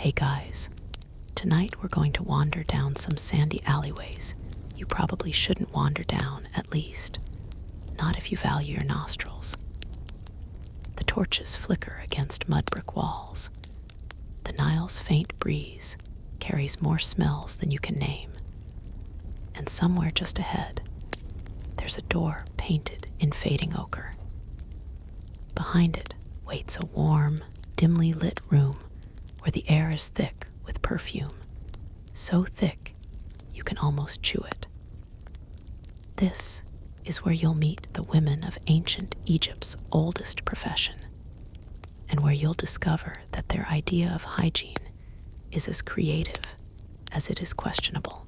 Hey guys, tonight we're going to wander down some sandy alleyways you probably shouldn't wander down, at least. Not if you value your nostrils. The torches flicker against mud brick walls. The Nile's faint breeze carries more smells than you can name. And somewhere just ahead, there's a door painted in fading ochre. Behind it waits a warm, dimly lit room where the air is thick with perfume, so thick you can almost chew it. This is where you'll meet the women of ancient Egypt's oldest profession, and where you'll discover that their idea of hygiene is as creative as it is questionable.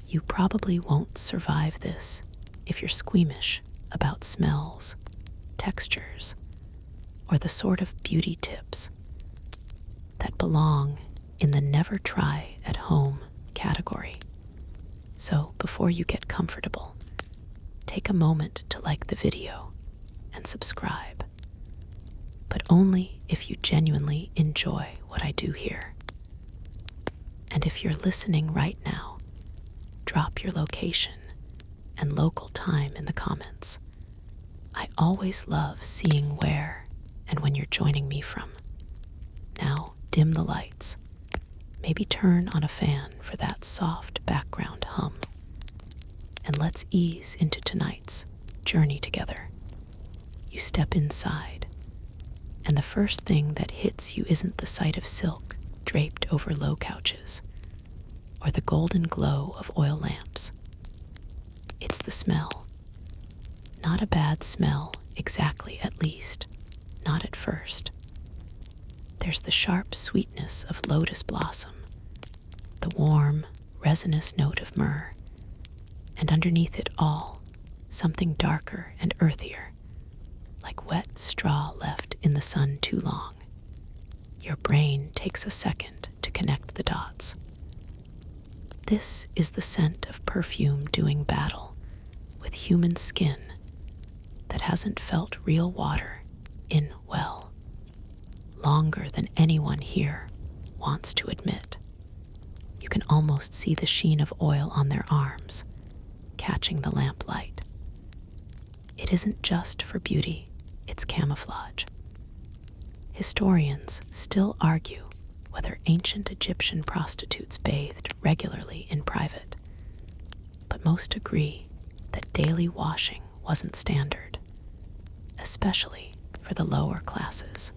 You probably won't survive this if you're squeamish about smells, textures, or the sort of beauty tips that belong in the never try at home category. So before you get comfortable, take a moment to like the video and subscribe, but only if you genuinely enjoy what I do here. And if you're listening right now, drop your location and local time in the comments. I always love seeing where and when you're joining me from. Now, dim the lights. Maybe turn on a fan for that soft background hum. And let's ease into tonight's journey together. You step inside, and the first thing that hits you isn't the sight of silk draped over low couches, or the golden glow of oil lamps. It's the smell. Not a bad smell, exactly, at least. Not at first. There's the sharp sweetness of lotus blossom, the warm, resinous note of myrrh, and underneath it all, something darker and earthier, like wet straw left in the sun too long. Your brain takes a second to connect the dots. This is the scent of perfume doing battle with human skin that hasn't felt real water in, well, longer than anyone here wants to admit. You can almost see the sheen of oil on their arms, catching the lamplight. It isn't just for beauty, it's camouflage. Historians still argue whether ancient Egyptian prostitutes bathed regularly in private, but most agree that daily washing wasn't standard, especially for the lower classes.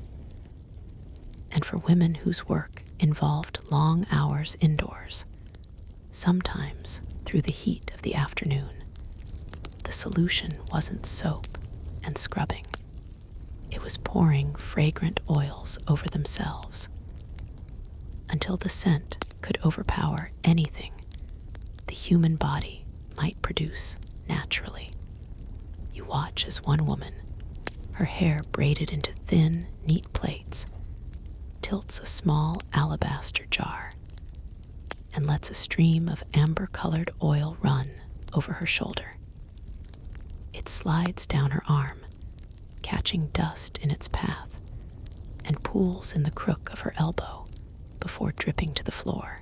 And for women whose work involved long hours indoors, sometimes through the heat of the afternoon, the solution wasn't soap and scrubbing. It was pouring fragrant oils over themselves until the scent could overpower anything the human body might produce naturally. You watch as one woman, her hair braided into thin, neat plaits, tilts a small alabaster jar and lets a stream of amber-colored oil run over her shoulder. It slides down her arm, catching dust in its path, and pools in the crook of her elbow before dripping to the floor.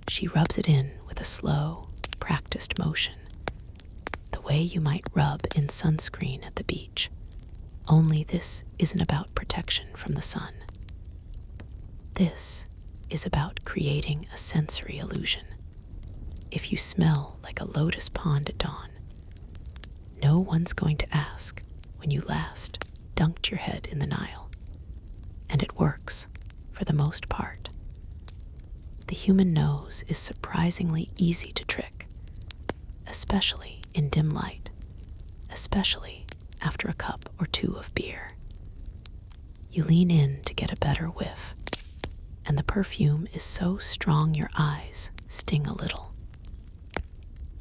She rubs it in with a slow, practiced motion, the way you might rub in sunscreen at the beach. Only this isn't about protection from the sun. This is about creating a sensory illusion. If you smell like a lotus pond at dawn, no one's going to ask when you last dunked your head in the Nile. And it works, for the most part. The human nose is surprisingly easy to trick, especially in dim light, especially after a cup or two of beer. You lean in to get a better whiff, and the perfume is so strong your eyes sting a little.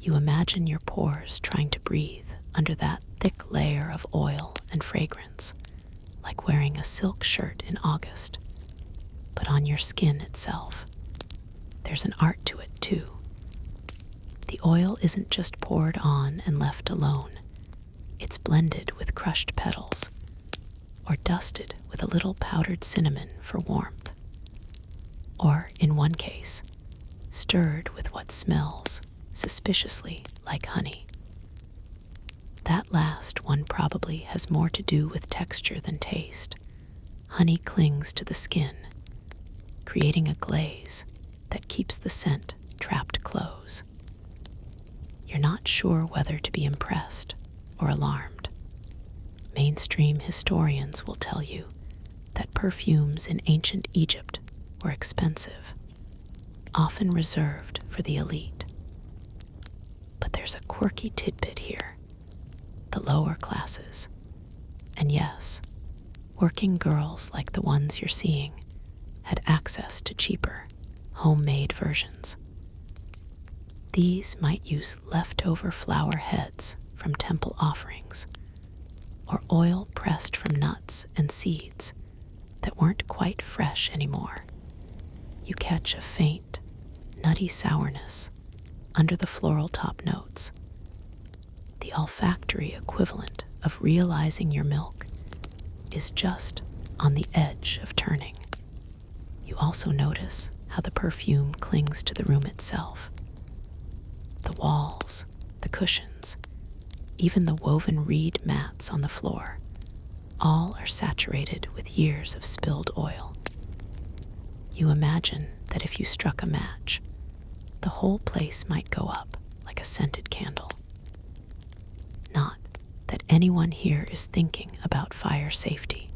You imagine your pores trying to breathe under that thick layer of oil and fragrance, like wearing a silk shirt in August. But on your skin itself, there's an art to it too. The oil isn't just poured on and left alone. It's blended with crushed petals, or dusted with a little powdered cinnamon for warmth. Or, in one case, stirred with what smells suspiciously like honey. That last one probably has more to do with texture than taste. Honey clings to the skin, creating a glaze that keeps the scent trapped close. You're not sure whether to be impressed or alarmed. Mainstream historians will tell you that perfumes in ancient Egypt were expensive, often reserved for the elite. But there's a quirky tidbit here. The lower classes, and yes, working girls like the ones you're seeing, had access to cheaper, homemade versions. These might use leftover flower heads from temple offerings, or oil pressed from nuts and seeds that weren't quite fresh anymore. You catch a faint, nutty sourness under the floral top notes, the olfactory equivalent of realizing your milk is just on the edge of turning. You also notice how the perfume clings to the room itself. The walls, the cushions, even the woven reed mats on the floor, all are saturated with years of spilled oil. You imagine that if you struck a match, the whole place might go up like a scented candle. Not that anyone here is thinking about fire safety.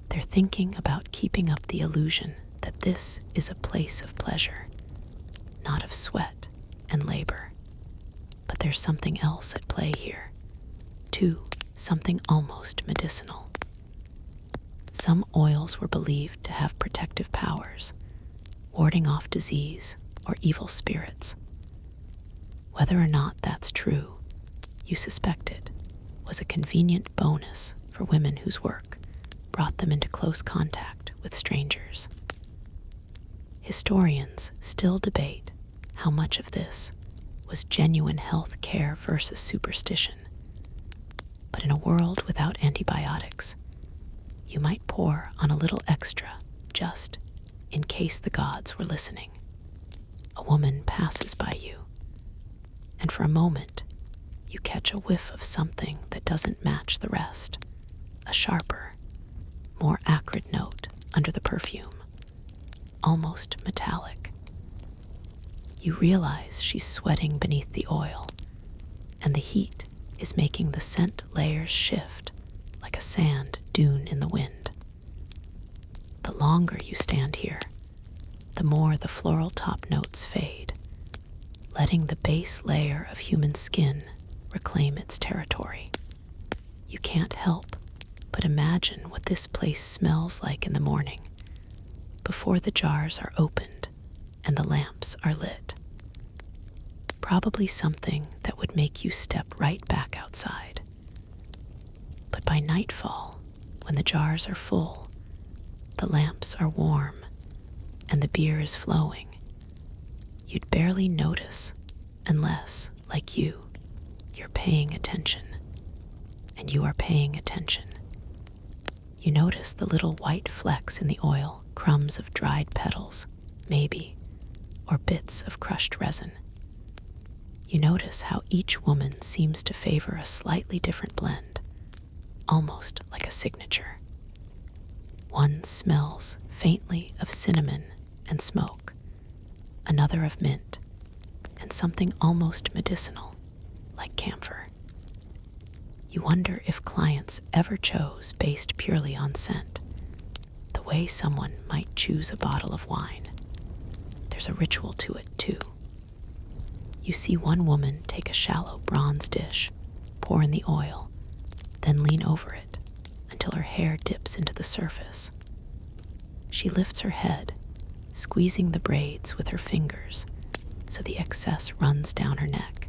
They're thinking about keeping up the illusion that this is a place of pleasure, not of sweat and labor. But there's something else at play here, too, something almost medicinal. Some oils were believed to have protective powers, warding off disease or evil spirits. Whether or not that's true, you suspect it was a convenient bonus for women whose work brought them into close contact with strangers. Historians still debate how much of this was genuine health care versus superstition. But in a world without antibiotics, you might pour on a little extra just in case the gods were listening. A woman passes by you, and for a moment, you catch a whiff of something that doesn't match the rest, a sharper, more acrid note under the perfume, almost metallic. You realize she's sweating beneath the oil, and the heat is making the scent layers shift like a sand dune in the wind. The longer you stand here, the more the floral top notes fade, letting the base layer of human skin reclaim its territory. You can't help but imagine what this place smells like in the morning, before the jars are opened and the lamps are lit. Probably something that would make you step right back outside. But by nightfall, when the jars are full, the lamps are warm, and the beer is flowing, you'd barely notice unless, like you're paying attention. And you are paying attention. You notice the little white flecks in the oil, crumbs of dried petals, maybe, or bits of crushed resin. You notice how each woman seems to favor a slightly different blend, almost like a signature. One smells faintly of cinnamon and smoke, another of mint, and something almost medicinal, like camphor. You wonder if clients ever chose based purely on scent, the way someone might choose a bottle of wine. There's a ritual to it, too. You see one woman take a shallow bronze dish, pour in the oil, then lean over it until her hair dips into the surface. She lifts her head, squeezing the braids with her fingers so the excess runs down her neck.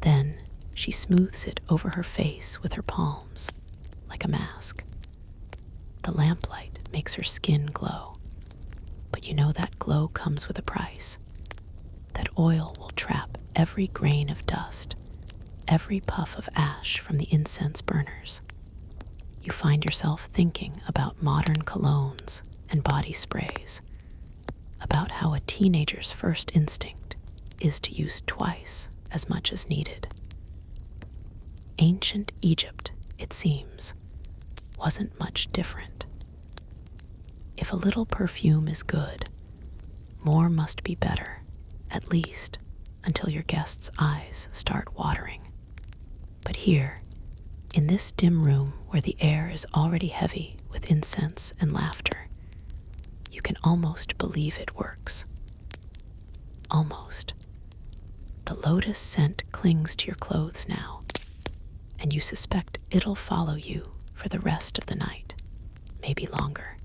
Then she smooths it over her face with her palms, like a mask. The lamplight makes her skin glow, but you know that glow comes with a price. That oil will trap every grain of dust, every puff of ash from the incense burners. You find yourself thinking about modern colognes and body sprays, about how a teenager's first instinct is to use twice as much as needed. Ancient Egypt, it seems, wasn't much different. If a little perfume is good, more must be better, at least until your guests' eyes start watering. But here, in this dim room where the air is already heavy with incense and laughter, you can almost believe it works. Almost. The lotus scent clings to your clothes now, and you suspect it'll follow you for the rest of the night, maybe longer.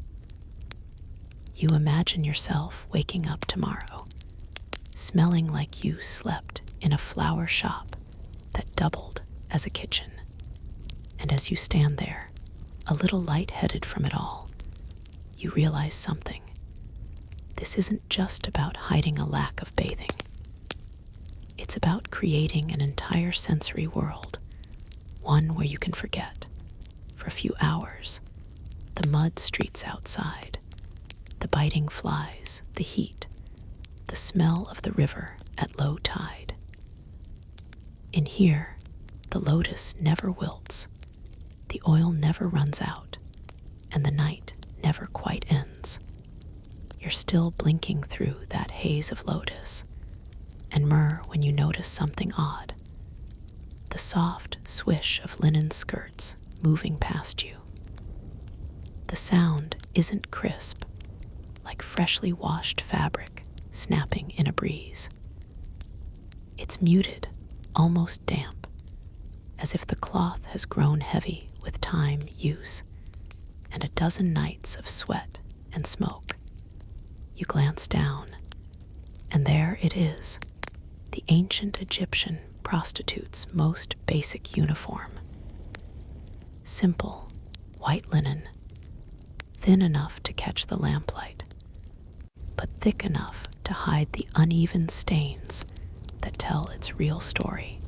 You imagine yourself waking up tomorrow, smelling like you slept in a flower shop that doubled as a kitchen. And as you stand there, a little lightheaded from it all, you realize something. This isn't just about hiding a lack of bathing. It's about creating an entire sensory world, one where you can forget, for a few hours, the mud streets outside, the biting flies, the heat, the smell of the river at low tide. In here, the lotus never wilts, the oil never runs out, and the night never quite ends. You're still blinking through that haze of lotus and myrrh when you notice something odd. The soft swish of linen skirts moving past you. The sound isn't crisp, like freshly washed fabric snapping in a breeze. It's muted, almost damp, as if the cloth has grown heavy with time, use, and a dozen nights of sweat and smoke. You glance down, and there it is, the ancient Egyptian prostitute's most basic uniform. Simple, white linen, thin enough to catch the lamplight, but thick enough to hide the uneven stains that tell its real story.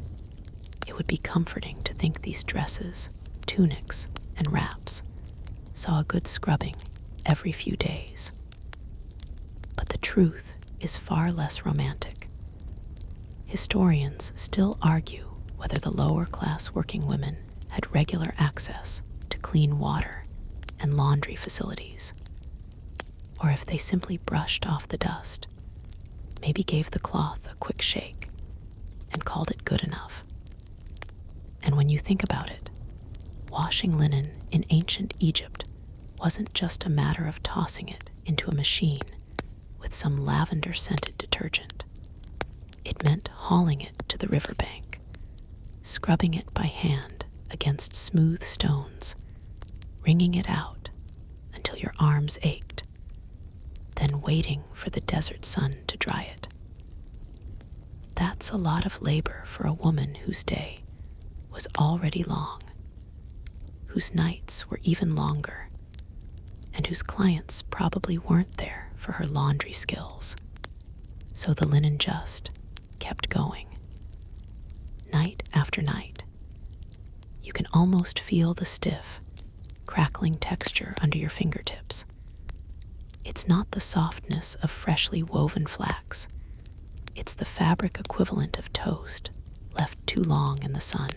It would be comforting to think these dresses, tunics, and wraps saw a good scrubbing every few days. But the truth is far less romantic. Historians still argue whether the lower class working women had regular access to clean water and laundry facilities, or if they simply brushed off the dust, maybe gave the cloth a quick shake, and called it good enough. And when you think about it, washing linen in ancient Egypt wasn't just a matter of tossing it into a machine with some lavender-scented detergent. It meant hauling it to the riverbank, scrubbing it by hand against smooth stones, wringing it out until your arms ached, then waiting for the desert sun to dry it. That's a lot of labor for a woman whose day was already long, whose nights were even longer, and whose clients probably weren't there for her laundry skills. So the linen just kept going. Night after night. You can almost feel the stiff, crackling texture under your fingertips. It's not the softness of freshly woven flax. It's the fabric equivalent of toast left too long in the sun.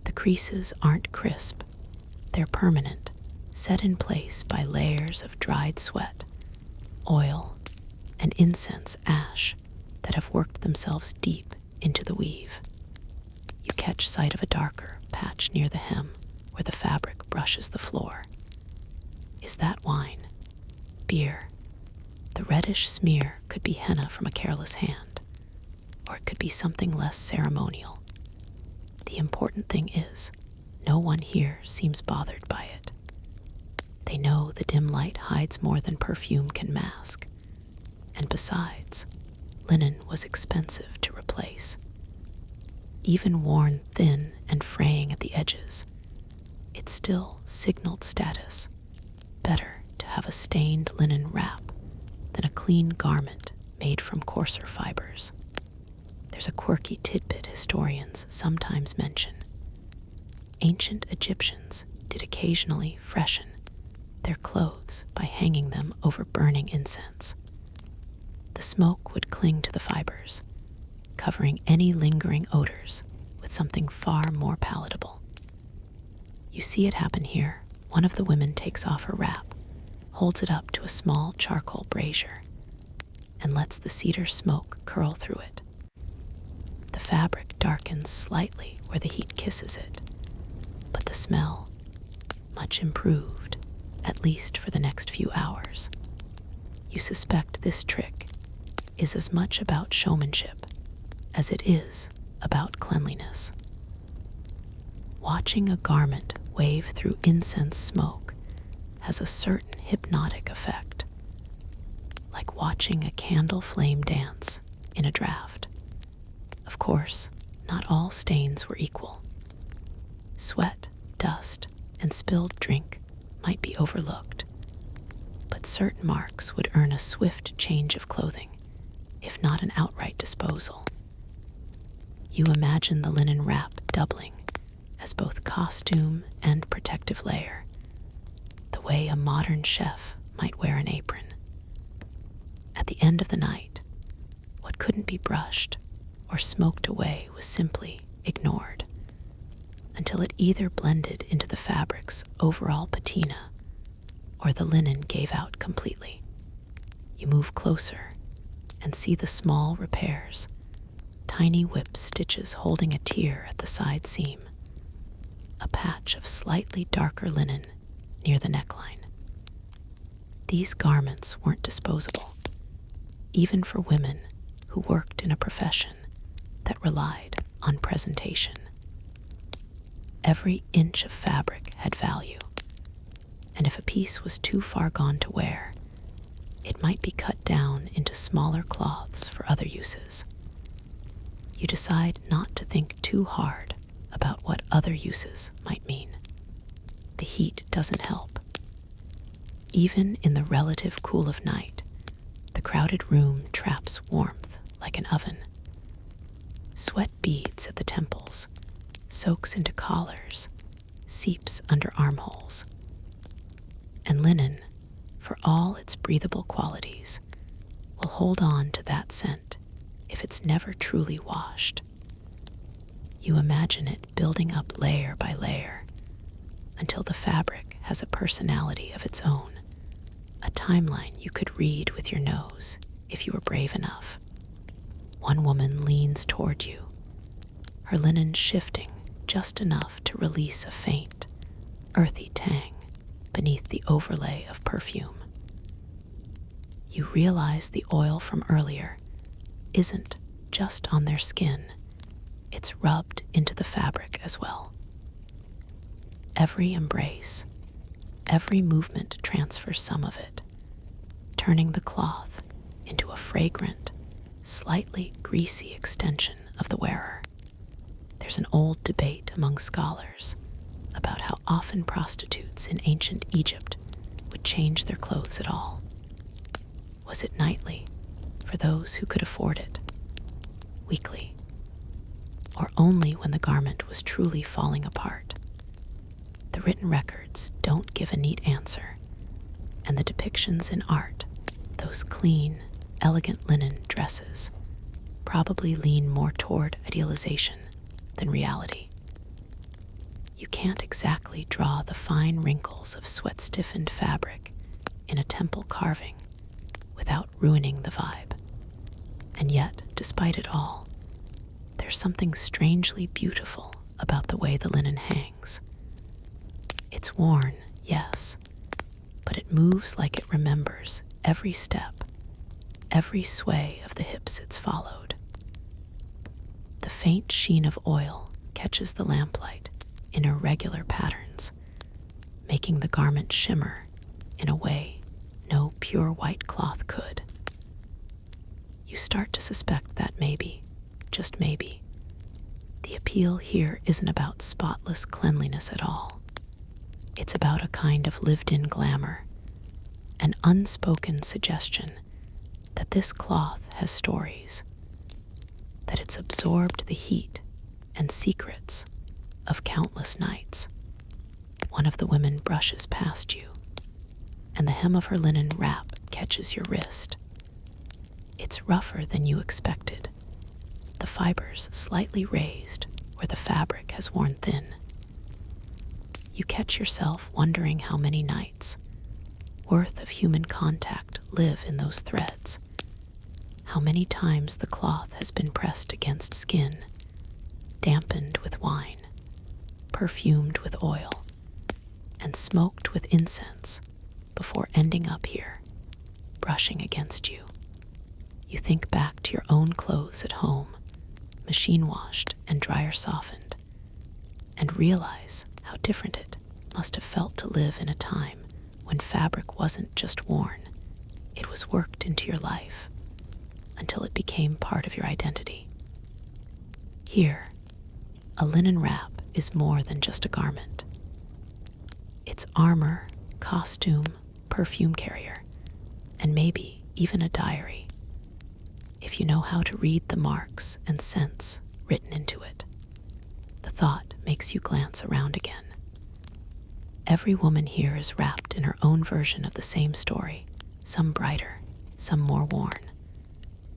The creases aren't crisp. They're permanent, set in place by layers of dried sweat, oil, and incense ash that have worked themselves deep into the weave. You catch sight of a darker patch near the hem where the fabric brushes the floor. Is that wine? Beer? The reddish smear could be henna from a careless hand, or it could be something less ceremonial. The important thing is, no one here seems bothered by it. They know the dim light hides more than perfume can mask. And besides, linen was expensive to replace. Even worn thin and fraying at the edges, it still signaled status. Better to have a stained linen wrap than a clean garment made from coarser fibers. There's a quirky tidbit historians sometimes mention. Ancient Egyptians did occasionally freshen their clothes by hanging them over burning incense. The smoke would cling to the fibers, covering any lingering odors with something far more palatable. You see it happen here. One of the women takes off her wrap, holds it up to a small charcoal brazier, and lets the cedar smoke curl through it. The fabric darkens slightly where the heat kisses it, but the smell, much improved, at least for the next few hours. You suspect this trick is as much about showmanship as it is about cleanliness. Watching a garment wave through incense smoke has a certain hypnotic effect, like watching a candle flame dance in a draft. Of course, not all stains were equal. Sweat, dust, and spilled drink might be overlooked, but certain marks would earn a swift change of clothing, if not an outright disposal. You imagine the linen wrap doubling as both costume and protective layer, the way a modern chef might wear an apron. At the end of the night, what couldn't be brushed or smoked away was simply ignored, until it either blended into the fabric's overall patina or the linen gave out completely. You move closer and see the small repairs, tiny whip stitches holding a tear at the side seam, a patch of slightly darker linen near the neckline. These garments weren't disposable, even for women who worked in a profession that relied on presentation. Every inch of fabric had value, and if a piece was too far gone to wear, it might be cut down into smaller cloths for other uses. You decide not to think too hard about what other uses might mean. The heat doesn't help. Even in the relative cool of night, the crowded room traps warmth like an oven. Sweat beads at the temples, soaks into collars, seeps under armholes. And linen, for all its breathable qualities, will hold on to that scent if it's never truly washed. You imagine it building up layer by layer until the fabric has a personality of its own, a timeline you could read with your nose if you were brave enough. One woman leans toward you, her linen shifting just enough to release a faint, earthy tang beneath the overlay of perfume. You realize the oil from earlier isn't just on their skin, it's rubbed into the fabric as well. Every embrace, every movement transfers some of it, turning the cloth into a fragrant, slightly greasy extension of the wearer. There's an old debate among scholars about how often prostitutes in ancient Egypt would change their clothes at all. Was it nightly, for those who could afford it? Weekly? Or only when the garment was truly falling apart? The written records don't give a neat answer, and the depictions in art, those clean, elegant linen dresses, probably lean more toward idealization than reality. You can't exactly draw the fine wrinkles of sweat-stiffened fabric in a temple carving without ruining the vibe. And yet, despite it all, there's something strangely beautiful about the way the linen hangs. It's worn, yes, but it moves like it remembers every step, every sway of the hips it's followed. The faint sheen of oil catches the lamplight in irregular patterns, making the garment shimmer in a way no pure white cloth could. You start to suspect that maybe, just maybe, the appeal here isn't about spotless cleanliness at all. It's about a kind of lived-in glamour, an unspoken suggestion that this cloth has stories, that it's absorbed the heat and secrets of countless nights. One of the women brushes past you, and the hem of her linen wrap catches your wrist. It's rougher than you expected, the fibers slightly raised where the fabric has worn thin. You catch yourself wondering how many nights worth of human contact live in those threads, how many times the cloth has been pressed against skin, dampened with wine, perfumed with oil, and smoked with incense before ending up here, brushing against you. You think back to your own clothes at home, machine washed and dryer softened, and realize how different it must have felt to live in a time when fabric wasn't just worn, it was worked into your life until it became part of your identity. Here, a linen wrap is more than just a garment. It's armor, costume, perfume carrier, and maybe even a diary, if you know how to read the marks and scents written into it. The thought makes you glance around again. Every woman here is wrapped in her own version of the same story, some brighter, some more worn,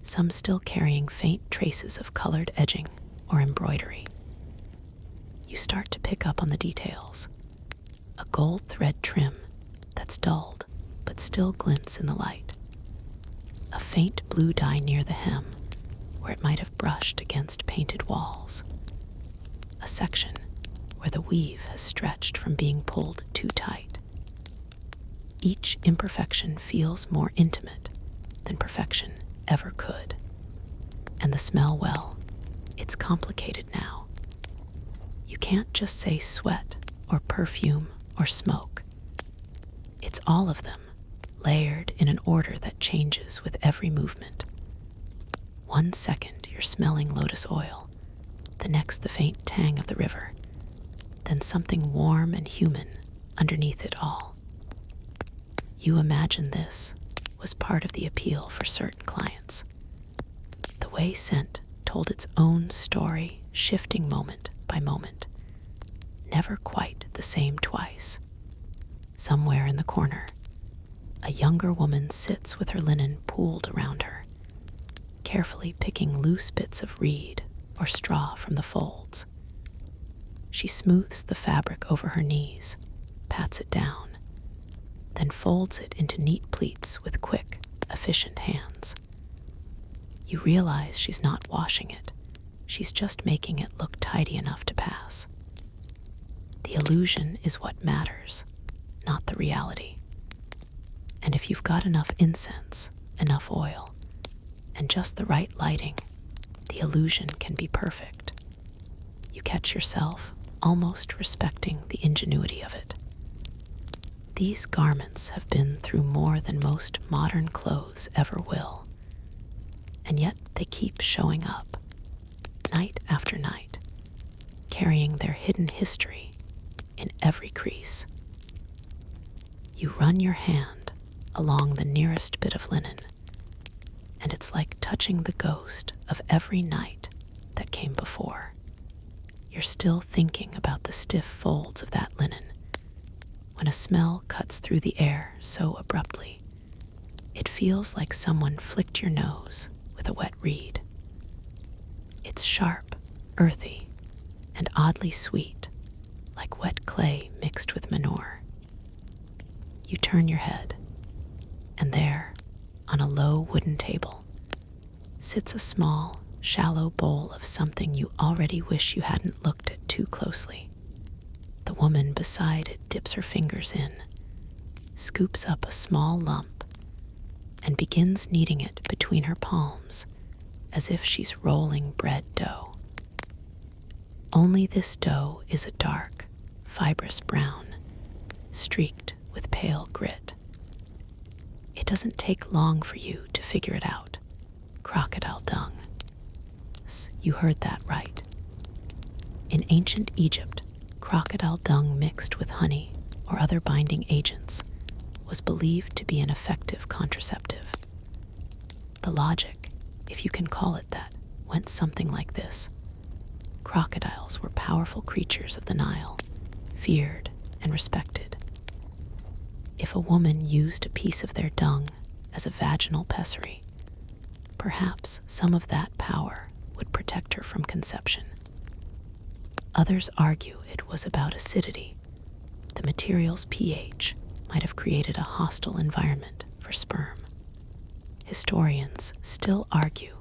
some still carrying faint traces of colored edging or embroidery. You start to pick up on the details. A gold thread trim that's dulled but still glints in the light. A faint blue dye near the hem where it might have brushed against painted walls. A section where the weave has stretched from being pulled too tight. Each imperfection feels more intimate than perfection ever could. And the smell, well, it's complicated now. You can't just say sweat or perfume or smoke. It's all of them, layered in an order that changes with every movement. 1 second you're smelling lotus oil, the next the faint tang of the river, then something warm and human underneath it all. You imagine this was part of the appeal for certain clients. The way scent told its own story, shifting moment by moment, never quite the same twice. Somewhere in the corner, a younger woman sits with her linen pooled around her, carefully picking loose bits of reed or straw from the folds. She smooths the fabric over her knees, pats it down, then folds it into neat pleats with quick, efficient hands. You realize she's not washing it. She's just making it look tidy enough to pass. The illusion is what matters, not the reality. And if you've got enough incense, enough oil, and just the right lighting, the illusion can be perfect. You catch yourself almost respecting the ingenuity of it. These garments have been through more than most modern clothes ever will, and yet they keep showing up, night after night, carrying their hidden history in every crease. You run your hand along the nearest bit of linen, and it's like touching the ghost of every night that came before. You're still thinking about the stiff folds of that linen when a smell cuts through the air so abruptly. It feels like someone flicked your nose with a wet reed. It's sharp, earthy, and oddly sweet, like wet clay mixed with manure. You turn your head, and there, on a low wooden table, sits a small, shallow bowl of something you already wish you hadn't looked at too closely. The woman beside it dips her fingers in, scoops up a small lump, and begins kneading it between her palms as if she's rolling bread dough. Only this dough is a dark, fibrous brown, streaked with pale grit. It doesn't take long for you to figure it out. Crocodile dung. You heard that right. In ancient Egypt, crocodile dung mixed with honey or other binding agents was believed to be an effective contraceptive. The logic, if you can call it that, went something like this. Crocodiles were powerful creatures of the Nile, feared and respected. If a woman used a piece of their dung as a vaginal pessary, perhaps some of that power would protect her from conception. Others argue it was about acidity. The material's pH might have created a hostile environment for sperm. Historians still argue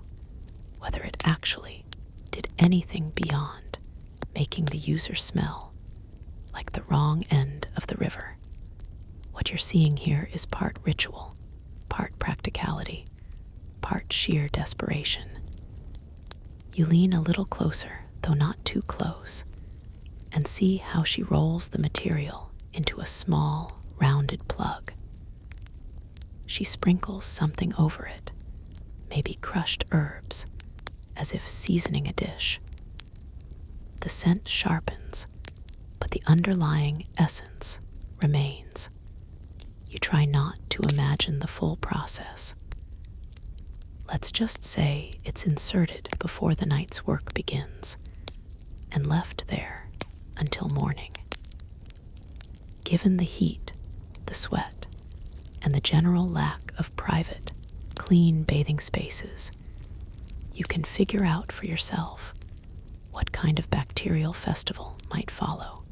whether it actually did anything beyond making the user smell like the wrong end of the river. What you're seeing here is part ritual, part practicality, part sheer desperation. You lean a little closer, though not too close, and see how she rolls the material into a small, rounded plug. She sprinkles something over it, maybe crushed herbs, as if seasoning a dish. The scent sharpens, but the underlying essence remains. You try not to imagine the full process. Let's just say it's inserted before the night's work begins and left there until morning. Given the heat, the sweat, and the general lack of private, clean bathing spaces, you can figure out for yourself what kind of bacterial festival might follow.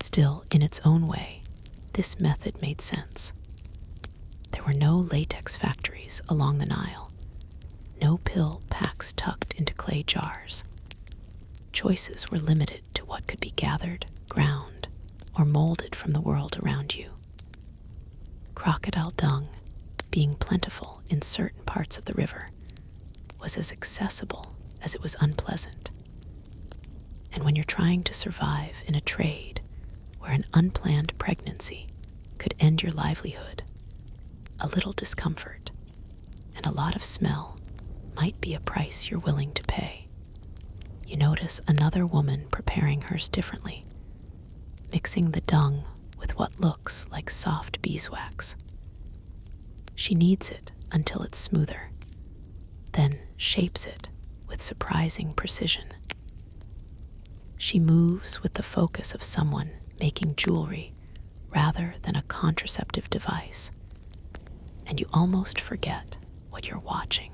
Still, in its own way, this method made sense. There were no latex factories along the Nile, no pill packs tucked into clay jars. Choices were limited to what could be gathered, ground, or molded from the world around you. Crocodile dung, being plentiful in certain parts of the river, was as accessible as it was unpleasant. And when you're trying to survive in a trade where an unplanned pregnancy could end your livelihood, a little discomfort and a lot of smell might be a price you're willing to pay. You notice another woman preparing hers differently, mixing the dung with what looks like soft beeswax. She kneads it until it's smoother, then shapes it with surprising precision. She moves with the focus of someone making jewelry rather than a contraceptive device, and you almost forget what you're watching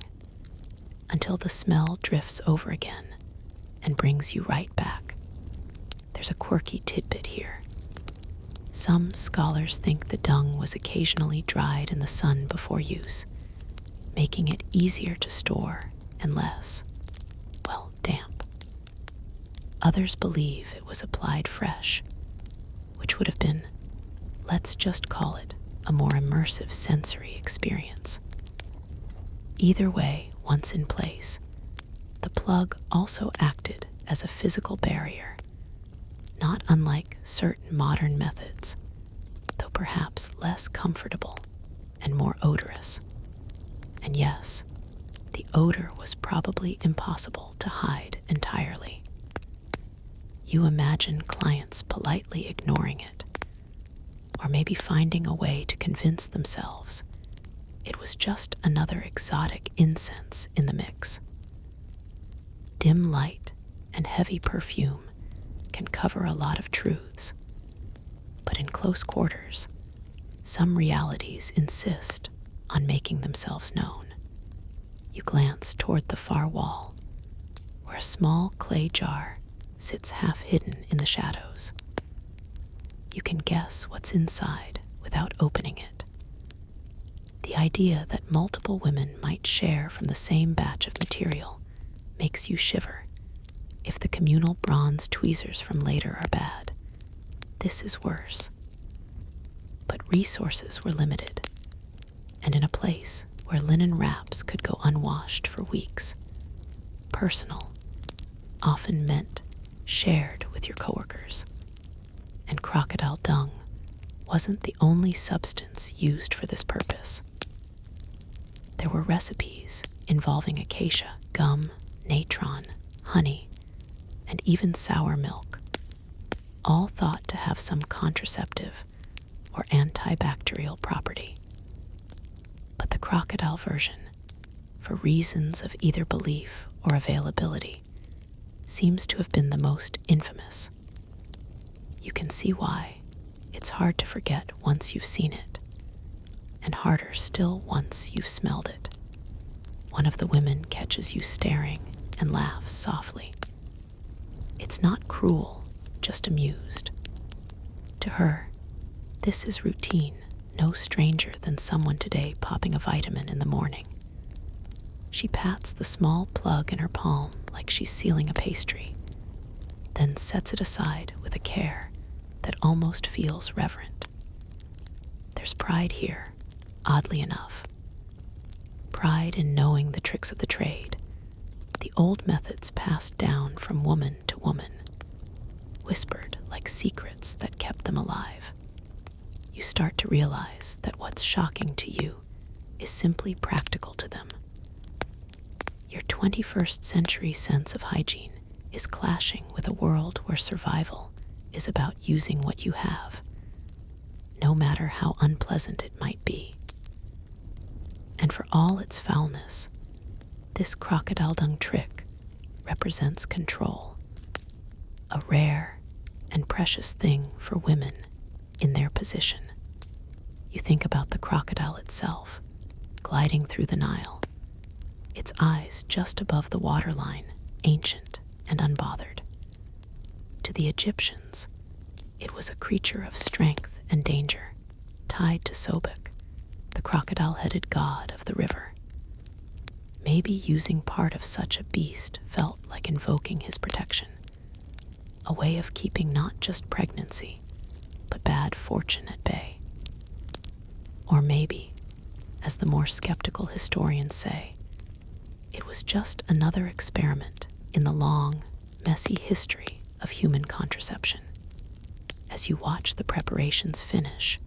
until the smell drifts over again and brings you right back. There's a quirky tidbit here. Some scholars think the dung was occasionally dried in the sun before use, making it easier to store and less, well, damp. Others believe it was applied fresh, which would have been, let's just call it, a more immersive sensory experience. Either way, once in place, the plug also acted as a physical barrier, not unlike certain modern methods, though perhaps less comfortable and more odorous. And yes, the odor was probably impossible to hide entirely. You imagine clients politely ignoring it, or maybe finding a way to convince themselves it was just another exotic incense in the mix. Dim light and heavy perfume can cover a lot of truths, but in close quarters, some realities insist on making themselves known. You glance toward the far wall, where a small clay jar sits half hidden in the shadows. You can guess what's inside without opening it. The idea that multiple women might share from the same batch of material makes you shiver. If the communal bronze tweezers from later are bad, this is worse. But resources were limited, and in a place where linen wraps could go unwashed for weeks, personal often meant shared with your coworkers. And crocodile dung wasn't the only substance used for this purpose. There were recipes involving acacia, gum, natron, honey, and even sour milk, all thought to have some contraceptive or antibacterial property. But the crocodile version, for reasons of either belief or availability, seems to have been the most infamous. You can see why. It's hard to forget once you've seen it, and harder still once you've smelled it. One of the women catches you staring and laughs softly. It's not cruel, just amused. To her, this is routine, no stranger than someone today popping a vitamin in the morning. She pats the small plug in her palm like she's sealing a pastry, then sets it aside with a care that almost feels reverent. There's pride here, oddly enough. Pride in knowing the tricks of the trade, the old methods passed down from woman to woman, whispered like secrets that kept them alive. You start to realize that what's shocking to you is simply practical to them. Your 21st century sense of hygiene is clashing with a world where survival is about using what you have, no matter how unpleasant it might be. And for all its foulness, this crocodile dung trick represents control, a rare and precious thing for women in their position. You think about the crocodile itself, gliding through the Nile, its eyes just above the waterline, ancient and unbothered. To the Egyptians, it was a creature of strength and danger, tied to Sobek, the crocodile-headed god of the river. Maybe using part of such a beast felt like invoking his protection, a way of keeping not just pregnancy, but bad fortune at bay. Or maybe, as the more skeptical historians say, it was just another experiment in the long, messy history of human contraception. As you watch the preparations finish,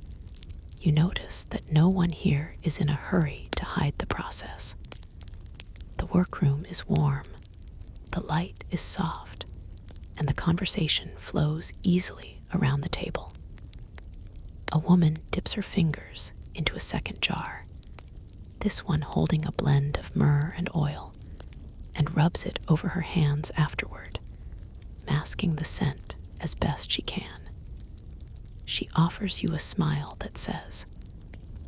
you notice that no one here is in a hurry to hide the process. The workroom is warm, the light is soft, and the conversation flows easily around the table. A woman dips her fingers into a second jar, this one holding a blend of myrrh and oil, and rubs it over her hands afterward, masking the scent as best she can. She offers you a smile that says,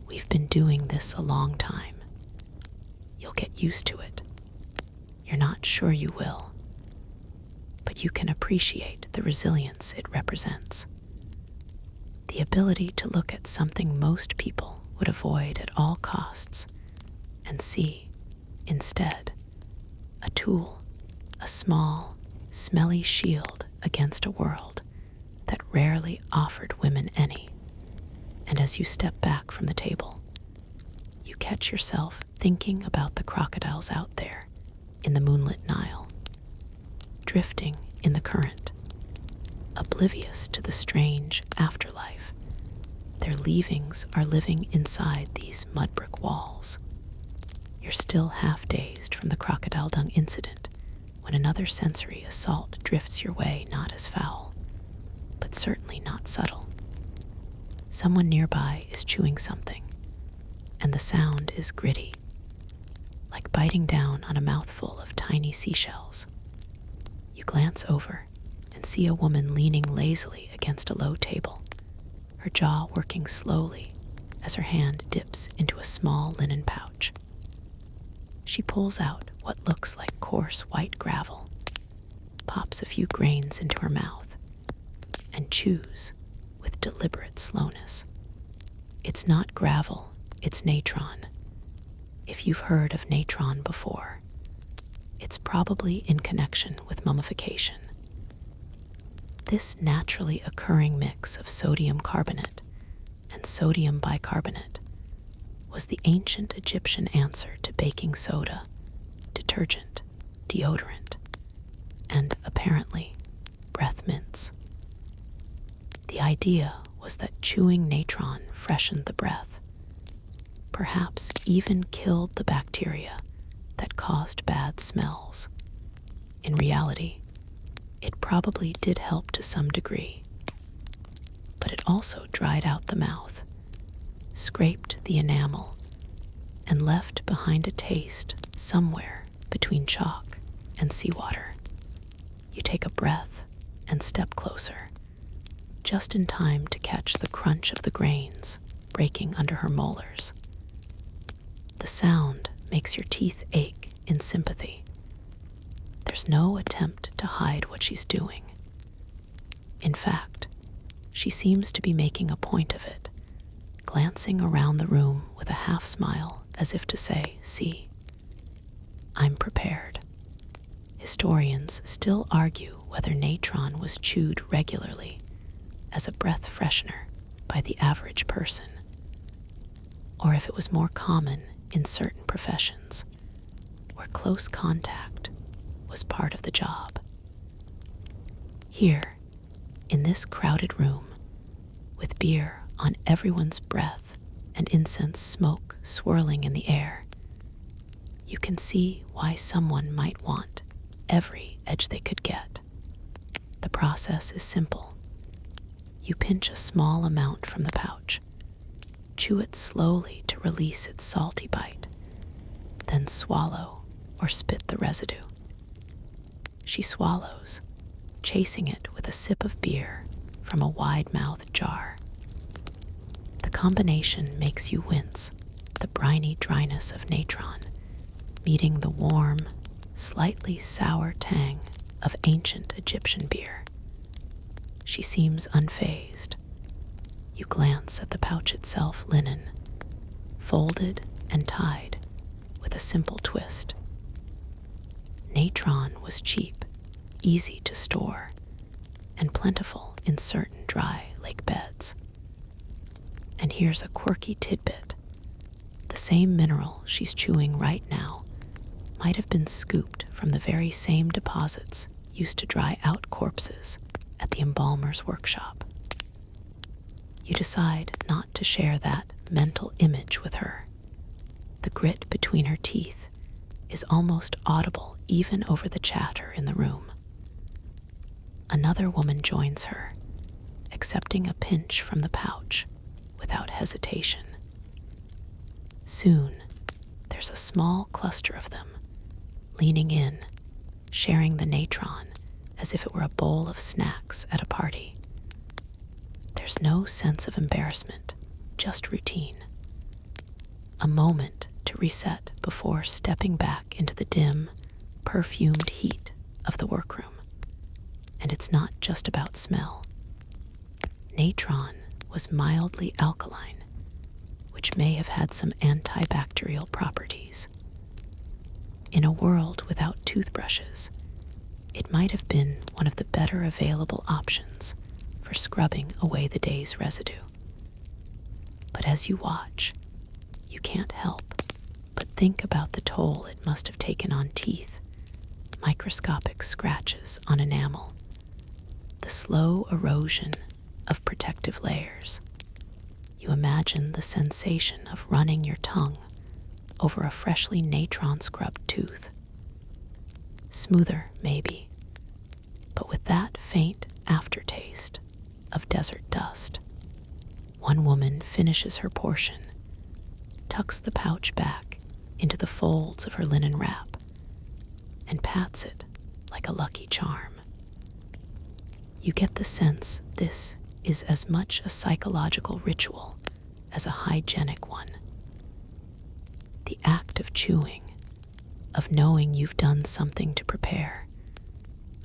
"We've been doing this a long time. You'll get used to it. You're not sure you will, but you can appreciate the resilience it represents. The ability to look at something most people would avoid at all costs and see, instead, a tool, a small, smelly shield against a world that rarely offered women any. And as you step back from the table, you catch yourself thinking about the crocodiles out there in the moonlit Nile, drifting in the current, oblivious to the strange afterlife. Their leavings are living inside these mud brick walls. You're still half dazed from the crocodile dung incident when another sensory assault drifts your way, not as foul, but certainly not subtle. Someone nearby is chewing something, and the sound is gritty, like biting down on a mouthful of tiny seashells. You glance over and see a woman leaning lazily against a low table, her jaw working slowly as her hand dips into a small linen pouch. She pulls out what looks like coarse white gravel, pops a few grains into her mouth, and chews with deliberate slowness. It's not gravel, it's natron. If you've heard of natron before, it's probably in connection with mummification. This naturally occurring mix of sodium carbonate and sodium bicarbonate was the ancient Egyptian answer to baking soda, detergent, deodorant, and apparently breath mints. The idea was that chewing natron freshened the breath, perhaps even killed the bacteria that caused bad smells. In reality, it probably did help to some degree, but it also dried out the mouth, scraped the enamel, and left behind a taste somewhere between chalk and seawater. You take a breath and step closer, just in time to catch the crunch of the grains breaking under her molars. The sound makes your teeth ache in sympathy. There's no attempt to hide what she's doing. In fact, she seems to be making a point of it, glancing around the room with a half smile as if to say, "See, I'm prepared." Historians still argue whether natron was chewed regularly as a breath freshener by the average person, or if it was more common in certain professions where close contact was part of the job. Here, in this crowded room, with beer on everyone's breath and incense smoke swirling in the air, you can see why someone might want every edge they could get. The process is simple. You pinch a small amount from the pouch, chew it slowly to release its salty bite, then swallow or spit the residue. She swallows, chasing it with a sip of beer from a wide-mouthed jar. The combination makes you wince, the briny dryness of natron meeting the warm, slightly sour tang of ancient Egyptian beer. She seems unfazed. You glance at the pouch itself, linen, folded and tied with a simple twist. Natron was cheap, easy to store, and plentiful in certain dry lake beds. And here's a quirky tidbit. The same mineral she's chewing right now might have been scooped from the very same deposits used to dry out corpses at the embalmer's workshop. You decide not to share that mental image with her. The grit between her teeth is almost audible even over the chatter in the room. Another woman joins her, accepting a pinch from the pouch without hesitation. Soon, there's a small cluster of them, leaning in, sharing the natron as if it were a bowl of snacks at a party. There's no sense of embarrassment, just routine. A moment to reset before stepping back into the dim, perfumed heat of the workroom. And it's not just about smell. Natron was mildly alkaline, which may have had some antibacterial properties. In a world without toothbrushes, it might have been one of the better available options for scrubbing away the day's residue. But as you watch, you can't help but think about the toll it must have taken on teeth, microscopic scratches on enamel, the slow erosion of protective layers. You imagine the sensation of running your tongue over a freshly natron-scrubbed tooth. Smoother, maybe, but with that faint aftertaste of desert dust. One woman finishes her portion, tucks the pouch back into the folds of her linen wrap, and pats it like a lucky charm. You get the sense this is as much a psychological ritual as a hygienic one. The act of chewing, of knowing you've done something to prepare,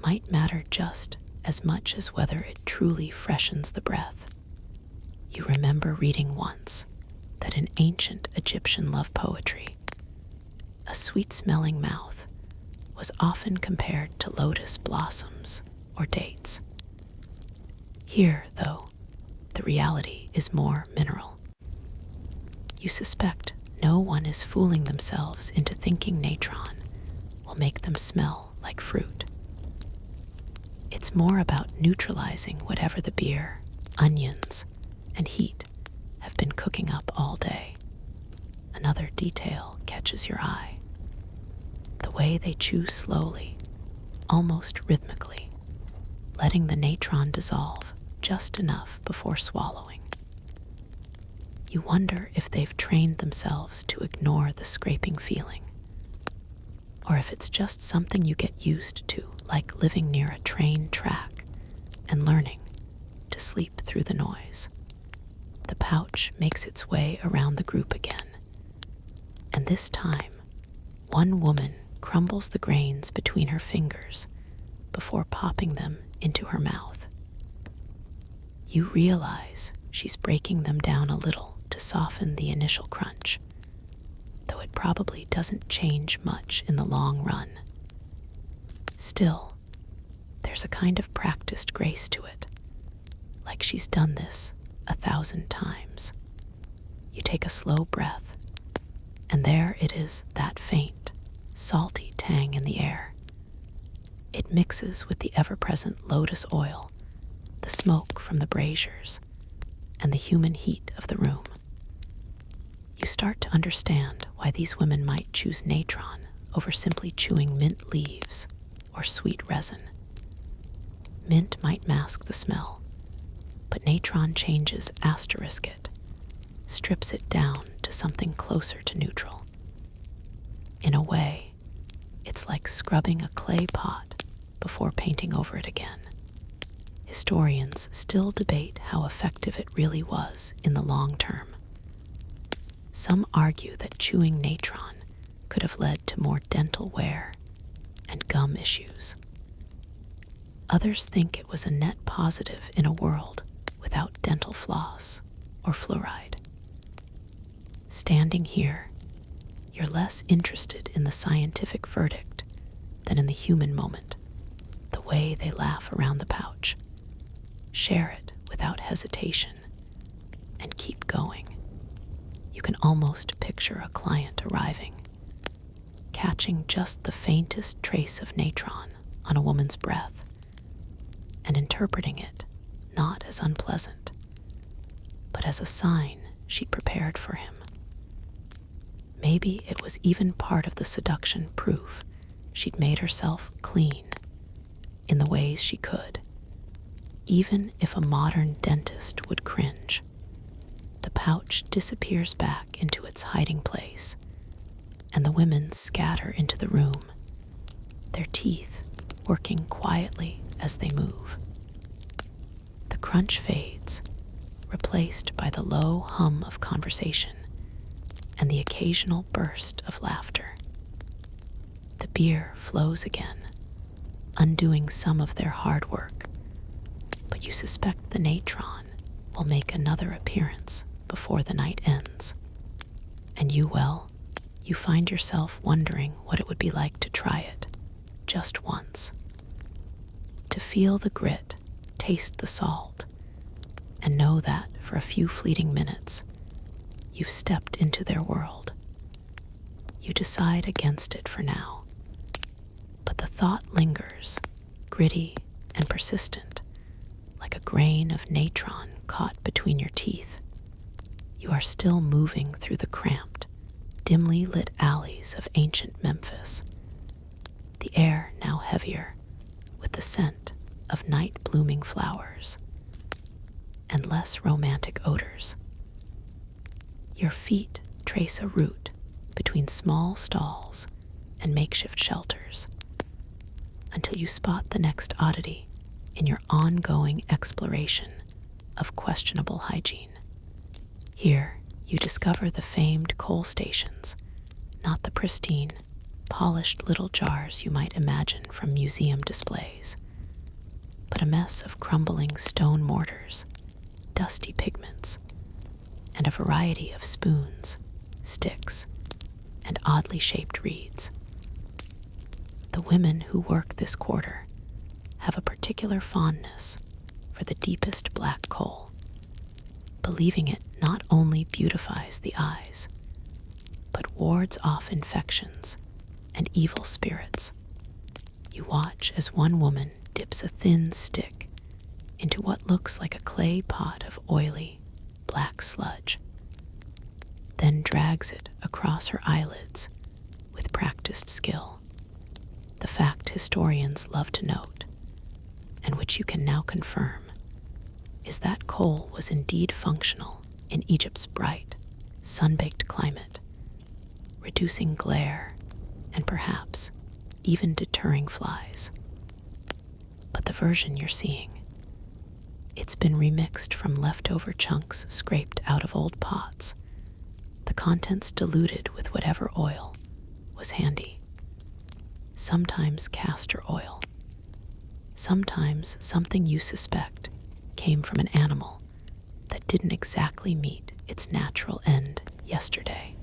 might matter just as much as whether it truly freshens the breath. You remember reading once that in ancient Egyptian love poetry, a sweet-smelling mouth was often compared to lotus blossoms or dates. Here, though, the reality is more mineral. You suspect no one is fooling themselves into thinking natron will make them smell like fruit. It's more about neutralizing whatever the beer, onions, and heat have been cooking up all day. Another detail catches your eye. The way they chew slowly, almost rhythmically, letting the natron dissolve just enough before swallowing. You wonder if they've trained themselves to ignore the scraping feeling. or if it's just something you get used to, like living near a train track and learning to sleep through the noise. The pouch makes its way around the group again, and this time, one woman crumbles the grains between her fingers before popping them into her mouth. You realize she's breaking them down a little to soften the initial crunch, though it probably doesn't change much in the long run. Still, there's a kind of practiced grace to it, like she's done this 1,000 times. You take a slow breath, and there it is, that faint, salty tang in the air. It mixes with the ever-present lotus oil, the smoke from the braziers, and the human heat of the room. You start to understand why these women might choose natron over simply chewing mint leaves or sweet resin. Mint might mask the smell, but natron changes asterisk it, strips it down to something closer to neutral. In a way, it's like scrubbing a clay pot before painting over it again. Historians still debate how effective it really was in the long term. Some argue that chewing natron could have led to more dental wear and gum issues. Others think it was a net positive in a world without dental floss or fluoride. Standing here, you're less interested in the scientific verdict than in the human moment, the way they laugh around the pouch, share it without hesitation, and keep going. You can almost picture a client arriving, catching just the faintest trace of natron on a woman's breath, and interpreting it not as unpleasant, but as a sign she'd prepared for him. Maybe it was even part of the seduction proof she'd made herself clean in the ways she could, even if a modern dentist would cringe. The pouch disappears back into its hiding place, and the women scatter into the room, their teeth working quietly as they move. The crunch fades, replaced by the low hum of conversation and the occasional burst of laughter. The beer flows again, undoing some of their hard work, but you suspect the natron will make another appearance before the night ends. And you find yourself wondering what it would be like to try it, just once. To feel the grit, taste the salt, and know that for a few fleeting minutes, you've stepped into their world. You decide against it for now, but the thought lingers, gritty and persistent, like a grain of natron caught between your teeth. You are still moving through the cramped, dimly lit alleys of ancient Memphis, the air now heavier with the scent of night-blooming flowers and less romantic odors. Your feet trace a route between small stalls and makeshift shelters until you spot the next oddity in your ongoing exploration of questionable hygiene. Here, you discover the famed coal stations, not the pristine, polished little jars you might imagine from museum displays, but a mess of crumbling stone mortars, dusty pigments, and a variety of spoons, sticks, and oddly shaped reeds. The women who work this quarter have a particular fondness for the deepest black coal, believing it not only beautifies the eyes, but wards off infections and evil spirits. You watch as one woman dips a thin stick into what looks like a clay pot of oily, black sludge, then drags it across her eyelids with practiced skill. The fact historians love to note, and which you can now confirm, is that coal was indeed functional in Egypt's bright, sun-baked climate, reducing glare and perhaps even deterring flies. But the version you're seeing, it's been remixed from leftover chunks scraped out of old pots, the contents diluted with whatever oil was handy. Sometimes castor oil, sometimes something you suspect came from an animal that didn't exactly meet its natural end yesterday.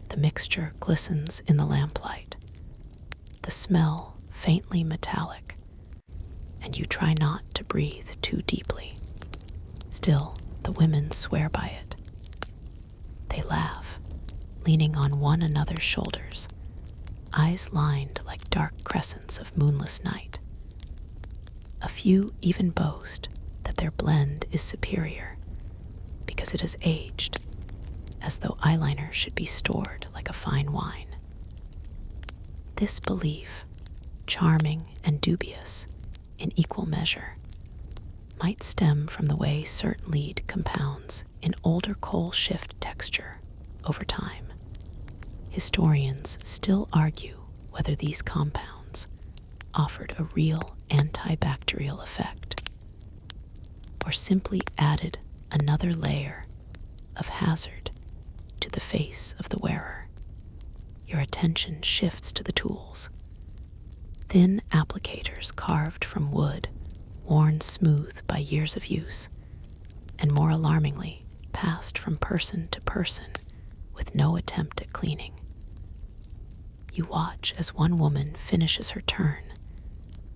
The mixture glistens in the lamplight, the smell faintly metallic, and you try not to breathe too deeply. Still, the women swear by it. They laugh, leaning on one another's shoulders, eyes lined like dark crescents of moonless night. A few even boast that their blend is superior because it has aged, as though eyeliner should be stored like a fine wine. This belief, charming and dubious in equal measure, might stem from the way certain lead compounds in older coal shift texture over time. Historians still argue whether these compounds offered a real antibacterial effect or simply added another layer of hazard to the face of the wearer. Your attention shifts to the tools. Thin applicators carved from wood, worn smooth by years of use, and more alarmingly, passed from person to person with no attempt at cleaning. You watch as one woman finishes her turn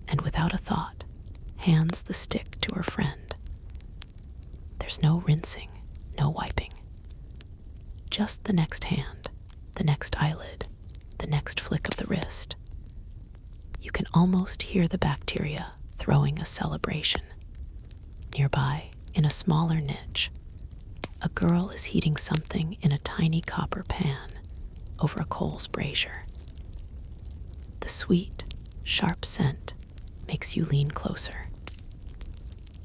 and without a thought hands the stick to her friend. There's no rinsing, no wiping. Just the next hand, the next eyelid, the next flick of the wrist. You can almost hear the bacteria throwing a celebration. Nearby, in a smaller niche, a girl is heating something in a tiny copper pan over a coal's brazier. The sweet, sharp scent makes you lean closer.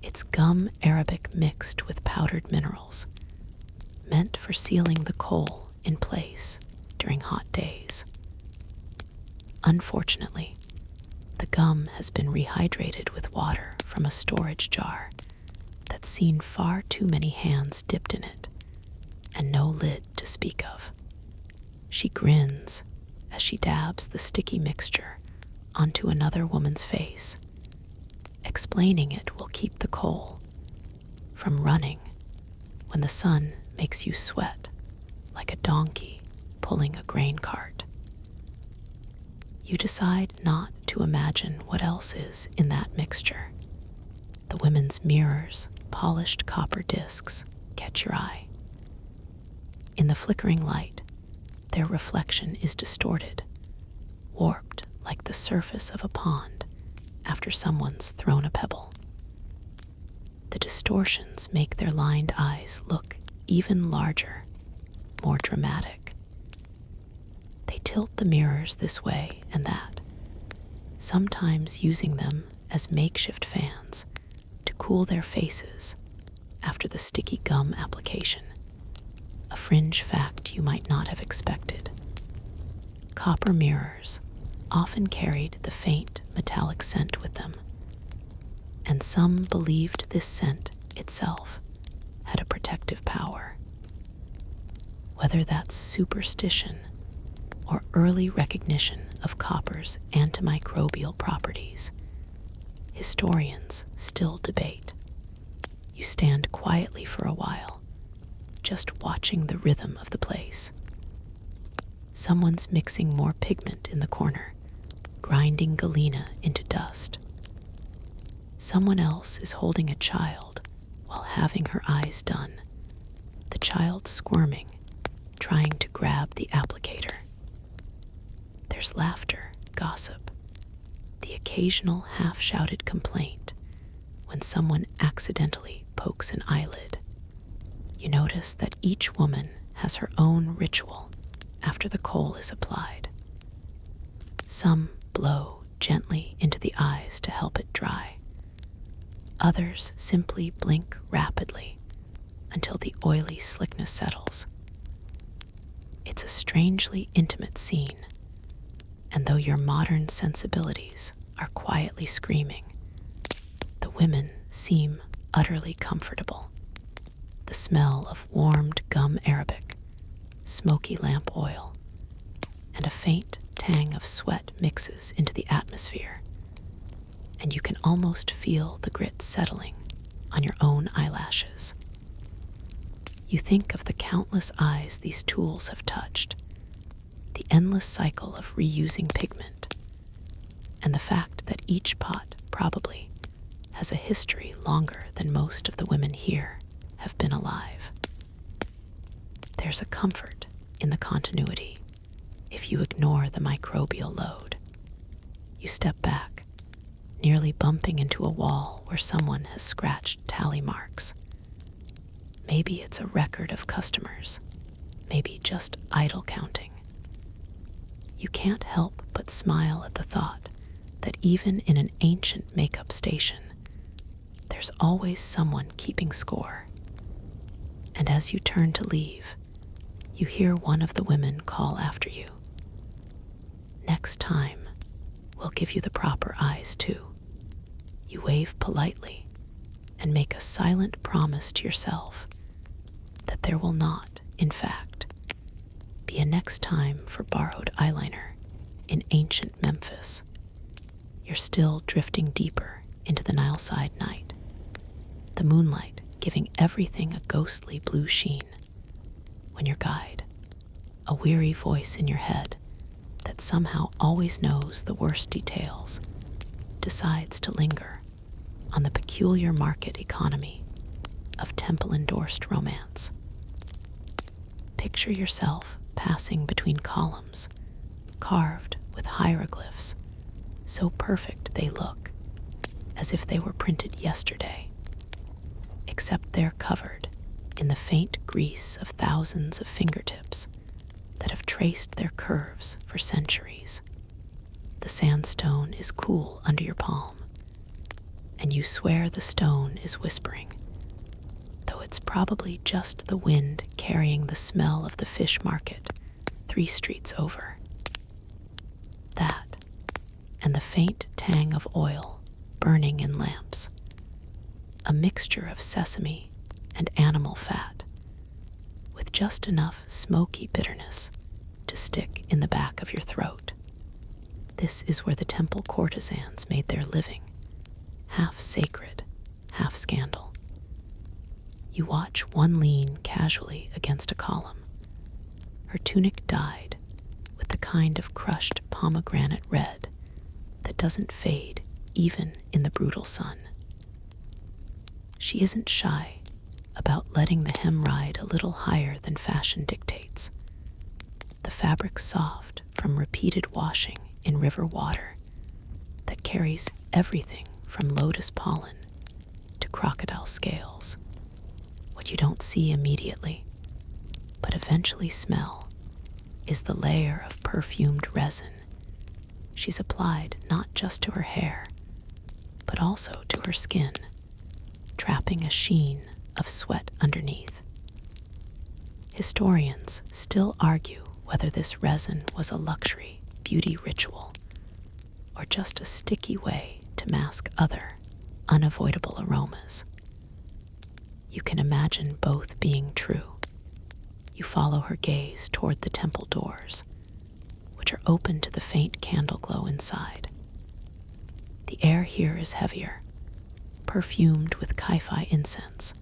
It's gum arabic mixed with powdered minerals, meant for sealing the coal in place during hot days. Unfortunately, the gum has been rehydrated with water from a storage jar that's seen far too many hands dipped in it, and no lid to speak of. She grins as she dabs the sticky mixture onto another woman's face, explaining it will keep the coal from running when the sun makes you sweat like a donkey pulling a grain cart. You decide not to imagine what else is in that mixture. The women's mirrors, polished copper discs, catch your eye. In the flickering light, their reflection is distorted, warped like the surface of a pond after someone's thrown a pebble. The distortions make their lined eyes look even larger, more dramatic. They tilt the mirrors this way and that, sometimes using them as makeshift fans to cool their faces after the sticky gum application. A fringe fact you might not have expected. Copper mirrors often carried the faint metallic scent with them, and some believed this scent itself had a protective power. Whether that's superstition or early recognition of copper's antimicrobial properties, historians still debate. You stand quietly for a while, just watching the rhythm of the place. Someone's mixing more pigment in the corner, grinding galena into dust. Someone else is holding a child while having her eyes done, the child squirming, trying to grab the applicator. There's laughter, gossip, the occasional half-shouted complaint when someone accidentally pokes an eyelid. You notice that each woman has her own ritual after the coal is applied. Some blow gently into the eyes to help it dry. Others simply blink rapidly until the oily slickness settles. It's a strangely intimate scene, and And though your modern sensibilities are quietly screaming, the women seem utterly comfortable. The smell of warmed gum arabic, smoky lamp oil, and a faint tang of sweat mixes into the atmosphere, and you can almost feel the grit settling on your own eyelashes. You think of the countless eyes these tools have touched, the endless cycle of reusing pigment, and the fact that each pot probably has a history longer than most of the women here have been alive. There's a comfort in the continuity if you ignore the microbial load. You step back, nearly bumping into a wall where someone has scratched tally marks. Maybe it's a record of customers, maybe just idle counting. You can't help but smile at the thought that even in an ancient makeup station, there's always someone keeping score. And as you turn to leave, you hear one of the women call after you. Next time, we'll give you the proper eyes too. You wave politely and make a silent promise to yourself that there will not, in fact, be a next time for borrowed eyeliner in ancient Memphis. You're still drifting deeper into the Nile side night, the moonlight giving everything a ghostly blue sheen, when your guide, a weary voice in your head that somehow always knows the worst details, decides to linger on the peculiar market economy of temple-endorsed romance. Picture yourself passing between columns carved with hieroglyphs so perfect they look as if they were printed yesterday, except they're covered in the faint grease of thousands of fingertips that have traced their curves for centuries. The sandstone is cool under your palm, and you swear the stone is whispering, though it's probably just the wind carrying the smell of the fish market 3 streets over. That, and the faint tang of oil burning in lamps, a mixture of sesame and animal fat, with just enough smoky bitterness to stick in the back of your throat. This is where the temple courtesans made their living, half sacred, half scandal. You watch one lean casually against a column, her tunic dyed with the kind of crushed pomegranate red that doesn't fade even in the brutal sun. She isn't shy about letting the hem ride a little higher than fashion dictates. The fabric soft from repeated washing in river water that carries everything from lotus pollen to crocodile scales. What you don't see immediately, but eventually smell, is the layer of perfumed resin she's applied not just to her hair, but also to her skin, trapping a sheen of sweat underneath. Historians still argue whether this resin was a luxury beauty ritual or just a sticky way to mask other unavoidable aromas. You can imagine both being true. You follow her gaze toward the temple doors, which are open to the faint candle glow inside. The air here is heavier, perfumed with Kai-Fi incense,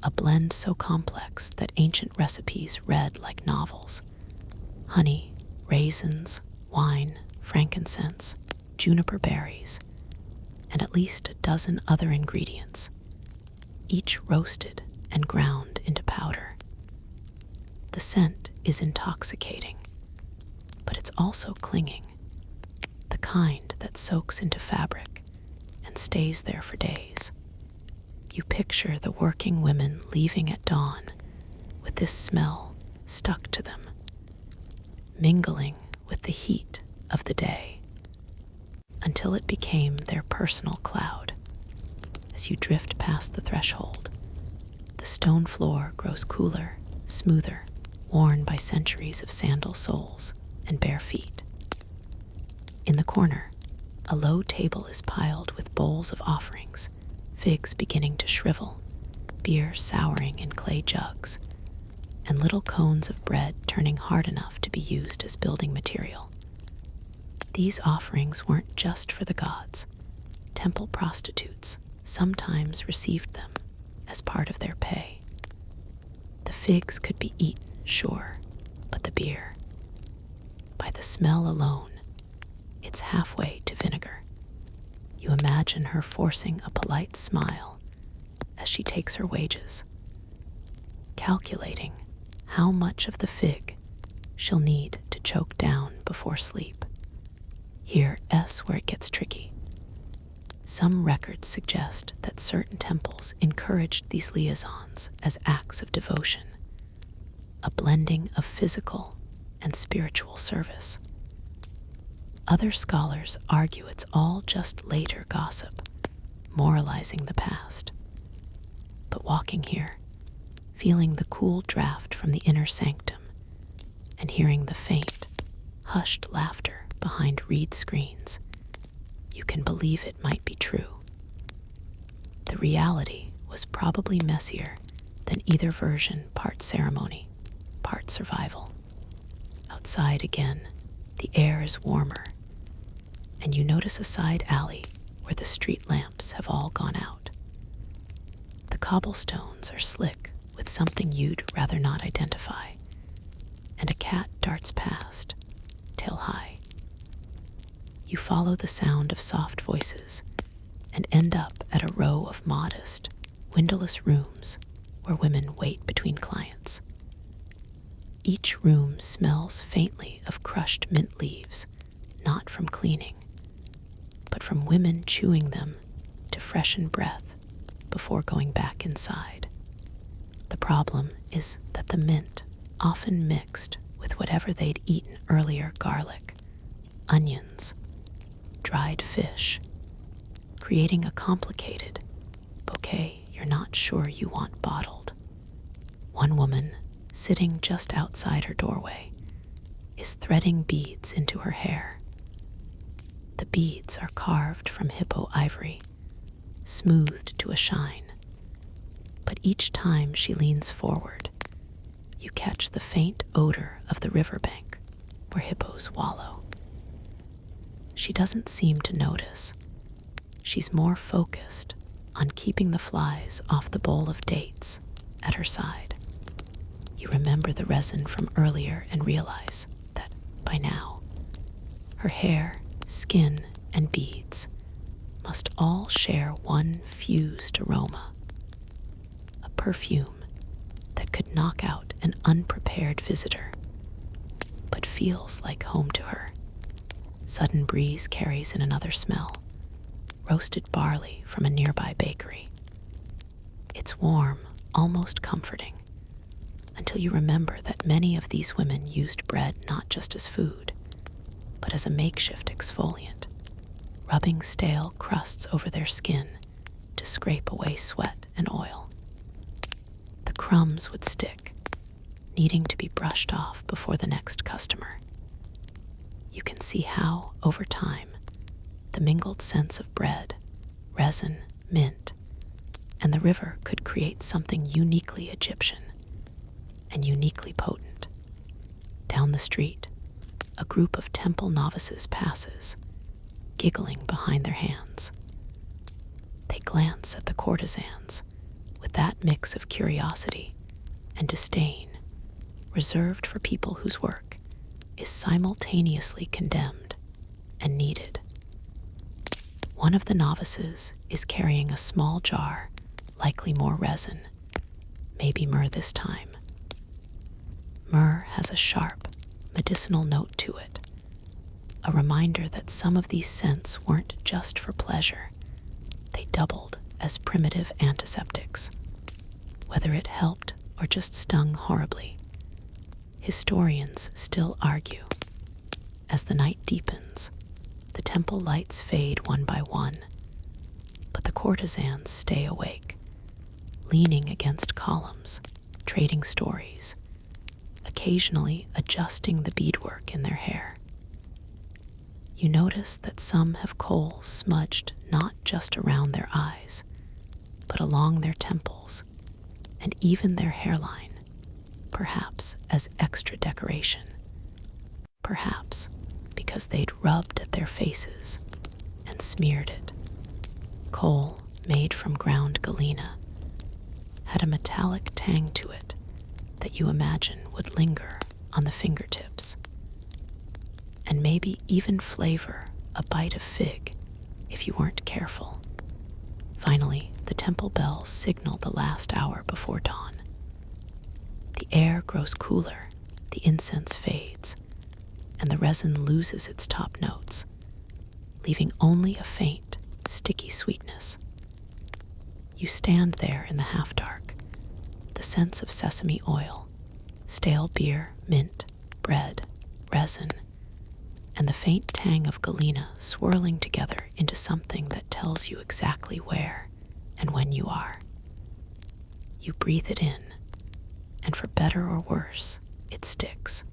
a blend so complex that ancient recipes read like novels. Honey, raisins, wine, frankincense, juniper berries, and at least a dozen other ingredients, each roasted and ground into powder. The scent is intoxicating, but it's also clinging, the kind that soaks into fabric and stays there for days. You picture the working women leaving at dawn with this smell stuck to them, mingling with the heat of the day, until it became their personal cloud. As you drift past the threshold, the stone floor grows cooler, smoother, worn by centuries of sandal soles and bare feet. In the corner, a low table is piled with bowls of offerings, figs beginning to shrivel, beer souring in clay jugs, and little cones of bread turning hard enough to be used as building material. These offerings weren't just for the gods. Temple prostitutes sometimes received them as part of their pay. The figs could be eaten, sure, but the beer, by the smell alone, it's halfway to vinegar. You imagine her forcing a polite smile as she takes her wages, calculating how much of the fig she'll need to choke down before sleep. Here's where it gets tricky. Some records suggest that certain temples encouraged these liaisons as acts of devotion, a blending of physical and spiritual service. Other scholars argue it's all just later gossip, moralizing the past. But walking here, feeling the cool draft from the inner sanctum, and hearing the faint, hushed laughter behind reed screens, you can believe it might be true. The reality was probably messier than either version, part ceremony, part survival. Outside again, the air is warmer, and you notice a side alley where the street lamps have all gone out. The cobblestones are slick with something you'd rather not identify, and a cat darts past, tail high. You follow the sound of soft voices and end up at a row of modest, windowless rooms where women wait between clients. Each room smells faintly of crushed mint leaves, not from cleaning, but from women chewing them to freshen breath before going back inside. The problem is that the mint often mixed with whatever they'd eaten earlier: garlic, onions, dried fish, creating a complicated bouquet you're not sure you want bottled. One woman, sitting just outside her doorway, is threading beads into her hair. The beads are carved from hippo ivory, smoothed to a shine. But each time she leans forward, you catch the faint odor of the riverbank where hippos wallow. She doesn't seem to notice. She's more focused on keeping the flies off the bowl of dates at her side. You remember the resin from earlier and realize that, by now, her hair, skin, and beads must all share one fused aroma. A perfume that could knock out an unprepared visitor, but feels like home to her. Sudden breeze carries in another smell: roasted barley from a nearby bakery. It's warm, almost comforting, until you remember that many of these women used bread not just as food, but as a makeshift exfoliant, rubbing stale crusts over their skin to scrape away sweat and oil. The crumbs would stick, needing to be brushed off before the next customer. You can see how, over time, the mingled scents of bread, resin, mint, and the river could create something uniquely Egyptian and uniquely potent. Down the street, a group of temple novices passes, giggling behind their hands. They glance at the courtesans with that mix of curiosity and disdain reserved for people whose work is simultaneously condemned and needed. One of the novices is carrying a small jar, likely more resin, maybe myrrh this time. Myrrh has a sharp, medicinal note to it, a reminder that some of these scents weren't just for pleasure. They doubled as primitive antiseptics. Whether it helped or just stung horribly, historians still argue. As the night deepens, the temple lights fade one by one, but the courtesans stay awake, leaning against columns, trading stories, occasionally adjusting the beadwork in their hair. You notice that some have kohl smudged not just around their eyes, but along their temples and even their hairline, perhaps as extra decoration. Perhaps because they'd rubbed at their faces and smeared it. Kohl, made from ground galena, had a metallic tang to it that you imagine would linger on the fingertips, and maybe even flavor a bite of fig if you weren't careful. Finally, the temple bells signal the last hour before dawn. The air grows cooler, the incense fades, and the resin loses its top notes, leaving only a faint, sticky sweetness. You stand there in the half-dark, the sense of sesame oil, stale beer, mint, bread, resin, and the faint tang of galena swirling together into something that tells you exactly where and when you are. You breathe it in, and for better or worse, it sticks.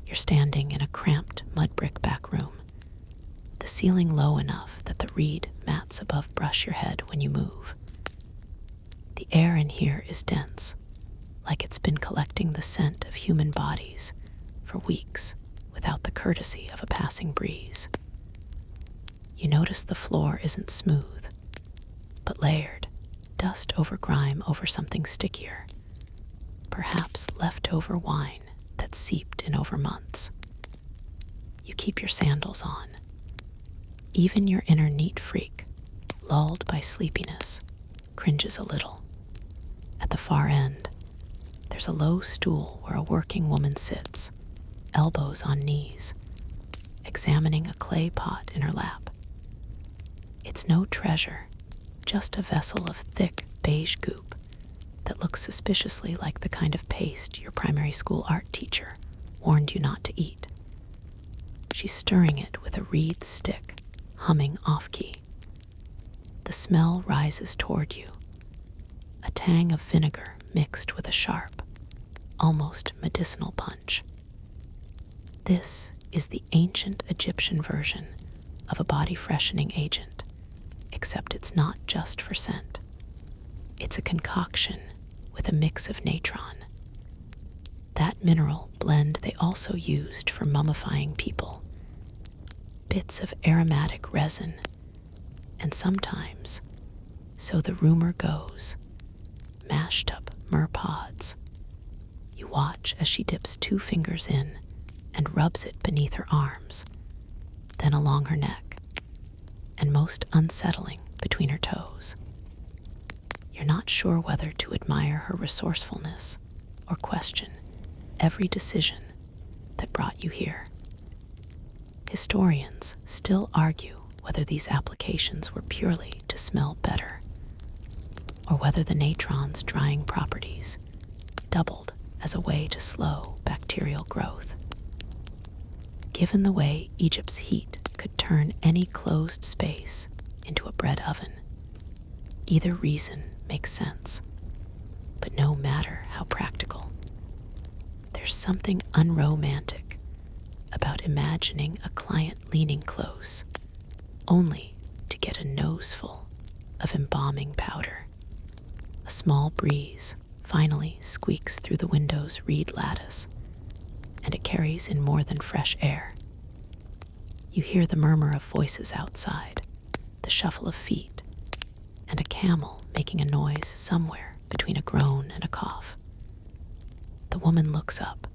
You're standing in a cramped mud brick back room, the ceiling low enough that the reed mats above brush your head when you move. The air in here is dense, like it's been collecting the scent of human bodies for weeks without the courtesy of a passing breeze. You notice the floor isn't smooth, but layered, dust over grime over something stickier, perhaps leftover wine that seeped in over months. You keep your sandals on. Even your inner neat freak, lulled by sleepiness, cringes a little. At the far end, there's a low stool where a working woman sits, elbows on knees, examining a clay pot in her lap. It's no treasure, just a vessel of thick beige goop that looks suspiciously like the kind of paste your primary school art teacher warned you not to eat. She's stirring it with a reed stick, humming off-key. The smell rises toward you, a tang of vinegar mixed with a sharp, almost medicinal punch. This is the ancient Egyptian version of a body-freshening agent, except it's not just for scent. It's a concoction with a mix of natron, that mineral blend they also used for mummifying people, bits of aromatic resin, and sometimes, so the rumor goes, mashed up myrrh pods. You watch as she dips 2 fingers in and rubs it beneath her arms, then along her neck, and most unsettling between her toes. You're not sure whether to admire her resourcefulness or question every decision that brought you here. Historians still argue whether these applications were purely to smell better, or whether the natron's drying properties doubled as a way to slow bacterial growth. Given the way Egypt's heat could turn any closed space into a bread oven, either reason makes sense, but no matter how practical. There's something unromantic about imagining a client leaning close, only to get a noseful of embalming powder. A small breeze finally squeaks through the window's reed lattice, and it carries in more than fresh air. You hear the murmur of voices outside, the shuffle of feet, and a camel making a noise somewhere between a groan and a cough. The woman looks up,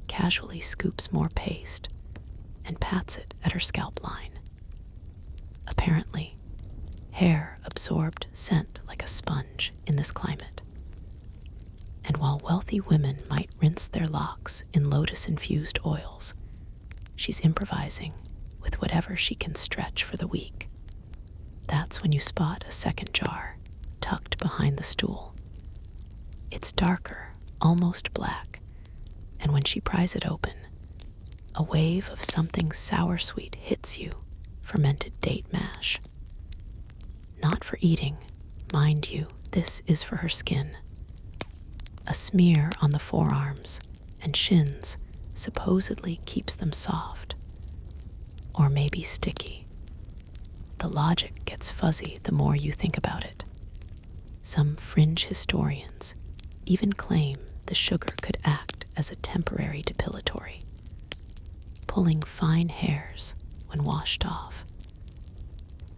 casually scoops more paste, and pats it at her scalp line. Apparently, hair absorbed scent like a sponge in this climate. And while wealthy women might rinse their locks in lotus-infused oils, she's improvising with whatever she can stretch for the week. That's when you spot a second jar tucked behind the stool. It's darker, almost black, and when she pries it open, a wave of something sour-sweet hits you, fermented date mash. Not for eating, mind you, this is for her skin. A smear on the forearms and shins supposedly keeps them soft. or maybe sticky. The logic gets fuzzy the more you think about it. Some fringe historians even claim the sugar could act as a temporary depilatory, pulling fine hairs when washed off.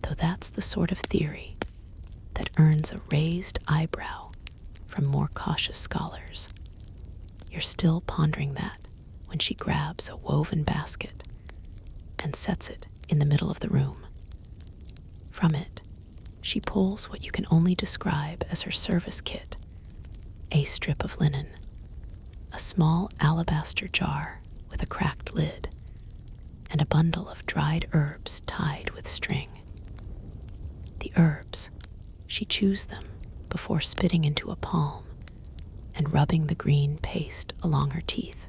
Though that's the sort of theory that earns a raised eyebrow from more cautious scholars. You're still pondering that when she grabs a woven basket and sets it in the middle of the room. From it, she pulls what you can only describe as her service kit: a strip of linen, a small alabaster jar with a cracked lid, and a bundle of dried herbs tied with string. The herbs, she chews them before spitting into a palm and rubbing the green paste along her teeth.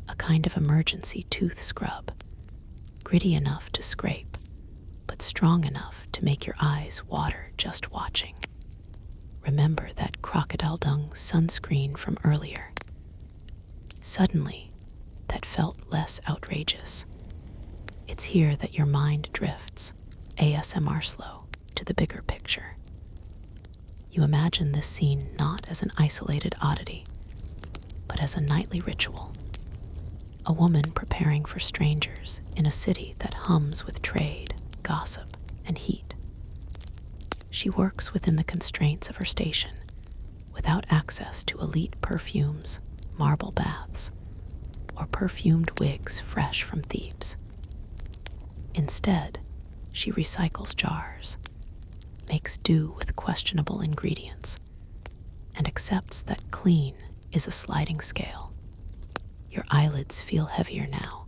A kind of emergency tooth scrub, gritty enough to scrape, but strong enough to make your eyes water just watching. Remember that crocodile dung sunscreen from earlier. Suddenly, that felt less outrageous. It's here that your mind drifts, ASMR slow, to the bigger picture. You imagine this scene not as an isolated oddity, but as a nightly ritual. A woman preparing for strangers in a city that hums with trade, gossip, and heat. She works within the constraints of her station, without access to elite perfumes, marble baths, or perfumed wigs fresh from Thebes. Instead, she recycles jars, makes do with questionable ingredients, and accepts that clean is a sliding scale. Your eyelids feel heavier now,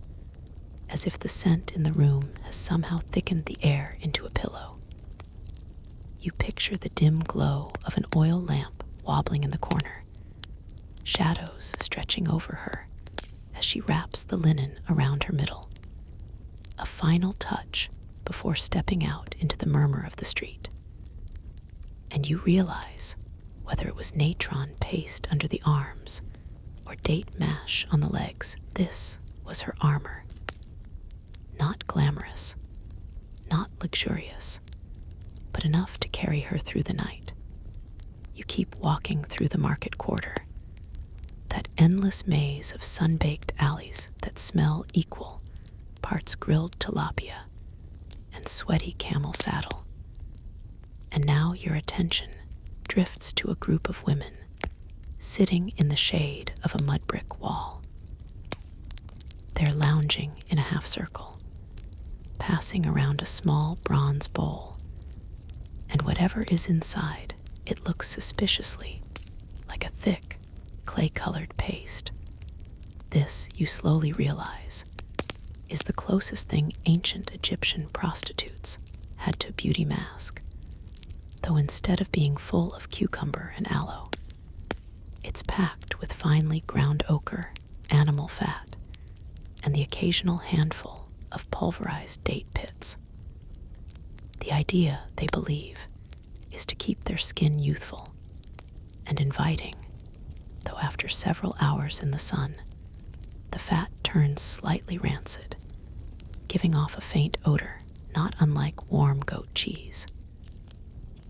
as if the scent in the room has somehow thickened the air into a pillow. You picture the dim glow of an oil lamp wobbling in the corner, shadows stretching over her as she wraps the linen around her middle. A final touch before stepping out into the murmur of the street. And you realize, whether it was natron paste under the arms or date mash on the legs, this was her armor. Not glamorous, not luxurious, but enough to carry her through the night. You keep walking through the market quarter, that endless maze of sun-baked alleys that smell equal parts grilled tilapia and sweaty camel saddle. And now your attention drifts to a group of women sitting in the shade of a mud brick wall. They're lounging in a half circle, passing around a small bronze bowl, and whatever is inside, it looks suspiciously like a thick, clay-colored paste. This, you slowly realize, is the closest thing ancient Egyptian prostitutes had to a beauty mask, though instead of being full of cucumber and aloe, it's packed with finely ground ochre, animal fat, and the occasional handful of pulverized date pits. The idea, they believe, is to keep their skin youthful and inviting, though after several hours in the sun, the fat turns slightly rancid, giving off a faint odor not unlike warm goat cheese.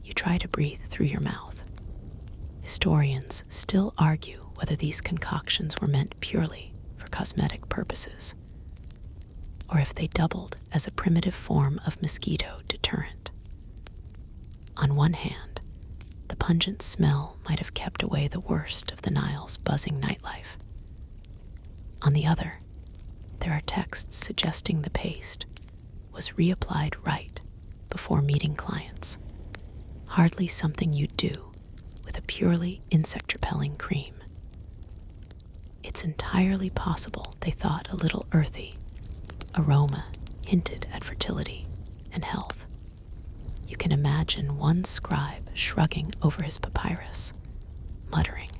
You try to breathe through your mouth. Historians still argue whether these concoctions were meant purely for cosmetic purposes, or if they doubled as a primitive form of mosquito deterrent. On one hand, the pungent smell might have kept away the worst of the Nile's buzzing nightlife. On the other, there are texts suggesting the paste was reapplied right before meeting clients. Hardly something you'd do with a purely insect-repelling cream. It's entirely possible they thought a little earthy aroma hinted at fertility and health. You can imagine one scribe shrugging over his papyrus, muttering,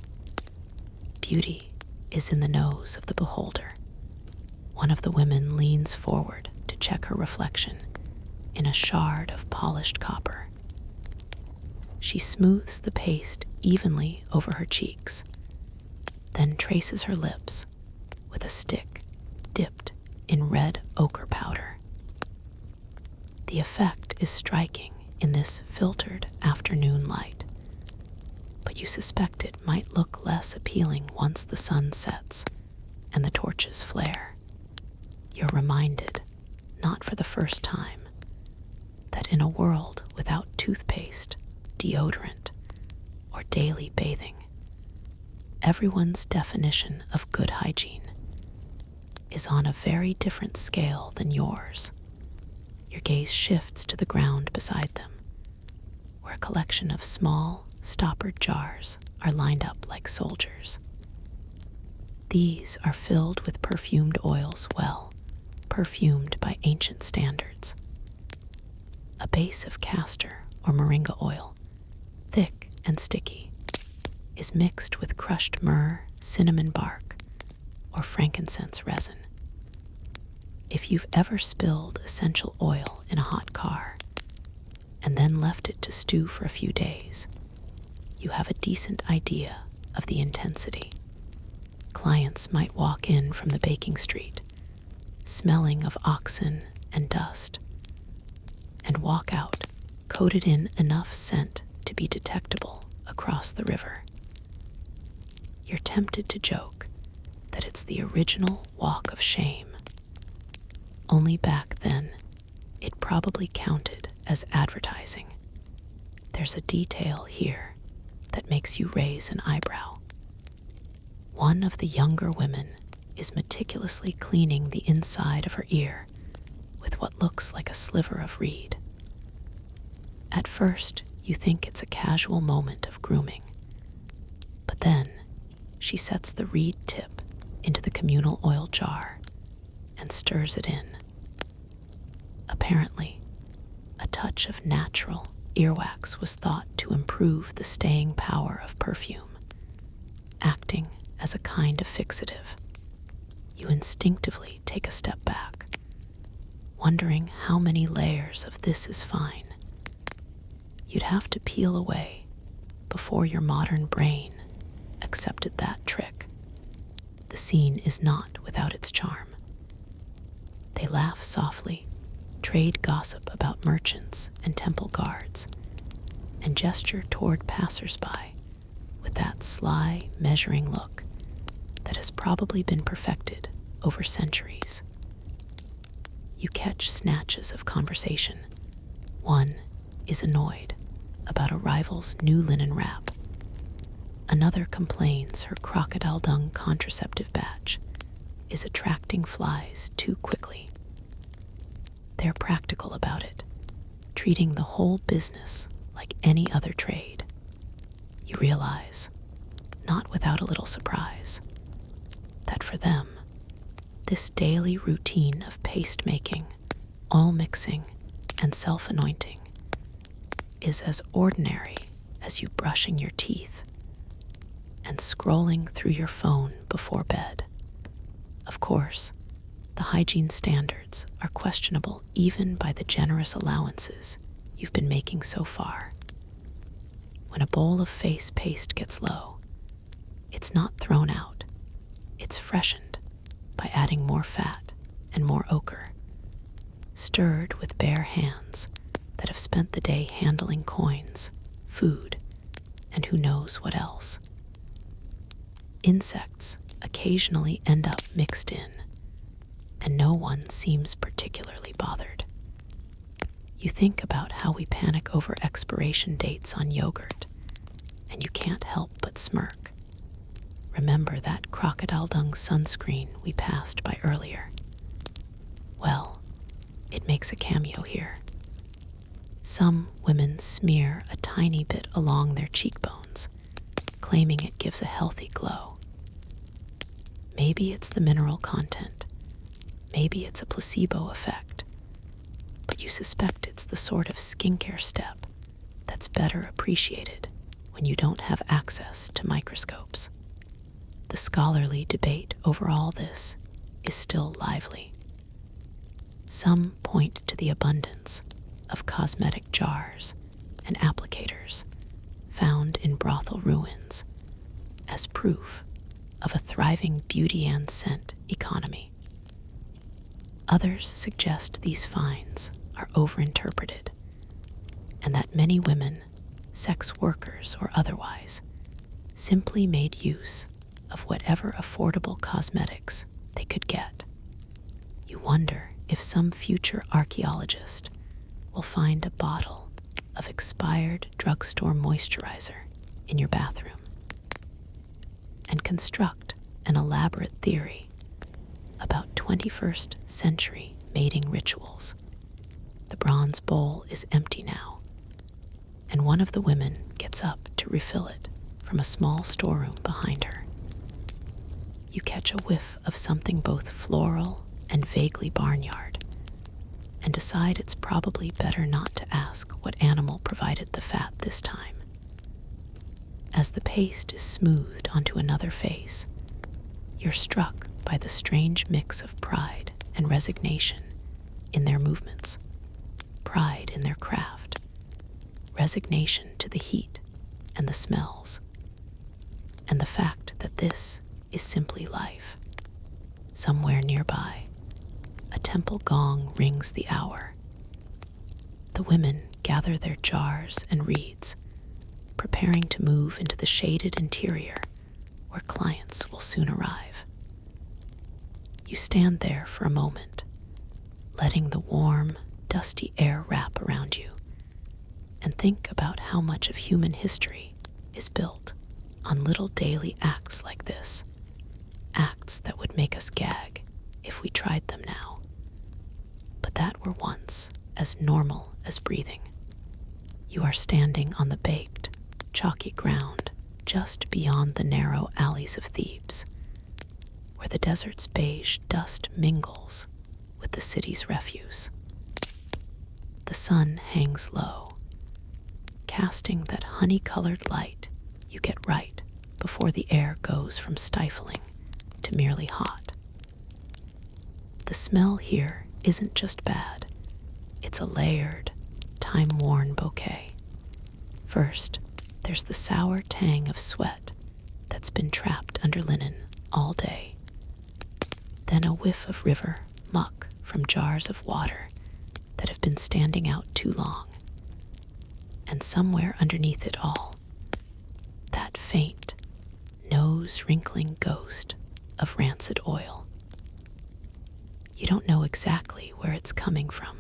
"Beauty is in the nose of the beholder." One of the women leans forward to check her reflection in a shard of polished copper. She smooths the paste evenly over her cheeks, then traces her lips with a stick dipped in red ochre powder. The effect is striking in this filtered afternoon light, but you suspect it might look less appealing once the sun sets and the torches flare. You're reminded, not for the first time, that in a world without toothpaste, deodorant, or daily bathing, everyone's definition of good hygiene is on a very different scale than yours. Your gaze shifts to the ground beside them, where a collection of small, stoppered jars are lined up like soldiers. These are filled with perfumed oils, well, perfumed by ancient standards. A base of castor or moringa oil, thick and sticky, is mixed with crushed myrrh, cinnamon bark, or frankincense resin. If you've ever spilled essential oil in a hot car and then left it to stew for a few days, you have a decent idea of the intensity. Clients might walk in from the baking street, smelling of oxen and dust, and walk out coated in enough scent to be detectable across the river. You're tempted to joke that it's the original walk of shame. Only back then, it probably counted as advertising. There's a detail here that makes you raise an eyebrow. One of the younger women is meticulously cleaning the inside of her ear with what looks like a sliver of reed. At first, you think it's a casual moment of grooming, but then she sets the reed tip into the communal oil jar and stirs it in. Apparently, a touch of natural earwax was thought to improve the staying power of perfume, acting as a kind of fixative. You instinctively take a step back, wondering how many layers of this is fine. You'd have to peel away before your modern brain accepted that trick. The scene is not without its charm. They laugh softly, trade gossip about merchants and temple guards, and gesture toward passers-by with that sly, measuring look that has probably been perfected over centuries. You catch snatches of conversation. One is annoyed about a rival's new linen wrap. Another complains her crocodile dung contraceptive batch is attracting flies too quickly. They're practical about it, treating the whole business like any other trade. You realize, not without a little surprise, that for them, this daily routine of paste making, oil mixing, and self-anointing is as ordinary as you brushing your teeth and scrolling through your phone before bed. Of course, the hygiene standards are questionable even by the generous allowances you've been making so far. When a bowl of face paste gets low, it's not thrown out, it's freshened by adding more fat and more ochre, stirred with bare hands that have spent the day handling coins, food, and who knows what else. Insects occasionally end up mixed in, and no one seems particularly bothered. You think about how we panic over expiration dates on yogurt, and you can't help but smirk. Remember that crocodile dung sunscreen we passed by earlier? Well, it makes a cameo here. Some women smear a tiny bit along their cheekbones, claiming it gives a healthy glow. Maybe it's the mineral content, maybe it's a placebo effect, but you suspect it's the sort of skincare step that's better appreciated when you don't have access to microscopes. The scholarly debate over all this is still lively. Some point to the abundance of cosmetic jars and applicators found in brothel ruins as proof of a thriving beauty and scent economy. Others suggest these finds are overinterpreted, and that many women, sex workers or otherwise, simply made use of whatever affordable cosmetics they could get. You wonder if some future archaeologist will find a bottle of expired drugstore moisturizer in your bathroom and construct an elaborate theory about 21st century mating rituals. The bronze bowl is empty now, and one of the women gets up to refill it from a small storeroom behind her. You catch a whiff of something both floral and vaguely barnyard, and decide it's probably better not to ask what animal provided the fat this time. As the paste is smoothed onto another face, you're struck by the strange mix of pride and resignation in their movements, pride in their craft, resignation to the heat and the smells, and the fact that this is simply life. Somewhere nearby, a temple gong rings the hour. The women gather their jars and reeds, preparing to move into the shaded interior where clients will soon arrive. You stand there for a moment, letting the warm, dusty air wrap around you, and think about how much of human history is built on little daily acts like this, acts that would make us gag if we tried them now, but that were once as normal as breathing. You are standing on the baked, chalky ground just beyond the narrow alleys of Thebes, where the desert's beige dust mingles with the city's refuse. The sun hangs low, casting that honey-colored light you get right before the air goes from stifling to merely hot. The smell here isn't just bad, it's a layered, time-worn bouquet. First, there's the sour tang of sweat that's been trapped under linen all day. Then a whiff of river muck from jars of water that have been standing out too long. And somewhere underneath it all, that faint, nose-wrinkling ghost of rancid oil. You don't know exactly where it's coming from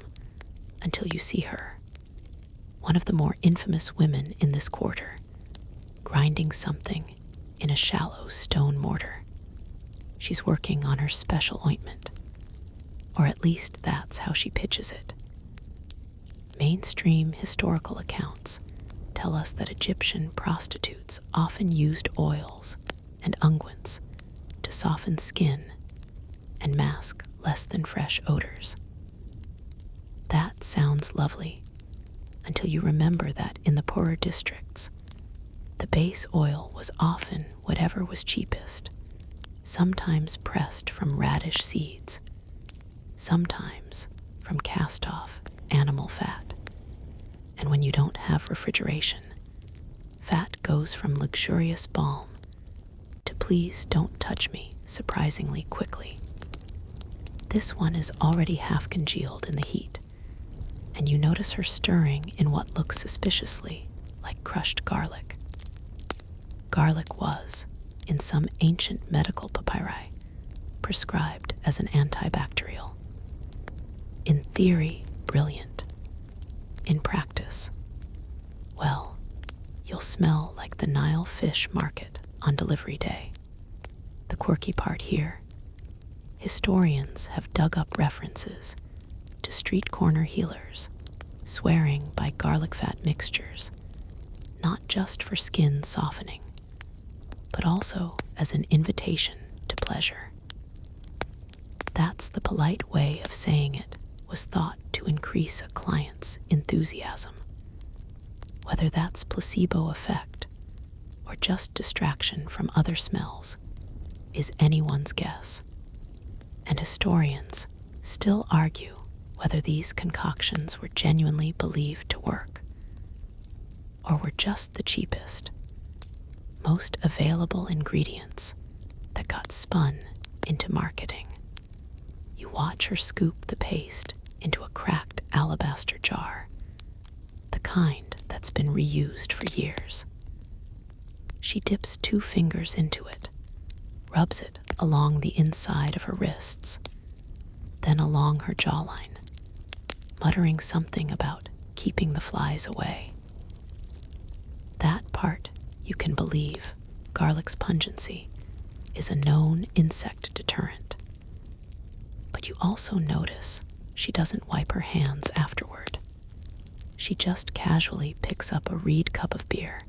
until you see her, one of the more infamous women in this quarter, grinding something in a shallow stone mortar. She's working on her special ointment, or at least that's how she pitches it. Mainstream historical accounts tell us that Egyptian prostitutes often used oils and unguents to soften skin and mask less than fresh odors. That sounds lovely, until you remember that in the poorer districts, the base oil was often whatever was cheapest, sometimes pressed from radish seeds, sometimes from cast-off animal fat. And when you don't have refrigeration, fat goes from luxurious balm to please don't touch me surprisingly quickly. This one is already half congealed in the heat, and you notice her stirring in what looks suspiciously like crushed garlic. Garlic was, in some ancient medical papyri, prescribed as an antibacterial. In theory, brilliant. In practice, well, you'll smell like the Nile fish market on delivery day. The quirky part here, historians have dug up references to street corner healers swearing by garlic fat mixtures, not just for skin softening, but also as an invitation to pleasure. That's the polite way of saying it was thought to increase a client's enthusiasm. Whether that's placebo effect or just distraction from other smells is anyone's guess. And historians still argue whether these concoctions were genuinely believed to work, or were just the cheapest, most available ingredients that got spun into marketing. You watch her scoop the paste into a cracked alabaster jar, the kind that's been reused for years. She dips 2 fingers into it, rubs it along the inside of her wrists, then along her jawline, muttering something about keeping the flies away. That part, you can believe, garlic's pungency, is a known insect deterrent. But you also notice she doesn't wipe her hands afterward. She just casually picks up a reed cup of beer,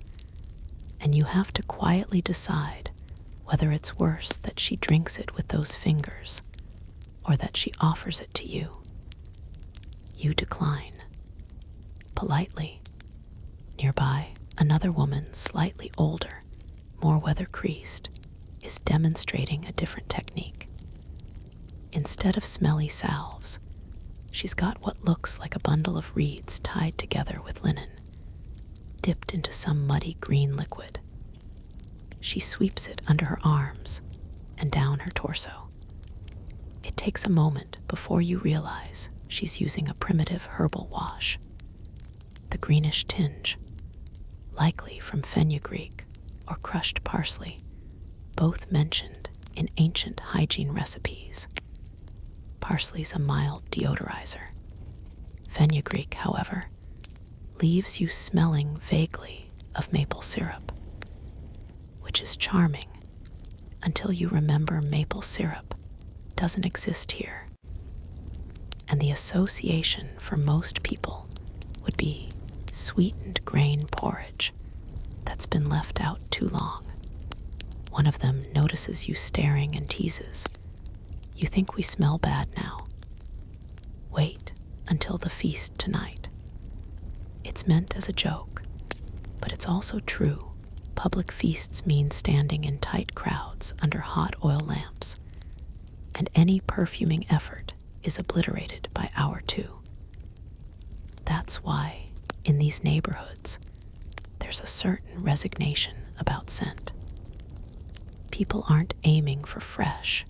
and you have to quietly decide whether it's worse that she drinks it with those fingers or that she offers it to you. You decline. Politely. Nearby, another woman, slightly older, more weather-creased, is demonstrating a different technique. Instead of smelly salves, she's got what looks like a bundle of reeds tied together with linen, dipped into some muddy green liquid. She sweeps it under her arms and down her torso. It takes a moment before you realize she's using a primitive herbal wash. The greenish tinge, likely from fenugreek or crushed parsley, both mentioned in ancient hygiene recipes. Parsley's a mild deodorizer. Fenugreek, however, leaves you smelling vaguely of maple syrup, which is charming until you remember maple syrup doesn't exist here. And the association for most people would be sweetened grain porridge that's been left out too long. One of them notices you staring and teases. You think we smell bad now. Wait until the feast tonight. It's meant as a joke, but it's also true. Public feasts mean standing in tight crowds under hot oil lamps, and any perfuming effort is obliterated by hour 2. That's why, in these neighborhoods, there's a certain resignation about scent. People aren't aiming for fresh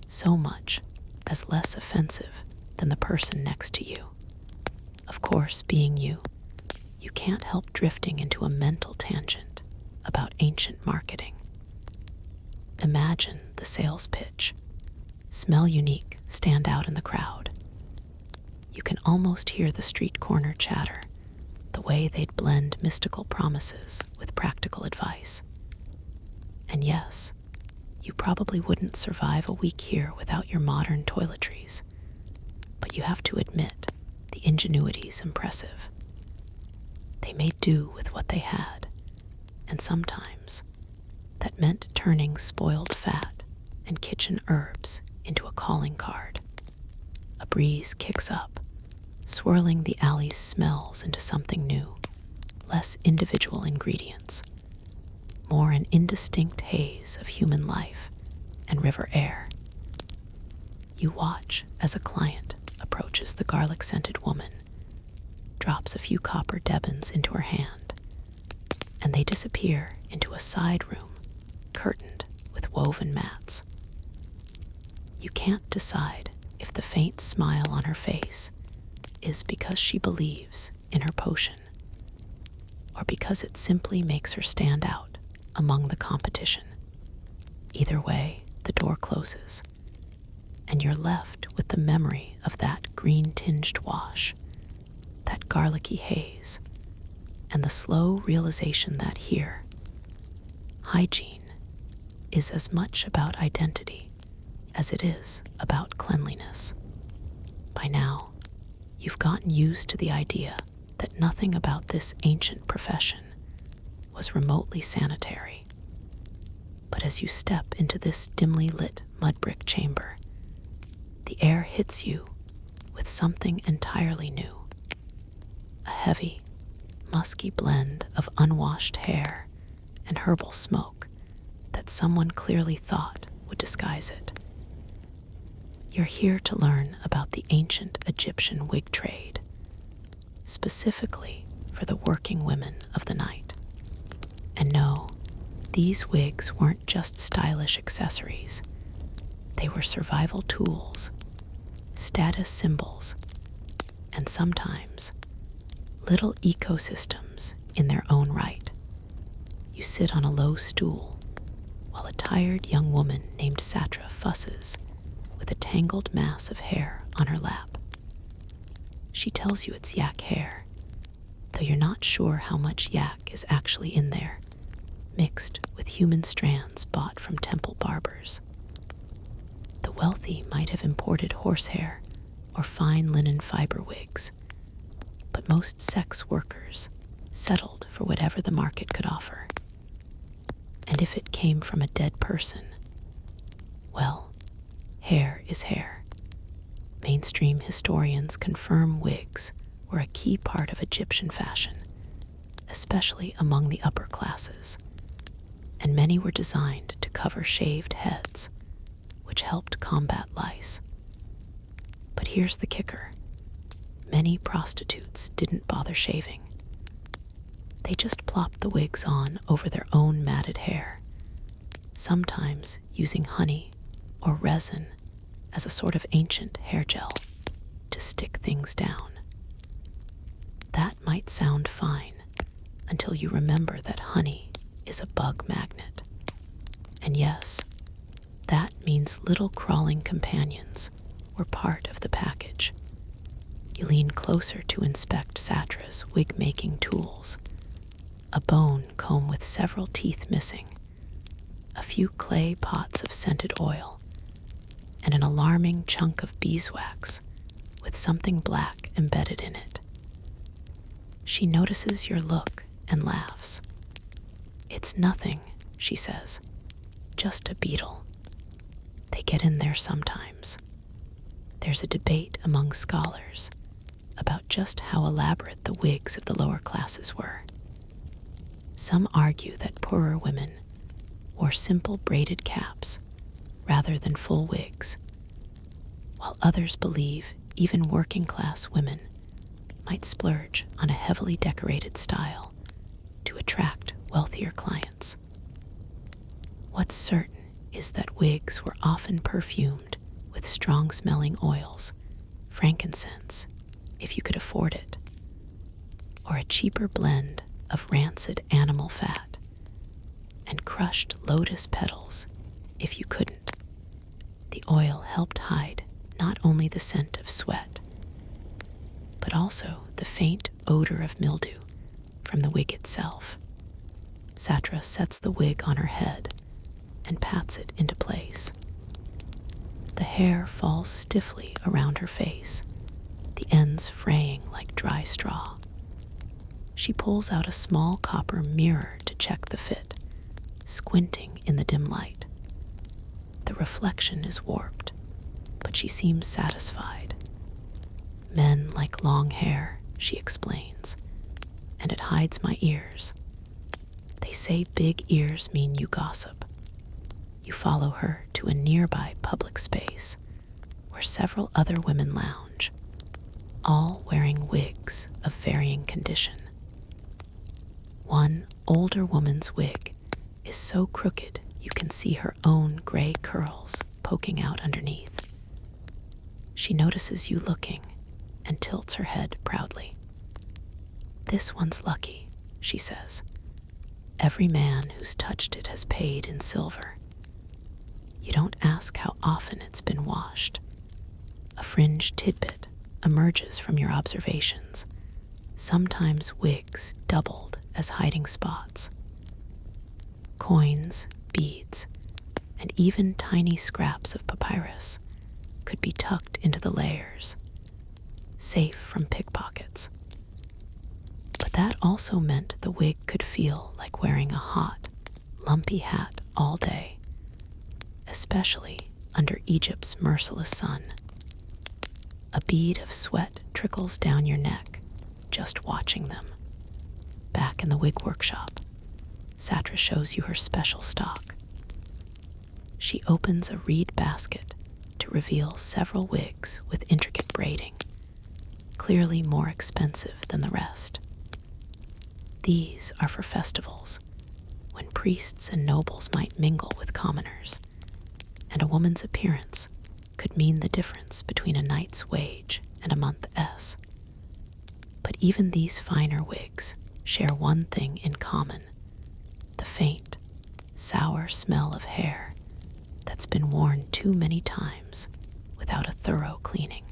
so much as less offensive than the person next to you. Of course, being you can't help drifting into a mental tangent about ancient marketing. Imagine the sales pitch. Smell unique, stand out in the crowd. You can almost hear the street corner chatter, the way they'd blend mystical promises with practical advice. And yes, you probably wouldn't survive a week here without your modern toiletries, but you have to admit the ingenuity's impressive. They made do with what they had, and sometimes that meant turning spoiled fat and kitchen herbs into a calling card. A breeze kicks up, swirling the alley's smells into something new, less individual ingredients, more an indistinct haze of human life and river air. You watch as a client approaches the garlic-scented woman, drops a few copper debens into her hand, and they disappear into a side room curtained with woven mats. You can't decide if the faint smile on her face is because she believes in her potion, or because it simply makes her stand out among the competition. Either way, the door closes, and you're left with the memory of that green-tinged wash, that garlicky haze, and the slow realization that here, hygiene is as much about identity as it is about cleanliness. By now, you've gotten used to the idea that nothing about this ancient profession was remotely sanitary. But as you step into this dimly lit mud brick chamber, the air hits you with something entirely new. A heavy, musky blend of unwashed hair and herbal smoke that someone clearly thought would disguise it. You're here to learn about the ancient Egyptian wig trade, specifically for the working women of the night. And no, these wigs weren't just stylish accessories. They were survival tools, status symbols, and sometimes little ecosystems in their own right. You sit on a low stool while a tired young woman named Satra fusses with a tangled mass of hair on her lap. She tells you it's yak hair, though you're not sure how much yak is actually in there, mixed with human strands bought from temple barbers. The wealthy might have imported horsehair or fine linen fiber wigs, but most sex workers settled for whatever the market could offer. And if it came from a dead person, well, hair is hair. Mainstream historians confirm wigs were a key part of Egyptian fashion, especially among the upper classes, and many were designed to cover shaved heads, which helped combat lice. But here's the kicker. Many prostitutes didn't bother shaving. They just plopped the wigs on over their own matted hair, sometimes using honey or resin as a sort of ancient hair gel to stick things down. That might sound fine until you remember that honey is a bug magnet. And yes, that means little crawling companions were part of the package. You lean closer to inspect Satra's wig-making tools. A bone comb with several teeth missing, a few clay pots of scented oil, and an alarming chunk of beeswax with something black embedded in it. She notices your look and laughs. "It's nothing," she says, "just a beetle. They get in there sometimes." There's a debate among scholars about just how elaborate the wigs of the lower classes were. Some argue that poorer women wore simple braided caps rather than full wigs, while others believe even working class women might splurge on a heavily decorated style to attract wealthier clients. What's certain is that wigs were often perfumed with strong-smelling oils, frankincense, if you could afford it, or a cheaper blend of rancid animal fat, and crushed lotus petals if you couldn't. The oil helped hide not only the scent of sweat, but also the faint odor of mildew from the wig itself. Satra sets the wig on her head and pats it into place. The hair falls stiffly around her face, the ends fraying like dry straw. She pulls out a small copper mirror to check the fit, squinting in the dim light. The reflection is warped, but she seems satisfied. "Men like long hair," she explains, "and it hides my ears. They say big ears mean you gossip." You follow her to a nearby public space where several other women lounge, all wearing wigs of varying condition. One older woman's wig is so crooked you can see her own gray curls poking out underneath. She notices you looking and tilts her head proudly. "This one's lucky," she says. "Every man who's touched it has paid in silver. You don't ask how often it's been washed. A fringe tidbit emerges from your observations. Sometimes wigs doubled as hiding spots. Coins, beads, and even tiny scraps of papyrus could be tucked into the layers, safe from pickpockets. But that also meant the wig could feel like wearing a hot, lumpy hat all day, especially under Egypt's merciless sun. A bead of sweat trickles down your neck just watching them. Back in the wig workshop, Satra shows you her special stock. She opens a reed basket to reveal several wigs with intricate braiding, clearly more expensive than the rest. These are for festivals, when priests and nobles might mingle with commoners, and a woman's appearance could mean the difference between a night's wage and a month S. But even these finer wigs share one thing in common: the faint, sour smell of hair that's been worn too many times without a thorough cleaning.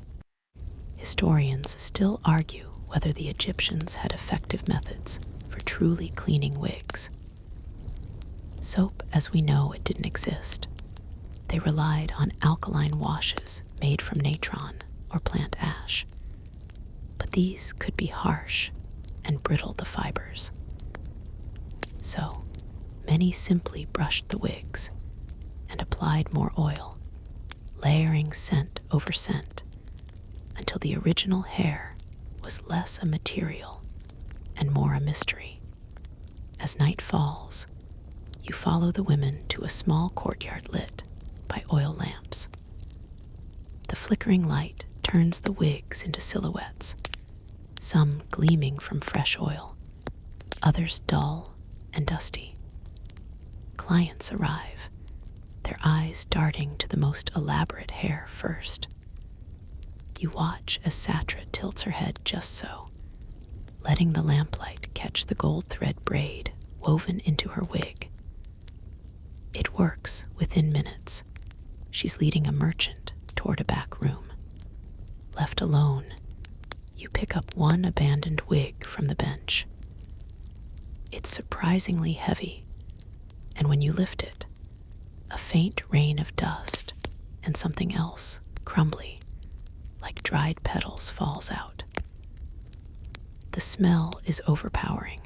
Historians still argue whether the Egyptians had effective methods for truly cleaning wigs. Soap, as we know, it didn't exist. They relied on alkaline washes made from natron or plant ash. But these could be harsh and brittle the fibers. So, many simply brushed the wigs and applied more oil, layering scent over scent until the original hair was less a material and more a mystery. As night falls, you follow the women to a small courtyard lit by oil lamps. The flickering light turns the wigs into silhouettes, some gleaming from fresh oil, others dull and dusty. Clients arrive, their eyes darting to the most elaborate hair first. You watch as Satra tilts her head just so, letting the lamplight catch the gold thread braid woven into her wig. It works within minutes. She's leading a merchant toward a back room. Left alone, you pick up one abandoned wig from the bench. It's surprisingly heavy, and when you lift it, a faint rain of dust and something else, crumbly, like dried petals, falls out. The smell is overpowering,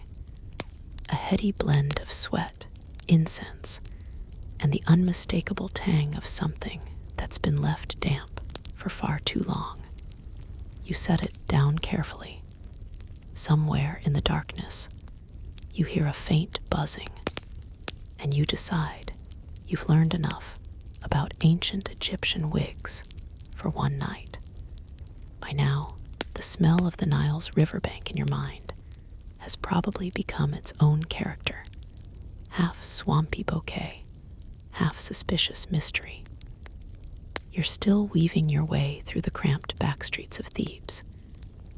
a heady blend of sweat, incense, and the unmistakable tang of something that's been left damp for far too long. You set it down carefully. Somewhere in the darkness, you hear a faint buzzing, and you decide you've learned enough about ancient Egyptian wigs for one night. By now, the smell of the Nile's riverbank in your mind has probably become its own character, half swampy bouquet, half suspicious mystery. You're still weaving your way through the cramped back streets of Thebes,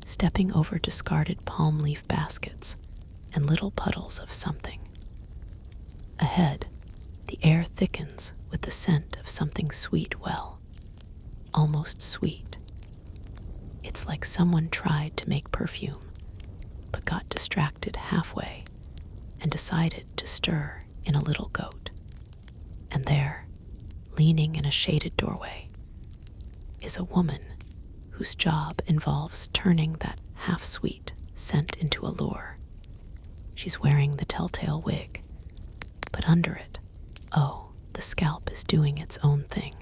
stepping over discarded palm leaf baskets and little puddles of something. Ahead, the air thickens with the scent of something sweet, almost sweet. It's like someone tried to make perfume, but got distracted halfway and decided to stir in a little goat. And there, leaning in a shaded doorway, is a woman whose job involves turning that half-sweet scent into a lure. She's wearing the telltale wig, but under it, the scalp is doing its own thing.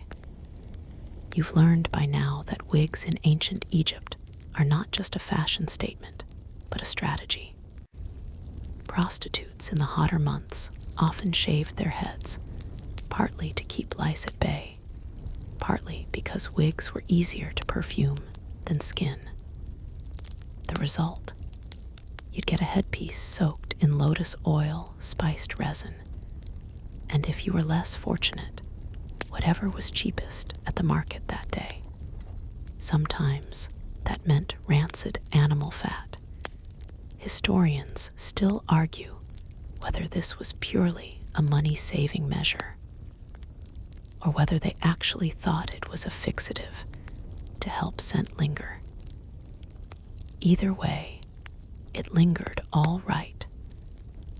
You've learned by now that wigs in ancient Egypt are not just a fashion statement, but a strategy. Prostitutes in the hotter months often shaved their heads, partly to keep lice at bay, partly because wigs were easier to perfume than skin. The result? You'd get a headpiece soaked in lotus oil, spiced resin, and if you were less fortunate, whatever was cheapest at the market that day. Sometimes that meant rancid animal fat. Historians still argue whether this was purely a money-saving measure, or whether they actually thought it was a fixative to help scent linger. Either way, it lingered all right,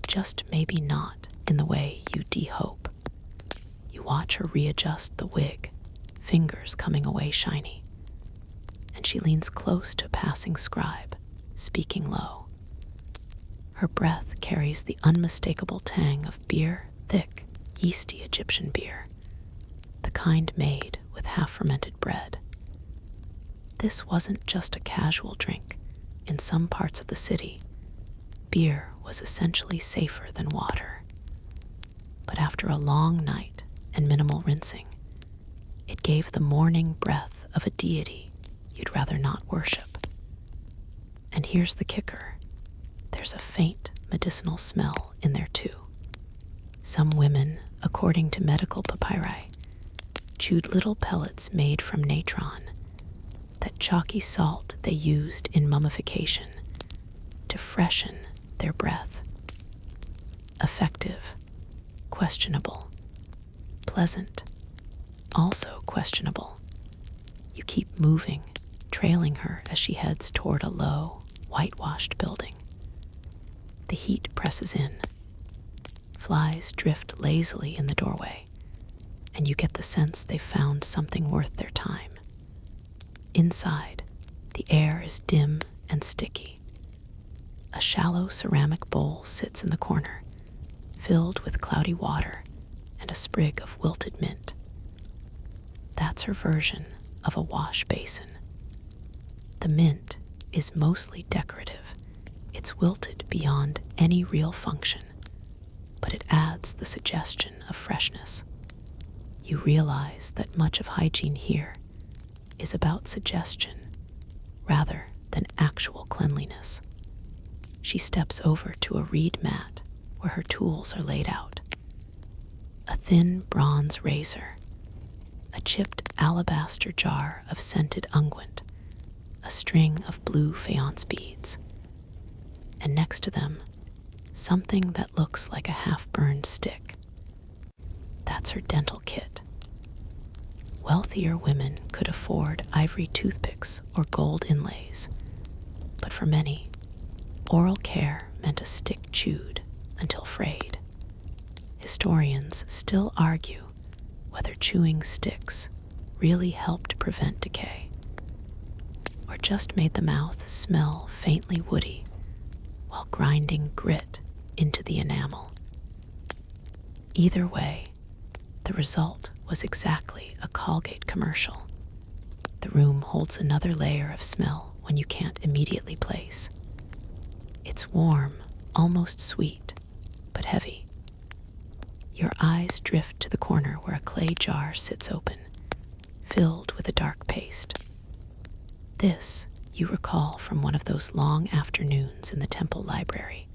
just maybe not in the way you de-hope. You watch her readjust the wig, fingers coming away shiny, and she leans close to a passing scribe, speaking low. Her breath carries the unmistakable tang of beer, thick, yeasty Egyptian beer, the kind made with half-fermented bread. This wasn't just a casual drink. In some parts of the city, beer was essentially safer than water. But after a long night and minimal rinsing, it gave the morning breath of a deity you'd rather not worship. And here's the kicker. There's a faint medicinal smell in there too. Some women, according to medical papyri, chewed little pellets made from natron, that chalky salt they used in mummification to freshen their breath. Effective, questionable. Pleasant, also questionable. You keep moving, trailing her as she heads toward a low, whitewashed building. The heat presses in. Flies drift lazily in the doorway, and you get the sense they've found something worth their time. Inside, the air is dim and sticky. A shallow ceramic bowl sits in the corner, filled with cloudy water and a sprig of wilted mint. That's her version of a wash basin. The mint is mostly decorative. It's wilted beyond any real function, but it adds the suggestion of freshness. You realize that much of hygiene here is about suggestion rather than actual cleanliness. She steps over to a reed mat where her tools are laid out. A thin bronze razor, a chipped alabaster jar of scented unguent, a string of blue faience beads, and next to them, something that looks like a half-burned stick. That's her dental kit. Wealthier women could afford ivory toothpicks or gold inlays, but for many, oral care meant a stick chewed until frayed. Historians still argue whether chewing sticks really helped prevent decay, or just made the mouth smell faintly woody while grinding grit into the enamel. Either way, the result was exactly a Colgate commercial. The room holds another layer of smell when you can't immediately place. It's warm, almost sweet, but heavy. Your eyes drift to the corner where a clay jar sits open, filled with a dark paste. This, you recall from one of those long afternoons in the temple library,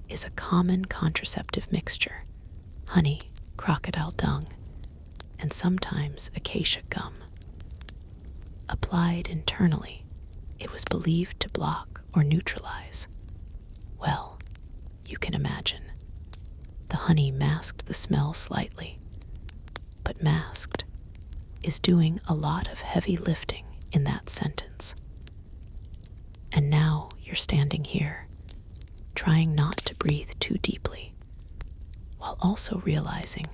is a common contraceptive mixture: honey, crocodile dung, and sometimes acacia gum. Applied internally, it was believed to block or neutralize. Well, you can imagine. The honey masked the smell slightly, but masked is doing a lot of heavy lifting in that sentence. And now you're standing here, trying not to breathe too deeply, while also realizing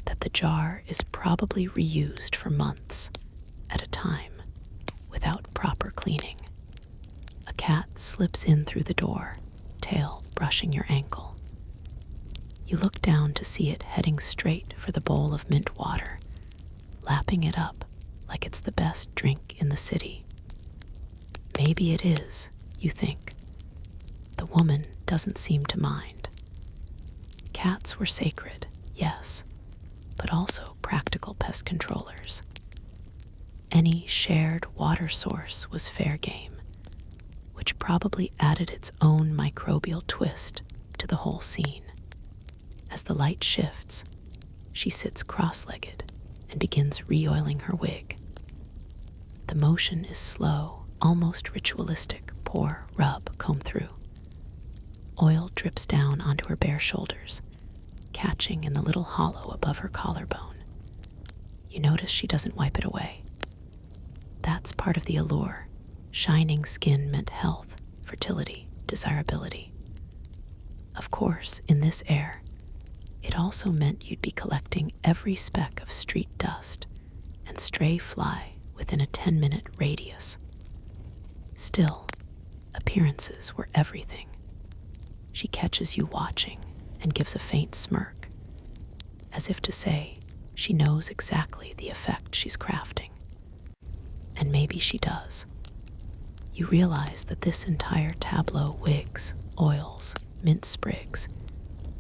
that the jar is probably reused for months at a time without proper cleaning. A cat slips in through the door, tail brushing your ankle. You look down to see it heading straight for the bowl of mint water, lapping it up like it's the best drink in the city. Maybe it is, you think. The woman doesn't seem to mind. Cats were sacred, yes, but also practical pest controllers. Any shared water source was fair game, which probably added its own microbial twist to the whole scene. As the light shifts, she sits cross-legged and begins re-oiling her wig. The motion is slow, almost ritualistic: pour, rub, comb through. Oil drips down onto her bare shoulders, catching in the little hollow above her collarbone. You notice she doesn't wipe it away. That's part of the allure. Shining skin meant health, fertility, desirability. Of course, in this air, it also meant you'd be collecting every speck of street dust and stray fly within a 10-minute radius. Still, appearances were everything. She catches you watching and gives a faint smirk, as if to say she knows exactly the effect she's crafting. And maybe she does. You realize that this entire tableau, wigs, oils, mint sprigs,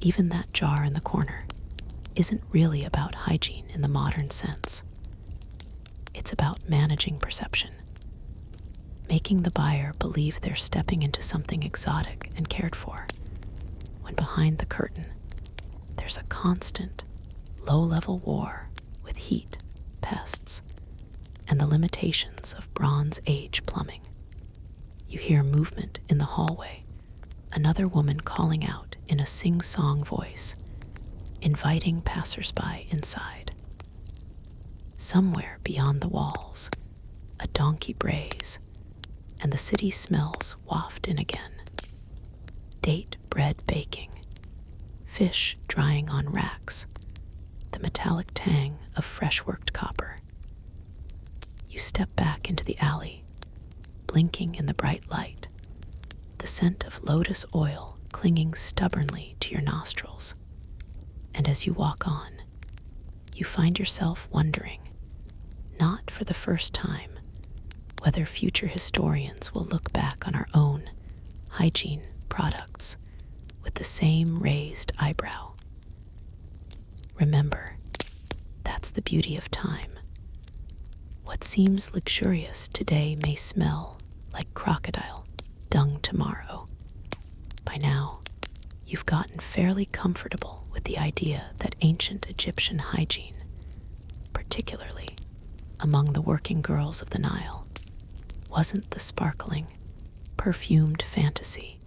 even that jar in the corner, isn't really about hygiene in the modern sense. It's about managing perception, making the buyer believe they're stepping into something exotic and cared for, when behind the curtain, there's a constant, low-level war with heat, pests, and the limitations of Bronze Age plumbing. You hear movement in the hallway, another woman calling out in a sing-song voice, inviting passersby inside. Somewhere beyond the walls, a donkey brays, and the city smells waft in again. Date bread baking, fish drying on racks, the metallic tang of fresh-worked copper. You step back into the alley, blinking in the bright light, the scent of lotus oil clinging stubbornly to your nostrils. And as you walk on, you find yourself wondering, not for the first time, whether future historians will look back on our own hygiene products with the same raised eyebrow. Remember, that's the beauty of time. What seems luxurious today may smell like crocodile dung tomorrow. By now, you've gotten fairly comfortable with the idea that ancient Egyptian hygiene, particularly among the working girls of the Nile, wasn't the sparkling, perfumed fantasy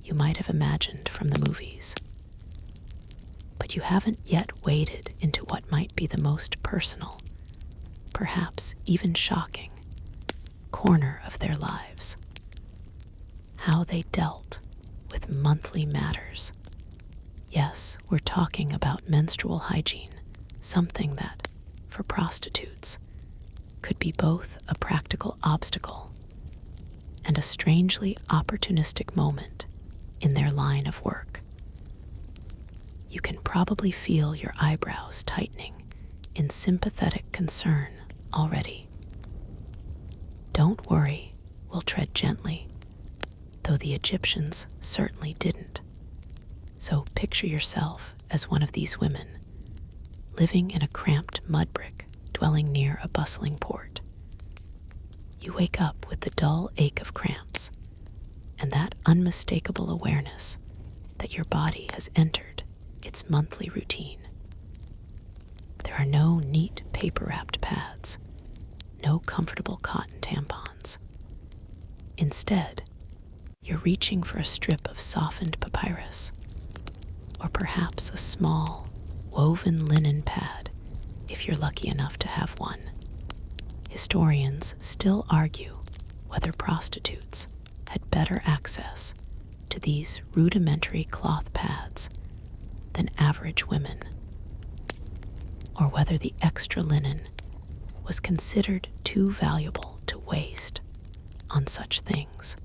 you might have imagined from the movies. But you haven't yet waded into what might be the most personal, perhaps even shocking, corner of their lives. How they dealt with monthly matters. Yes, we're talking about menstrual hygiene, something that, for prostitutes, could be both a practical obstacle and a strangely opportunistic moment in their line of work. You can probably feel your eyebrows tightening in sympathetic concern already. Don't worry, we'll tread gently, though the Egyptians certainly didn't. So picture yourself as one of these women, living in a cramped mud brick, dwelling near a bustling port. You wake up with the dull ache of cramps, and that unmistakable awareness that your body has entered its monthly routine. There are no neat paper-wrapped pads, no comfortable cotton tampons. Instead, you're reaching for a strip of softened papyrus, or perhaps a small, woven linen pad, if you're lucky enough to have one. Historians still argue whether prostitutes had better access to these rudimentary cloth pads than average women, or whether the extra linen was considered too valuable to waste on such things.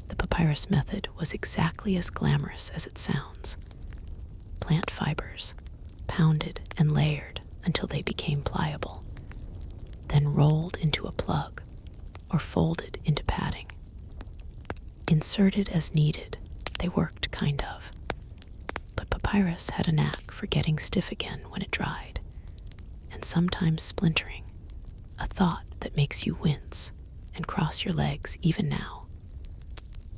The papyrus method was exactly as glamorous as it sounds. Plant fibers, pounded and layered until they became pliable, then rolled into a plug or folded into padding. Inserted as needed, they worked kind of. But papyrus had a knack for getting stiff again when it dried, and sometimes splintering, a thought that makes you wince and cross your legs even now.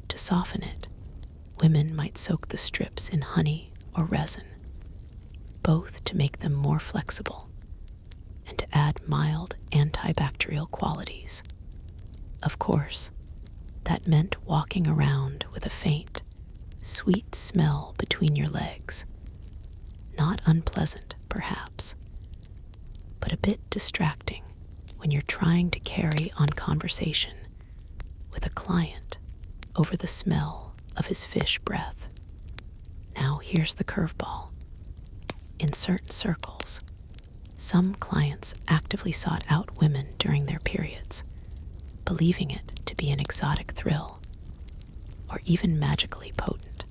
To soften it, women might soak the strips in honey or resin, both to make them more flexible and to add mild antibacterial qualities. Of course, that meant walking around with a faint, sweet smell between your legs. Not unpleasant, perhaps, but a bit distracting when you're trying to carry on conversation with a client over the smell of his fish breath. Now here's the curveball. In certain circles, some clients actively sought out women during their periods, believing it to be an exotic thrill, or even magically potent.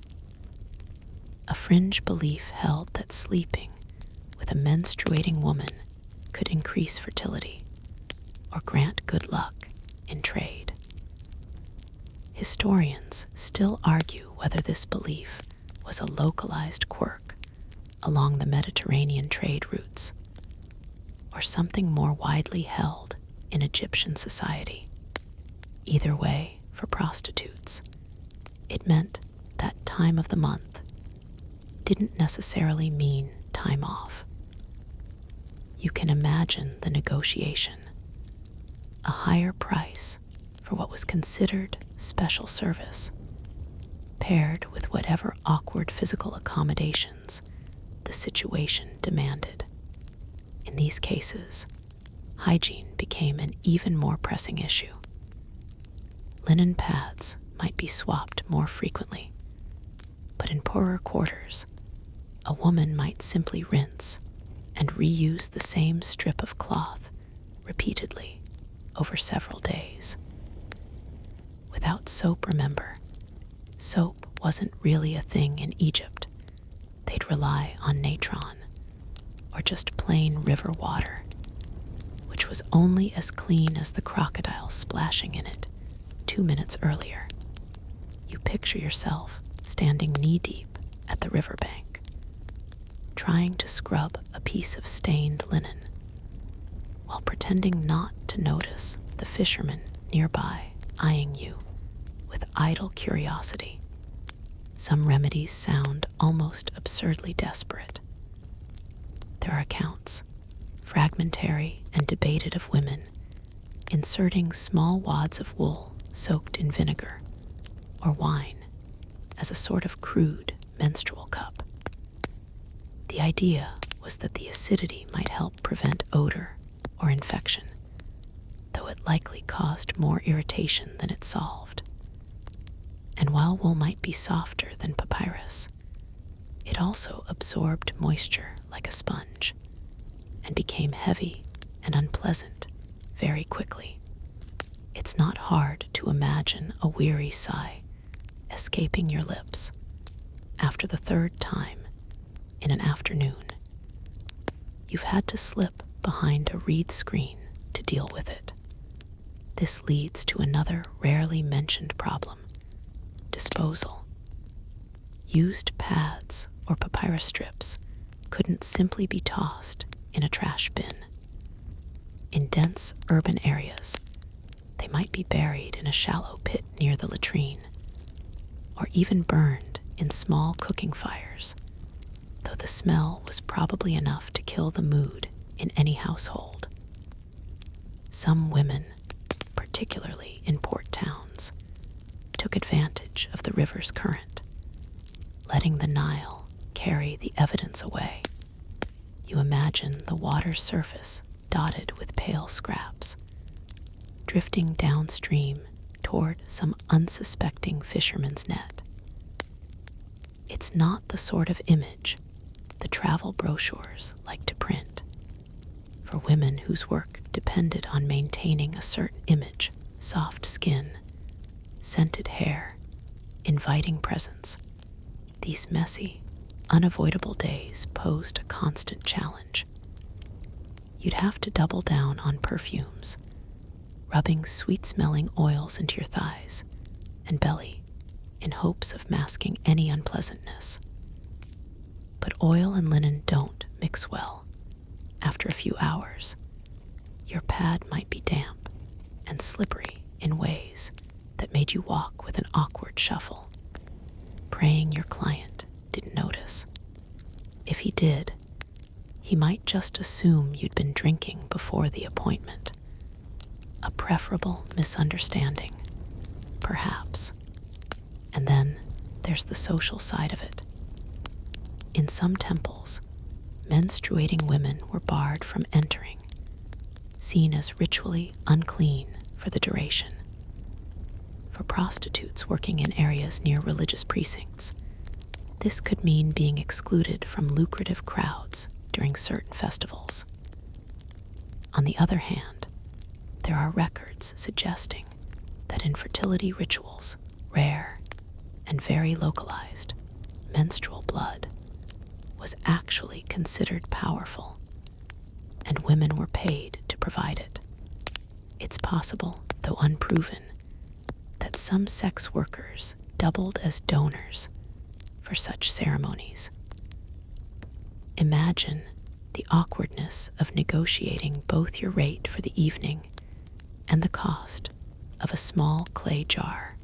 A fringe belief held that sleeping with a menstruating woman could increase fertility or grant good luck in trade. Historians still argue whether this belief was a localized quirk along the Mediterranean trade routes, or something more widely held in Egyptian society. Either way, for prostitutes, it meant that time of the month didn't necessarily mean time off. You can imagine the negotiation. A higher price for what was considered special service, paired with whatever awkward physical accommodations the situation demanded. In these cases, hygiene became an even more pressing issue. Linen pads might be swapped more frequently, but in poorer quarters, a woman might simply rinse and reuse the same strip of cloth repeatedly over several days. Without soap, remember, soap wasn't really a thing in Egypt. They'd rely on natron, or just plain river water, which was only as clean as the crocodile splashing in it 2 minutes earlier. You picture yourself standing knee-deep at the riverbank, trying to scrub a piece of stained linen, while pretending not to notice the fisherman nearby eyeing you with idle curiosity. Some remedies sound almost absurdly desperate. There are accounts, fragmentary and debated, of women inserting small wads of wool soaked in vinegar or wine as a sort of crude menstrual cup. The idea was that the acidity might help prevent odor or infection, though it likely caused more irritation than it solved. And while wool might be softer than papyrus, it also absorbed moisture like a sponge and became heavy and unpleasant very quickly. It's not hard to imagine a weary sigh escaping your lips after the third time in an afternoon. You've had to slip behind a reed screen to deal with it. This leads to another rarely mentioned problem: disposal. Used pads or papyrus strips couldn't simply be tossed in a trash bin. In dense urban areas, they might be buried in a shallow pit near the latrine, or even burned in small cooking fires, though the smell was probably enough to kill the mood in any household. Some women, particularly in port towns, took advantage of the river's current, letting the Nile carry the evidence away. You imagine the water's surface dotted with pale scraps, drifting downstream toward some unsuspecting fisherman's net. It's not the sort of image the travel brochures like to print. For women whose work depended on maintaining a certain image: soft skin, scented hair, inviting presence, these messy, unavoidable days posed a constant challenge. You'd have to double down on perfumes, rubbing sweet-smelling oils into your thighs and belly in hopes of masking any unpleasantness. But oil and linen don't mix well. After a few hours, your pad might be damp and slippery in ways that made you walk with an awkward shuffle, praying your client didn't notice. If he did, he might just assume you'd been drinking before the appointment. A preferable misunderstanding, perhaps. And then there's the social side of it. In some temples, menstruating women were barred from entering, seen as ritually unclean for the duration. For prostitutes working in areas near religious precincts, this could mean being excluded from lucrative crowds during certain festivals. On the other hand, there are records suggesting that in fertility rituals, rare and very localized, menstrual blood was actually considered powerful, and women were paid to provide it. It's possible, though unproven, that some sex workers doubled as donors for such ceremonies. Imagine the awkwardness of negotiating both your rate for the evening and the cost of a small clay jar,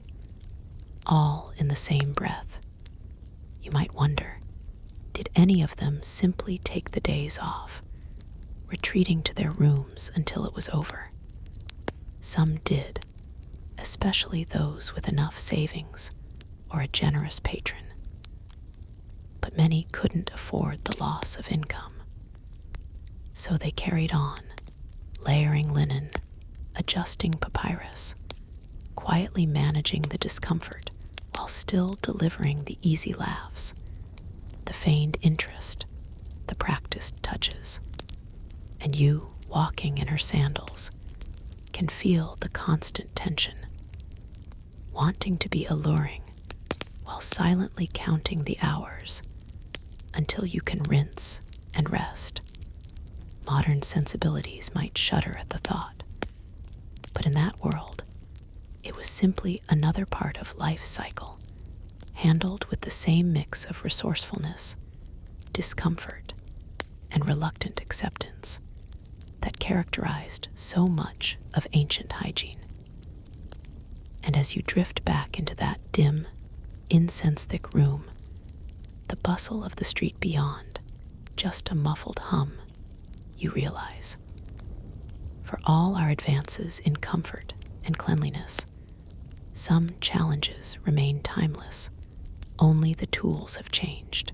all in the same breath. You might wonder, did any of them simply take the days off, retreating to their rooms until it was over? Some did, especially those with enough savings or a generous patron. But many couldn't afford the loss of income. So they carried on, layering linen, adjusting papyrus, quietly managing the discomfort while still delivering the easy laughs, the feigned interest, the practiced touches. And you, walking in her sandals, can feel the constant tension, wanting to be alluring while silently counting the hours until you can rinse and rest. Modern sensibilities might shudder at the thought, but in that world, it was simply another part of life's cycle, handled with the same mix of resourcefulness, discomfort, and reluctant acceptance that characterized so much of ancient hygiene. And as you drift back into that dim, incense-thick room, the bustle of the street beyond, just a muffled hum, you realize. For all our advances in comfort and cleanliness, some challenges remain timeless. Only the tools have changed.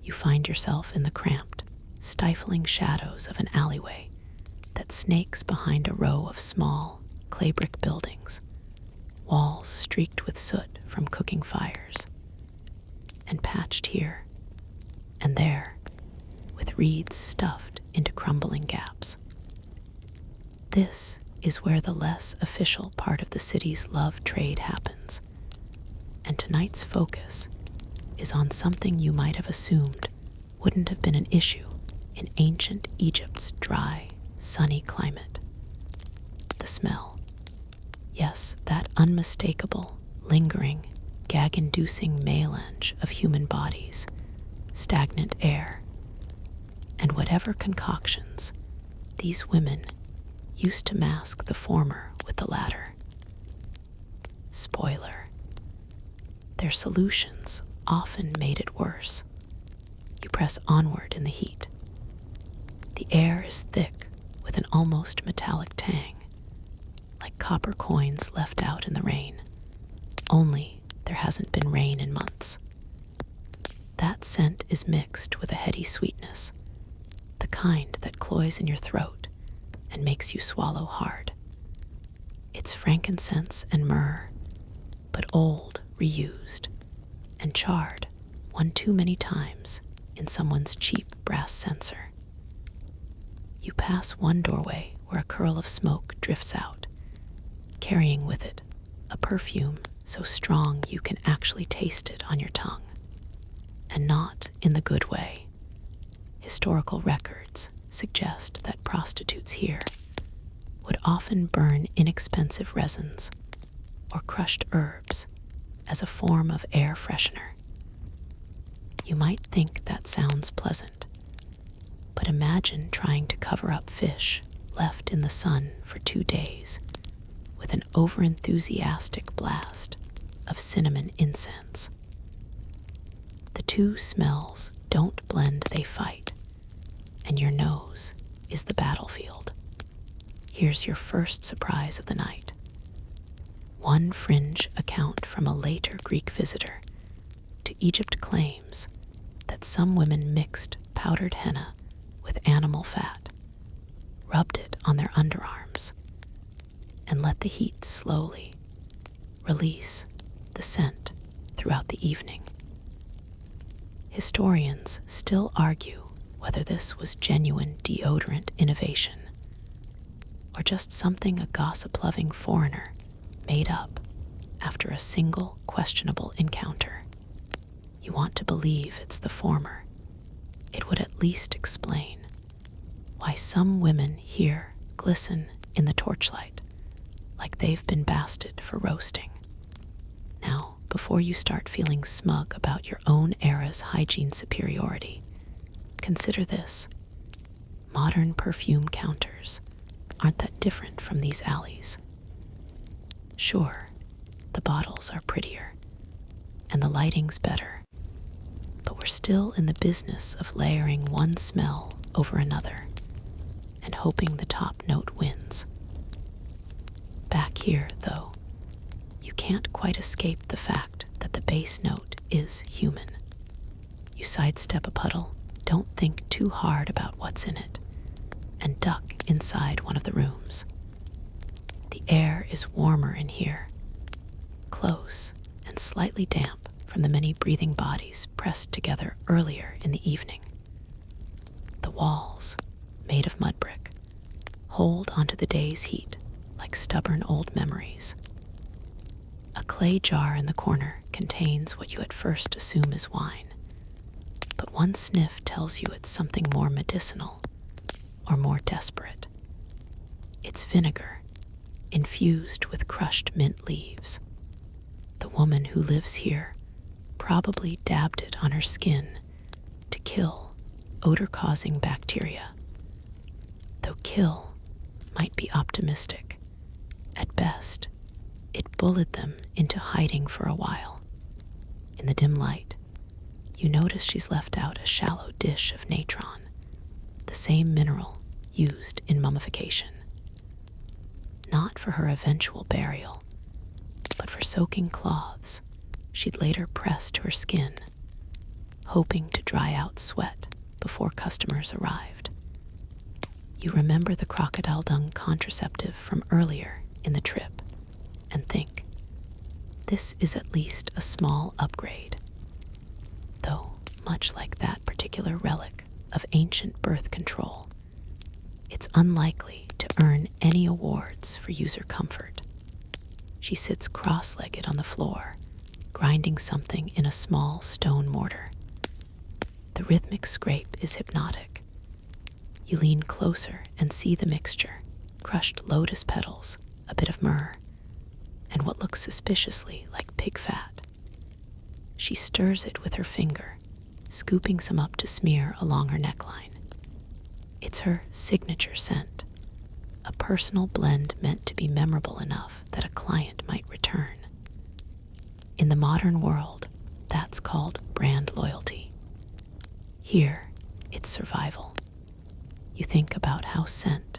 You find yourself in the cramped, stifling shadows of an alleyway that snakes behind a row of small, clay brick buildings, walls streaked with soot from cooking fires, and patched here and there with reeds stuffed into crumbling gaps. This is where the less official part of the city's love trade happens, and tonight's focus is on something you might have assumed wouldn't have been an issue in ancient Egypt's dry, sunny climate. The smell. Yes, that unmistakable, lingering, gag-inducing melange of human bodies, stagnant air, and whatever concoctions these women used to mask the former with the latter. Spoiler. Their solutions often made it worse. You press onward in the heat. The air is thick with an almost metallic tang, like copper coins left out in the rain. Only there hasn't been rain in months. That scent is mixed with a heady sweetness, the kind that cloys in your throat and makes you swallow hard. It's frankincense and myrrh, but old, reused, and charred one too many times in someone's cheap brass censer. You pass one doorway where a curl of smoke drifts out, carrying with it a perfume so strong you can actually taste it on your tongue. And not in the good way. Historical records suggest that prostitutes here would often burn inexpensive resins or crushed herbs as a form of air freshener. You might think that sounds pleasant, but imagine trying to cover up fish left in the sun for 2 days with an overenthusiastic blast of cinnamon incense. The two smells don't blend, they fight, and your nose is the battlefield. Here's your first surprise of the night. One fringe account from a later Greek visitor to Egypt claims that some women mixed powdered henna with animal fat, rubbed it on their underarms, and let the heat slowly release the scent throughout the evening. Historians still argue whether this was genuine deodorant innovation or just something a gossip-loving foreigner made up after a single questionable encounter. You want to believe it's the former. It would at least explain why some women here glisten in the torchlight like they've been basted for roasting. Now, before you start feeling smug about your own era's hygiene superiority, consider this. Modern perfume counters aren't that different from these alleys. Sure, the bottles are prettier, and the lighting's better, but we're still in the business of layering one smell over another and hoping the top note wins. Back here, though, you can't quite escape the fact that the base note is human. You sidestep a puddle, don't think too hard about what's in it, and duck inside one of the rooms. The air is warmer in here, close and slightly damp from the many breathing bodies pressed together earlier in the evening. The walls, made of mud brick, hold onto the day's heat like stubborn old memories. A clay jar in the corner contains what you at first assume is wine, but one sniff tells you it's something more medicinal or more desperate. It's vinegar, infused with crushed mint leaves. The woman who lives here probably dabbed it on her skin to kill odor-causing bacteria. Though kill might be optimistic. At best, it bullied them into hiding for a while. In the dim light, you notice she's left out a shallow dish of natron, the same mineral used in mummification. Not for her eventual burial, but for soaking cloths she'd later press to her skin, hoping to dry out sweat before customers arrived. You remember the crocodile dung contraceptive from earlier in the trip and think, this is at least a small upgrade. Though, much like that particular relic of ancient birth control, it's unlikely to earn any awards for user comfort. She sits cross-legged on the floor, grinding something in a small stone mortar. The rhythmic scrape is hypnotic. You lean closer and see the mixture: crushed lotus petals, a bit of myrrh, and what looks suspiciously like pig fat. She stirs it with her finger, scooping some up to smear along her neckline. It's her signature scent, a personal blend meant to be memorable enough that a client might return. In the modern world, that's called brand loyalty. Here, it's survival. You think about how scent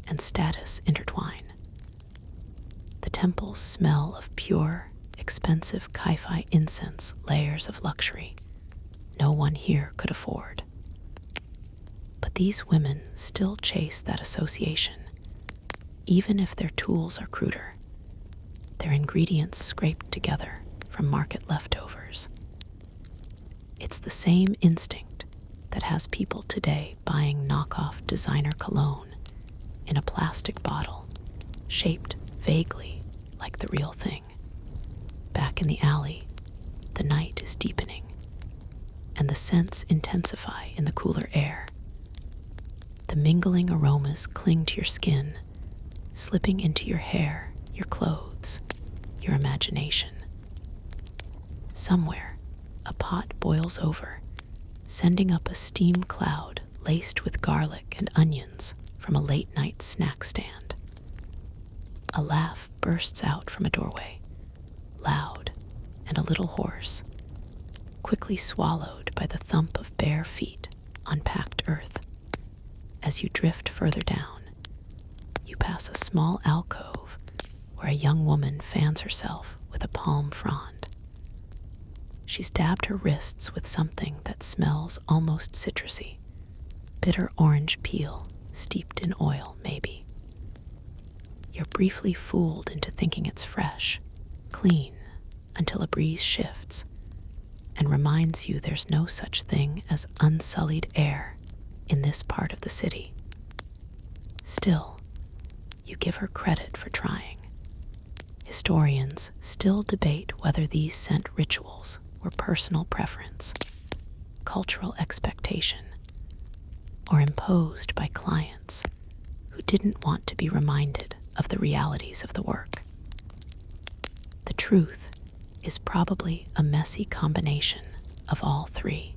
and status intertwine. The temples smell of pure, expensive Kai-Fi incense layers of luxury no one here could afford. But these women still chase that association, even if their tools are cruder, their ingredients scraped together from market leftovers. It's the same instinct that has people today buying knockoff designer cologne in a plastic bottle, shaped vaguely like the real thing. Back in the alley, the night is deepening, and the scents intensify in the cooler air. The mingling aromas cling to your skin, slipping into your hair, your clothes, your imagination. Somewhere, a pot boils over, sending up a steam cloud laced with garlic and onions from a late-night snack stand. A laugh bursts out from a doorway, loud and a little hoarse, quickly swallowed by the thump of bare feet on packed earth. As you drift further down, you pass a small alcove where a young woman fans herself with a palm frond. She's dabbed her wrists with something that smells almost citrusy, bitter orange peel steeped in oil, maybe. You're briefly fooled into thinking it's fresh, clean, until a breeze shifts and reminds you there's no such thing as unsullied air in this part of the city. Still, you give her credit for trying. Historians still debate whether these scent rituals were personal preference, cultural expectation, or imposed by clients who didn't want to be reminded of the realities of the work. The truth is probably a messy combination of all three.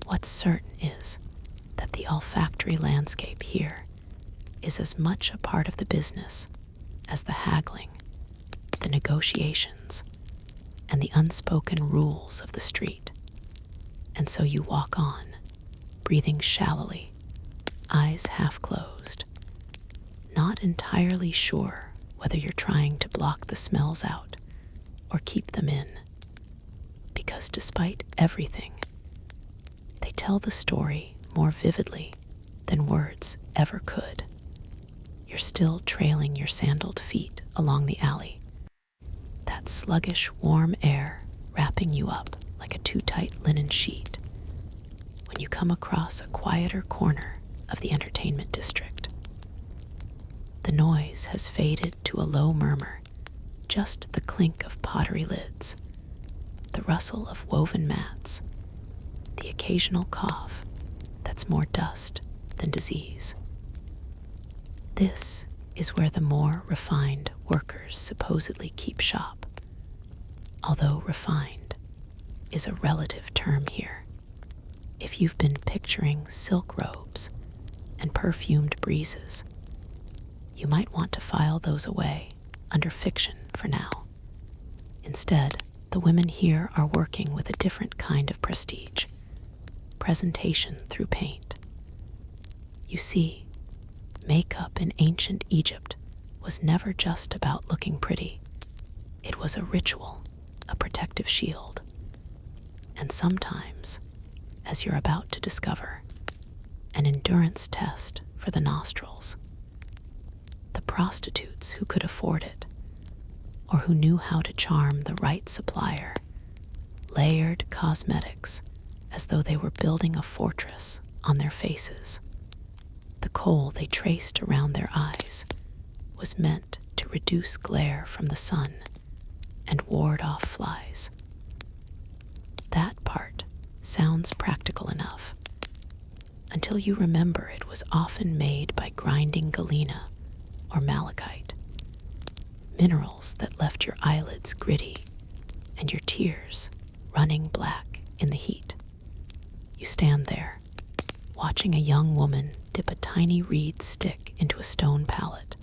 What's certain is that the olfactory landscape here is as much a part of the business as the haggling, the negotiations, and the unspoken rules of the street. And so you walk on, breathing shallowly, eyes half closed, not entirely sure whether you're trying to block the smells out or keep them in. Because despite everything, they tell the story more vividly than words ever could. You're still trailing your sandaled feet along the alley, that sluggish, warm air wrapping you up like a too-tight linen sheet, when you come across a quieter corner of the entertainment district. The noise has faded to a low murmur, just the clink of pottery lids, the rustle of woven mats, the occasional cough that's more dust than disease. This is where the more refined workers supposedly keep shop, although refined is a relative term here. If you've been picturing silk robes and perfumed breezes, you might want to file those away under fiction for now. Instead, the women here are working with a different kind of prestige, presentation through paint. You see, makeup in ancient Egypt was never just about looking pretty. It was a ritual, a protective shield, and sometimes, as you're about to discover, an endurance test for the nostrils. The prostitutes who could afford it, or who knew how to charm the right supplier, layered cosmetics as though they were building a fortress on their faces. The kohl they traced around their eyes was meant to reduce glare from the sun and ward off flies. That part sounds practical enough, until you remember it was often made by grinding galena or malachite, minerals that left your eyelids gritty and your tears running black in the heat. You stand there, watching a young woman dip a tiny reed stick into a stone pallet,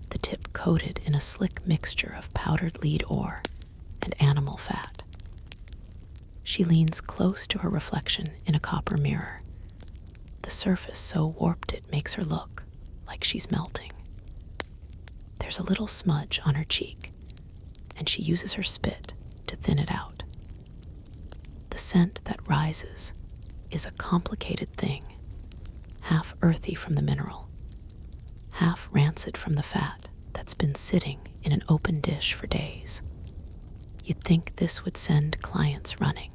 the tip coated in a slick mixture of powdered lead ore and animal fat. She leans close to her reflection in a copper mirror, the surface so warped it makes her look like she's melting. There's a little smudge on her cheek, and she uses her spit to thin it out. The scent that rises is a complicated thing, half earthy from the mineral, half rancid from the fat that's been sitting in an open dish for days. You'd think this would send clients running,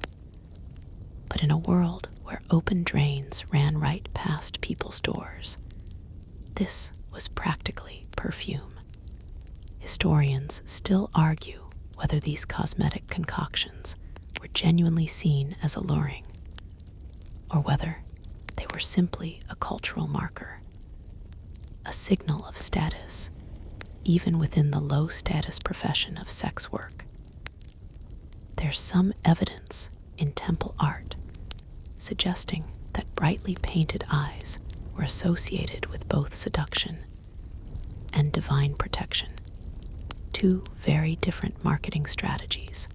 but in a world where open drains ran right past people's doors, this was practically perfume. Historians still argue whether these cosmetic concoctions were genuinely seen as alluring, or whether they were simply a cultural marker, a signal of status, even within the low-status profession of sex work. There's some evidence in temple art suggesting that brightly painted eyes were associated with both seduction and divine protection, two very different marketing strategies,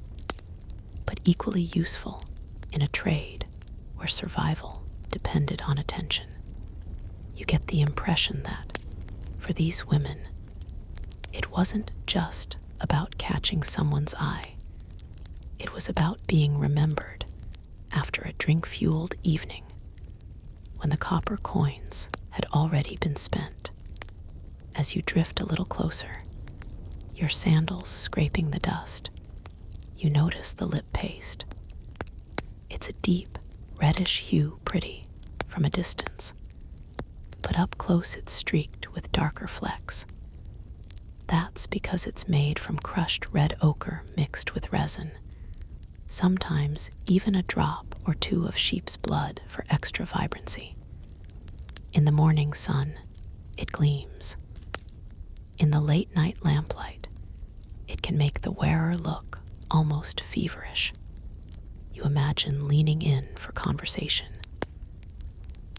but equally useful in a trade where survival depended on attention. You get the impression that, for these women, it wasn't just about catching someone's eye. It was about being remembered after a drink-fueled evening when the copper coins had already been spent. As you drift a little closer, your sandals scraping the dust, you notice the lip paste. It's a deep, reddish hue, pretty from a distance, but up close it's streaked with darker flecks. That's because it's made from crushed red ochre mixed with resin, sometimes even a drop or two of sheep's blood for extra vibrancy. In the morning sun, it gleams. In the late night lamplight, it can make the wearer look almost feverish. You imagine leaning in for conversation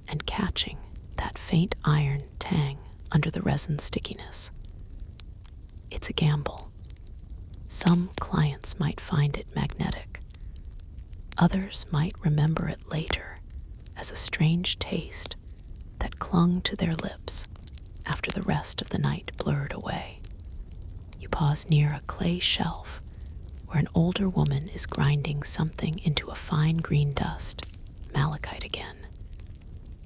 and catching that faint iron tang under the resin stickiness. It's a gamble. Some clients might find it magnetic. Others might remember it later as a strange taste that clung to their lips after the rest of the night blurred away. You pause near a clay shelf where an older woman is grinding something into a fine green dust, malachite again,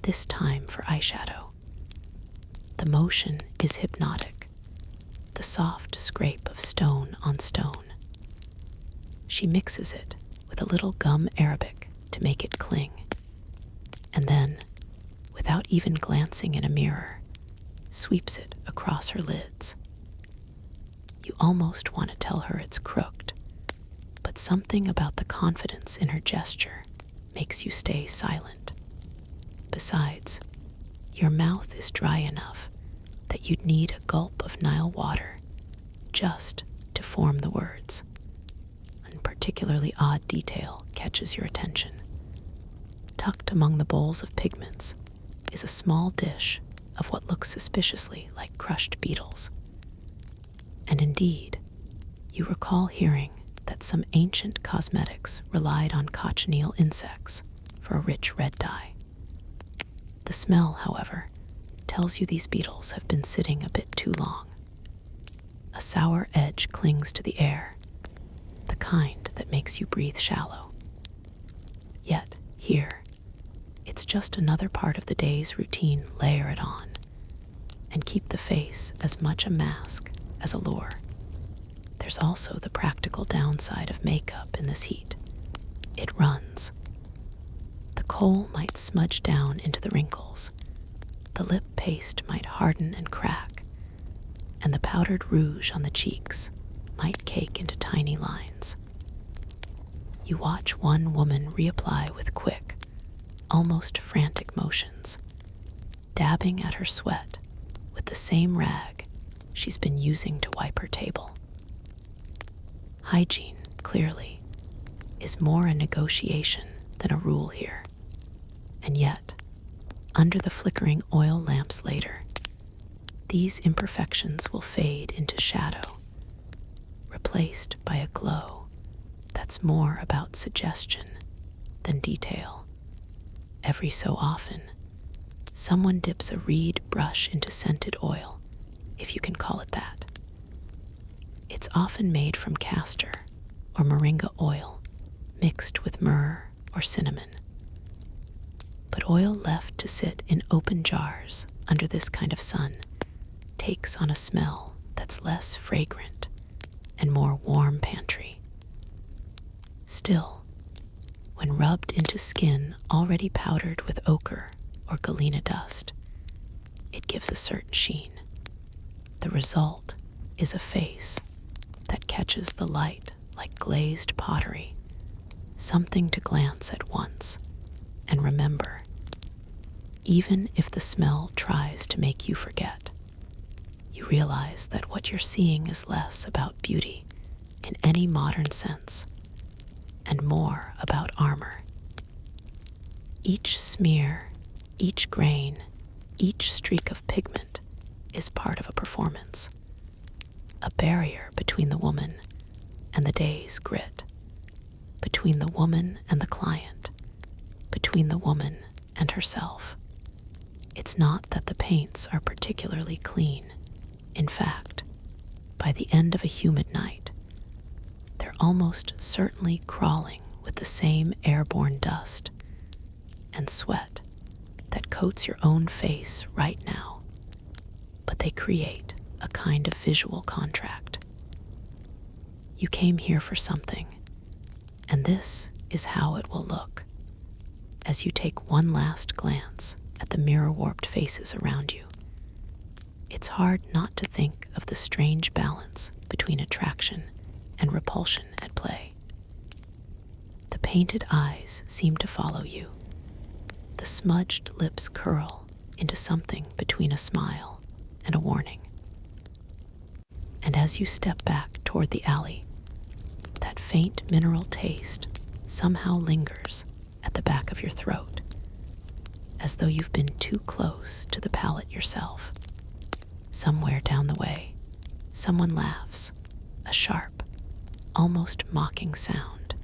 this time for eyeshadow. The motion is hypnotic, the soft scrape of stone on stone. She mixes it with a little gum arabic to make it cling, and then, without even glancing in a mirror, sweeps it across her lids. You almost want to tell her it's crooked, but something about the confidence in her gesture makes you stay silent. Besides, your mouth is dry enough that you'd need a gulp of Nile water just to form the words. A particularly odd detail catches your attention. Tucked among the bowls of pigments is a small dish of what looks suspiciously like crushed beetles. And indeed, you recall hearing that some ancient cosmetics relied on cochineal insects for a rich red dye. The smell, however, tells you these beetles have been sitting a bit too long. A sour edge clings to the air, the kind that makes you breathe shallow. Yet, here, it's just another part of the day's routine. Layer it on, and keep the face as much a mask as a lure. There's also the practical downside of makeup in this heat. It runs. The kohl might smudge down into the wrinkles, the lip paste might harden and crack, and the powdered rouge on the cheeks might cake into tiny lines. You watch one woman reapply with quick, almost frantic motions, dabbing at her sweat with the same rag she's been using to wipe her table. Hygiene, clearly, is more a negotiation than a rule here. And yet, under the flickering oil lamps later, these imperfections will fade into shadow, replaced by a glow that's more about suggestion than detail. Every so often, someone dips a reed brush into scented oil, if you can call it that. It's often made from castor or moringa oil mixed with myrrh or cinnamon. But oil left to sit in open jars under this kind of sun takes on a smell that's less fragrant and more warm pantry. Still, when rubbed into skin already powdered with ochre or galena dust, it gives a certain sheen. The result is a face that catches the light like glazed pottery, something to glance at once and remember, even if the smell tries to make you forget. You realize that what you're seeing is less about beauty in any modern sense and more about armor. Each smear, each grain, each streak of pigment is part of a performance, a barrier between the woman and the day's grit, between the woman and the client, between the woman and herself. It's not that the paints are particularly clean. In fact, by the end of a humid night, they're almost certainly crawling with the same airborne dust and sweat that coats your own face right now, but they create a kind of visual contract. You came here for something, and this is how it will look as you take one last glance at the mirror-warped faces around you. It's hard not to think of the strange balance between attraction and repulsion at play. The painted eyes seem to follow you. The smudged lips curl into something between a smile and a warning. And as you step back toward the alley, that faint mineral taste somehow lingers at the back of your throat, as though you've been too close to the palate yourself. Somewhere down the way, someone laughs, a sharp, almost mocking sound,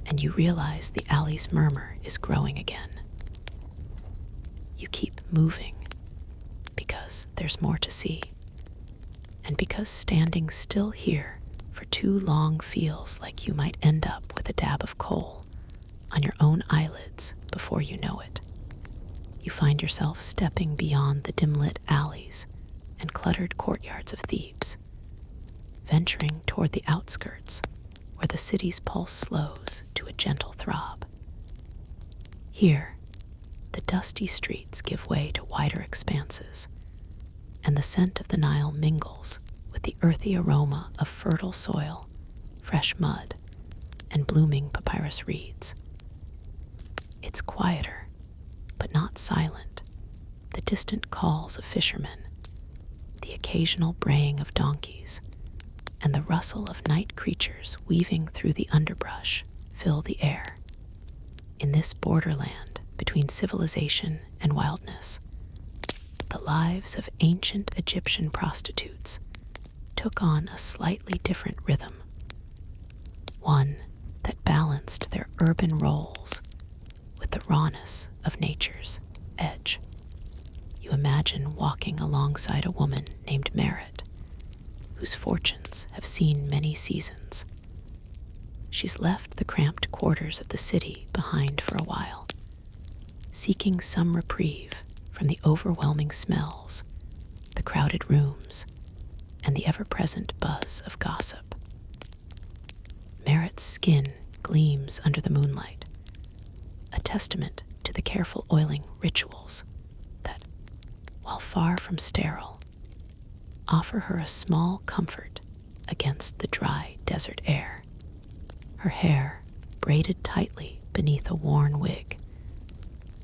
and you realize the alley's murmur is growing again. You keep moving because there's more to see, and because standing still here for too long feels like you might end up with a dab of coal on your own eyelids before you know it. You find yourself stepping beyond the dim-lit alleys and cluttered courtyards of Thebes, venturing toward the outskirts where the city's pulse slows to a gentle throb. Here, the dusty streets give way to wider expanses, and the scent of the Nile mingles with the earthy aroma of fertile soil, fresh mud, and blooming papyrus reeds. It's quieter, but not silent. The distant calls of fishermen, the occasional braying of donkeys, and the rustle of night creatures weaving through the underbrush fill the air. In this borderland between civilization and wildness, the lives of ancient Egyptian prostitutes took on a slightly different rhythm, one that balanced their urban roles with the rawness of nature's edge. You imagine walking alongside a woman named Merit, whose fortunes have seen many seasons. She's left the cramped quarters of the city behind for a while, seeking some reprieve from the overwhelming smells, the crowded rooms, and the ever-present buzz of gossip. Merit's skin gleams under the moonlight, a testament to the careful oiling rituals that, while far from sterile, offer her a small comfort against the dry desert air. Her hair, braided tightly beneath a worn wig,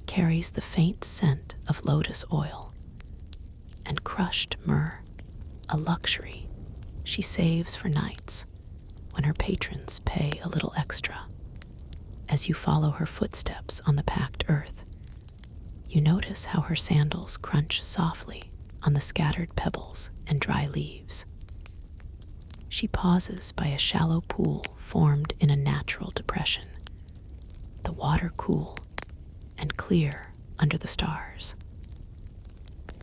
carries the faint scent of lotus oil and crushed myrrh, a luxury she saves for nights when her patrons pay a little extra. As you follow her footsteps on the packed earth, you notice how her sandals crunch softly on the scattered pebbles and dry leaves. She pauses by a shallow pool formed in a natural depression, the water cool and clear under the stars.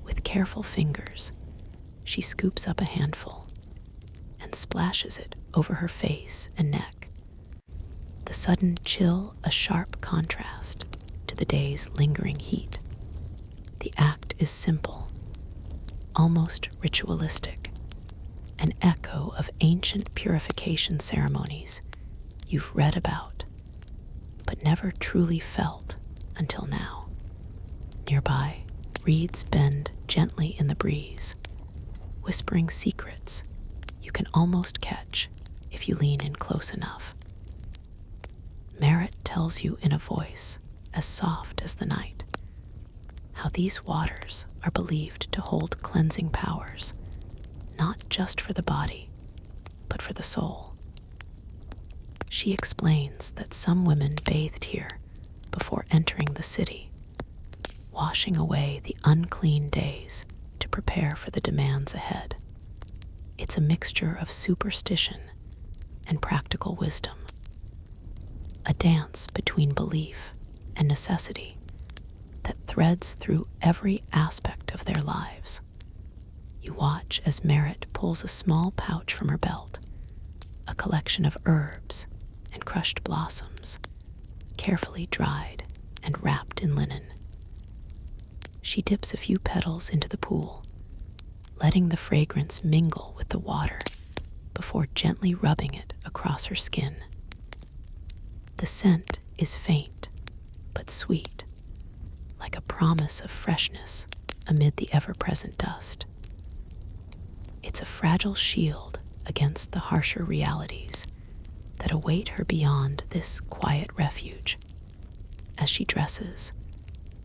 With careful fingers, she scoops up a handful and splashes it over her face and neck. The sudden chill a sharp contrast to the day's lingering heat. The act is simple, almost ritualistic, an echo of ancient purification ceremonies you've read about, but never truly felt until now. Nearby, reeds bend gently in the breeze, whispering secrets you can almost catch if you lean in close enough. Merit tells you in a voice as soft as the night how these waters are believed to hold cleansing powers, not just for the body, but for the soul. She explains that some women bathed here before entering the city, washing away the unclean days to prepare for the demands ahead. It's a mixture of superstition and practical wisdom, a dance between belief and necessity that threads through every aspect of their lives. You watch as Merit pulls a small pouch from her belt, a collection of herbs and crushed blossoms, carefully dried and wrapped in linen. She dips a few petals into the pool, letting the fragrance mingle with the water before gently rubbing it across her skin. The scent is faint but sweet, like a promise of freshness amid the ever-present dust. It's a fragile shield against the harsher realities that await her beyond this quiet refuge. As she dresses,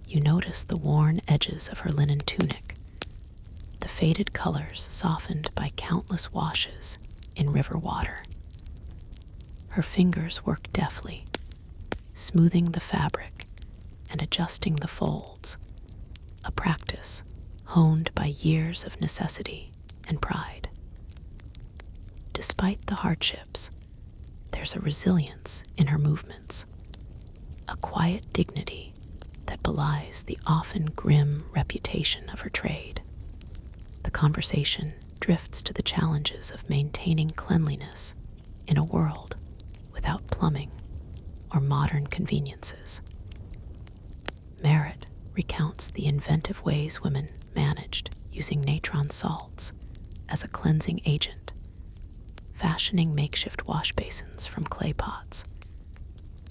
you notice the worn edges of her linen tunic, the faded colors softened by countless washes in river water. Her fingers work deftly, smoothing the fabric and adjusting the folds, a practice honed by years of necessity and pride. Despite the hardships, there's a resilience in her movements, a quiet dignity that belies the often grim reputation of her trade. The conversation drifts to the challenges of maintaining cleanliness in a world without plumbing or modern conveniences. Merritt recounts the inventive ways women managed using natron salts as a cleansing agent, fashioning makeshift wash basins from clay pots,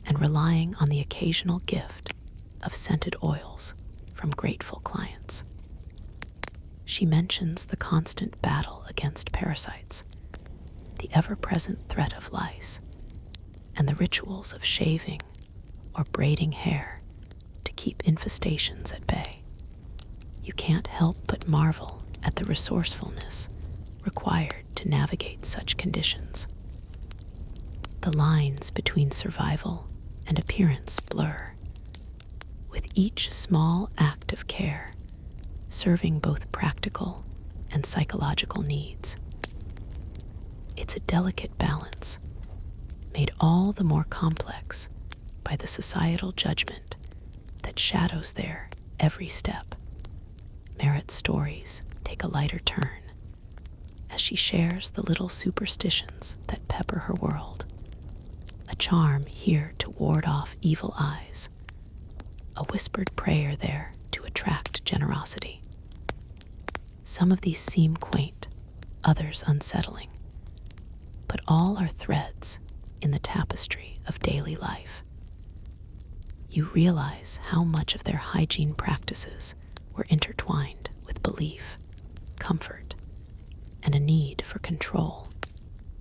and relying on the occasional gift of scented oils from grateful clients. She mentions the constant battle against parasites, the ever-present threat of lice, and the rituals of shaving or braiding hair to keep infestations at bay. You can't help but marvel at the resourcefulness required to navigate such conditions. The lines between survival and appearance blur, with each small act of care serving both practical and psychological needs. It's a delicate balance, made all the more complex by the societal judgment that shadows their every step. Merritt's stories take a lighter turn as she shares the little superstitions that pepper her world, a charm here to ward off evil eyes, a whispered prayer there to attract generosity. Some of these seem quaint, others unsettling, but all are threads in the tapestry of daily life. You realize how much of their hygiene practices were intertwined with belief, comfort, and a need for control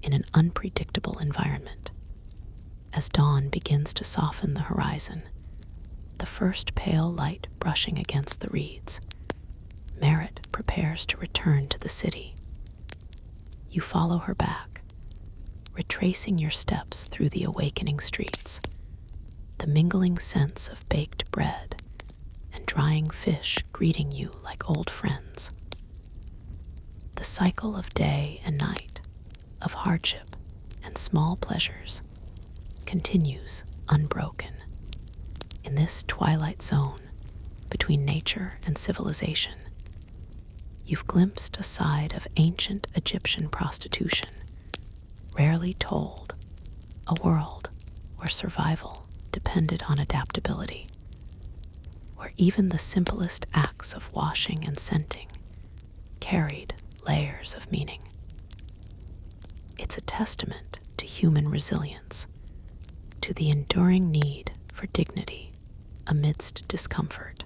in an unpredictable environment. As dawn begins to soften the horizon, the first pale light brushing against the reeds, Merritt prepares to return to the city. You follow her back, retracing your steps through the awakening streets, the mingling scents of baked bread and drying fish greeting you like old friends. The cycle of day and night, of hardship and small pleasures, continues unbroken. In this twilight zone between nature and civilization, you've glimpsed a side of ancient Egyptian prostitution, rarely told, a world where survival depended on adaptability, where even the simplest acts of washing and scenting carried layers of meaning. It's a testament to human resilience, to the enduring need for dignity amidst discomfort.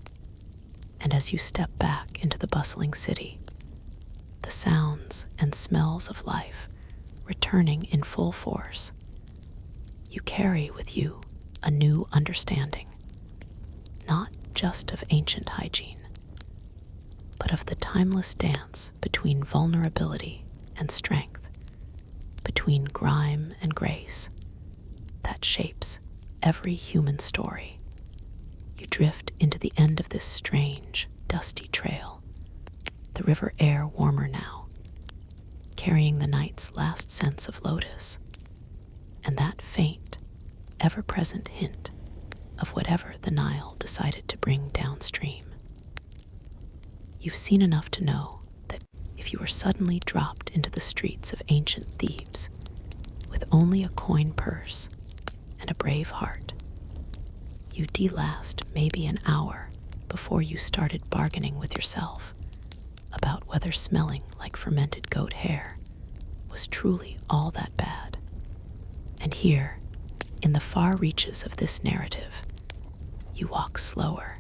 And as you step back into the bustling city, the sounds and smells of life returning in full force, you carry with you a new understanding, not just of ancient hygiene, but of the timeless dance between vulnerability and strength, between grime and grace, that shapes every human story. You drift into the end of this strange, dusty trail, the river air warmer now, carrying the night's last sense of lotus, and that faint, ever-present hint of whatever the Nile decided to bring downstream. You've seen enough to know that if you were suddenly dropped into the streets of ancient Thebes with only a coin purse and a brave heart, you'd delast maybe an hour before you started bargaining with yourself about whether smelling like fermented goat hair was truly all that bad. And here, in the far reaches of this narrative, you walk slower,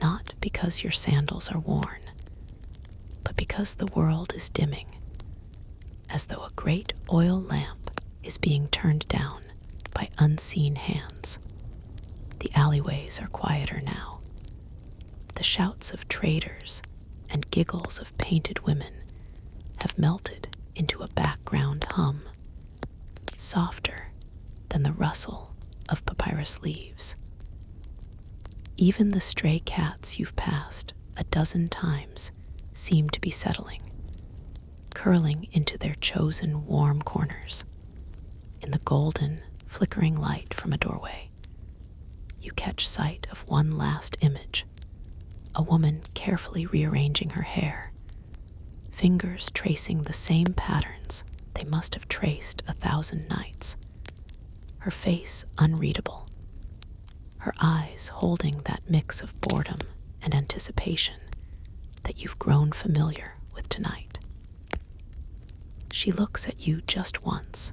not because your sandals are worn, but because the world is dimming, as though a great oil lamp is being turned down by unseen hands. The alleyways are quieter now. The shouts of traders and giggles of painted women have melted into a background hum, softer than the rustle of papyrus leaves. Even the stray cats you've passed a dozen times seem to be settling, curling into their chosen warm corners. In the golden, flickering light from a doorway, you catch sight of one last image, a woman carefully rearranging her hair, fingers tracing the same patterns they must have traced 1,000 nights, her face unreadable, her eyes holding that mix of boredom and anticipation that you've grown familiar with tonight. She looks at you just once,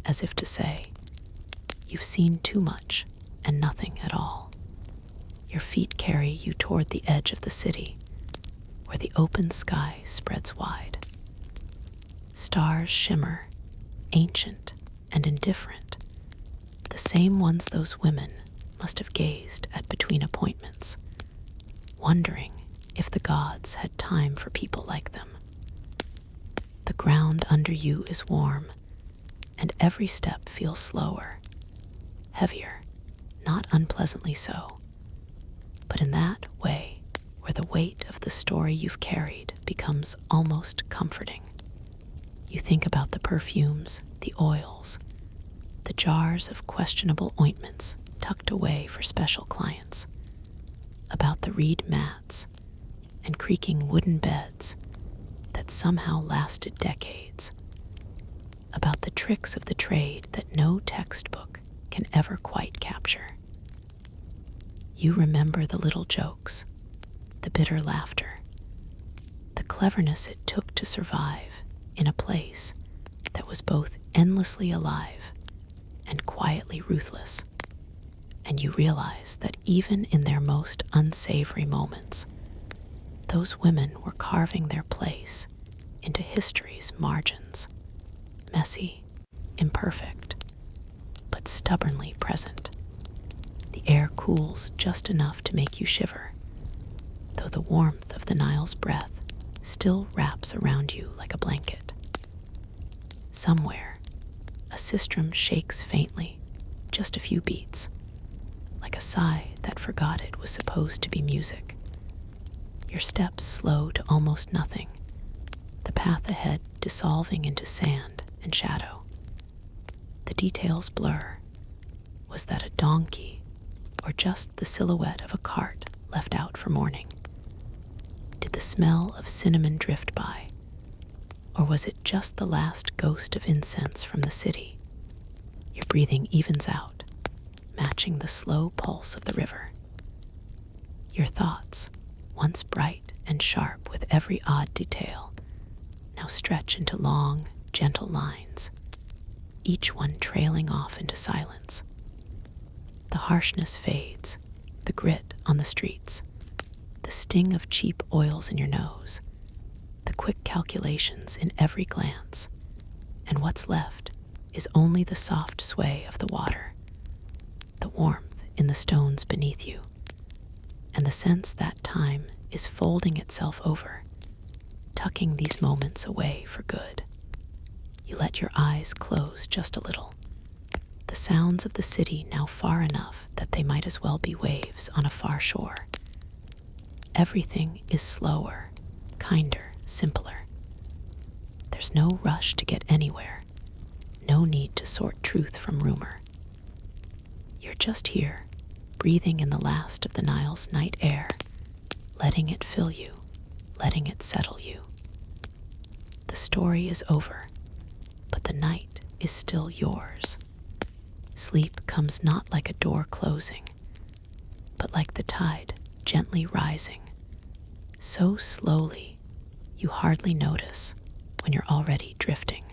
as if to say, "You've seen too much and nothing at all." Your feet carry you toward the edge of the city, where the open sky spreads wide. Stars shimmer, ancient and indifferent, the same ones those women must have gazed at between appointments, wondering if the gods had time for people like them. The ground under you is warm, and every step feels slower, heavier, not unpleasantly so, but in that way where the weight of the story you've carried becomes almost comforting. You think about the perfumes, the oils, the jars of questionable ointments tucked away for special clients, about the reed mats and creaking wooden beds that somehow lasted decades, about the tricks of the trade that no textbook can ever quite capture. You remember the little jokes, the bitter laughter, the cleverness it took to survive in a place that was both endlessly alive and quietly ruthless. And you realize that even in their most unsavory moments, those women were carving their place into history's margins, messy, imperfect, but stubbornly present. The air cools just enough to make you shiver, though the warmth of the Nile's breath still wraps around you like a blanket. Somewhere, a sistrum shakes faintly, just a few beats, like a sigh that forgot it was supposed to be music. Your steps slow to almost nothing, the path ahead dissolving into sand and shadow. The details blur. Was that a donkey, or just the silhouette of a cart left out for morning? Did the smell of cinnamon drift by, or was it just the last ghost of incense from the city? Your breathing evens out, matching the slow pulse of the river. Your thoughts, once bright and sharp with every odd detail, now stretch into long, gentle lines, each one trailing off into silence. The harshness fades, the grit on the streets, the sting of cheap oils in your nose, the quick calculations in every glance, and what's left is only the soft sway of the water, the warmth in the stones beneath you, and the sense that time is folding itself over, tucking these moments away for good. You let your eyes close just a little, the sounds of the city now far enough that they might as well be waves on a far shore. Everything is slower, kinder, simpler. There's no rush to get anywhere, no need to sort truth from rumor. You're just here, breathing in the last of the Nile's night air, letting it fill you, letting it settle you. The story is over, but the night is still yours. Sleep comes not like a door closing, but like the tide gently rising, so slowly you hardly notice when you're already drifting.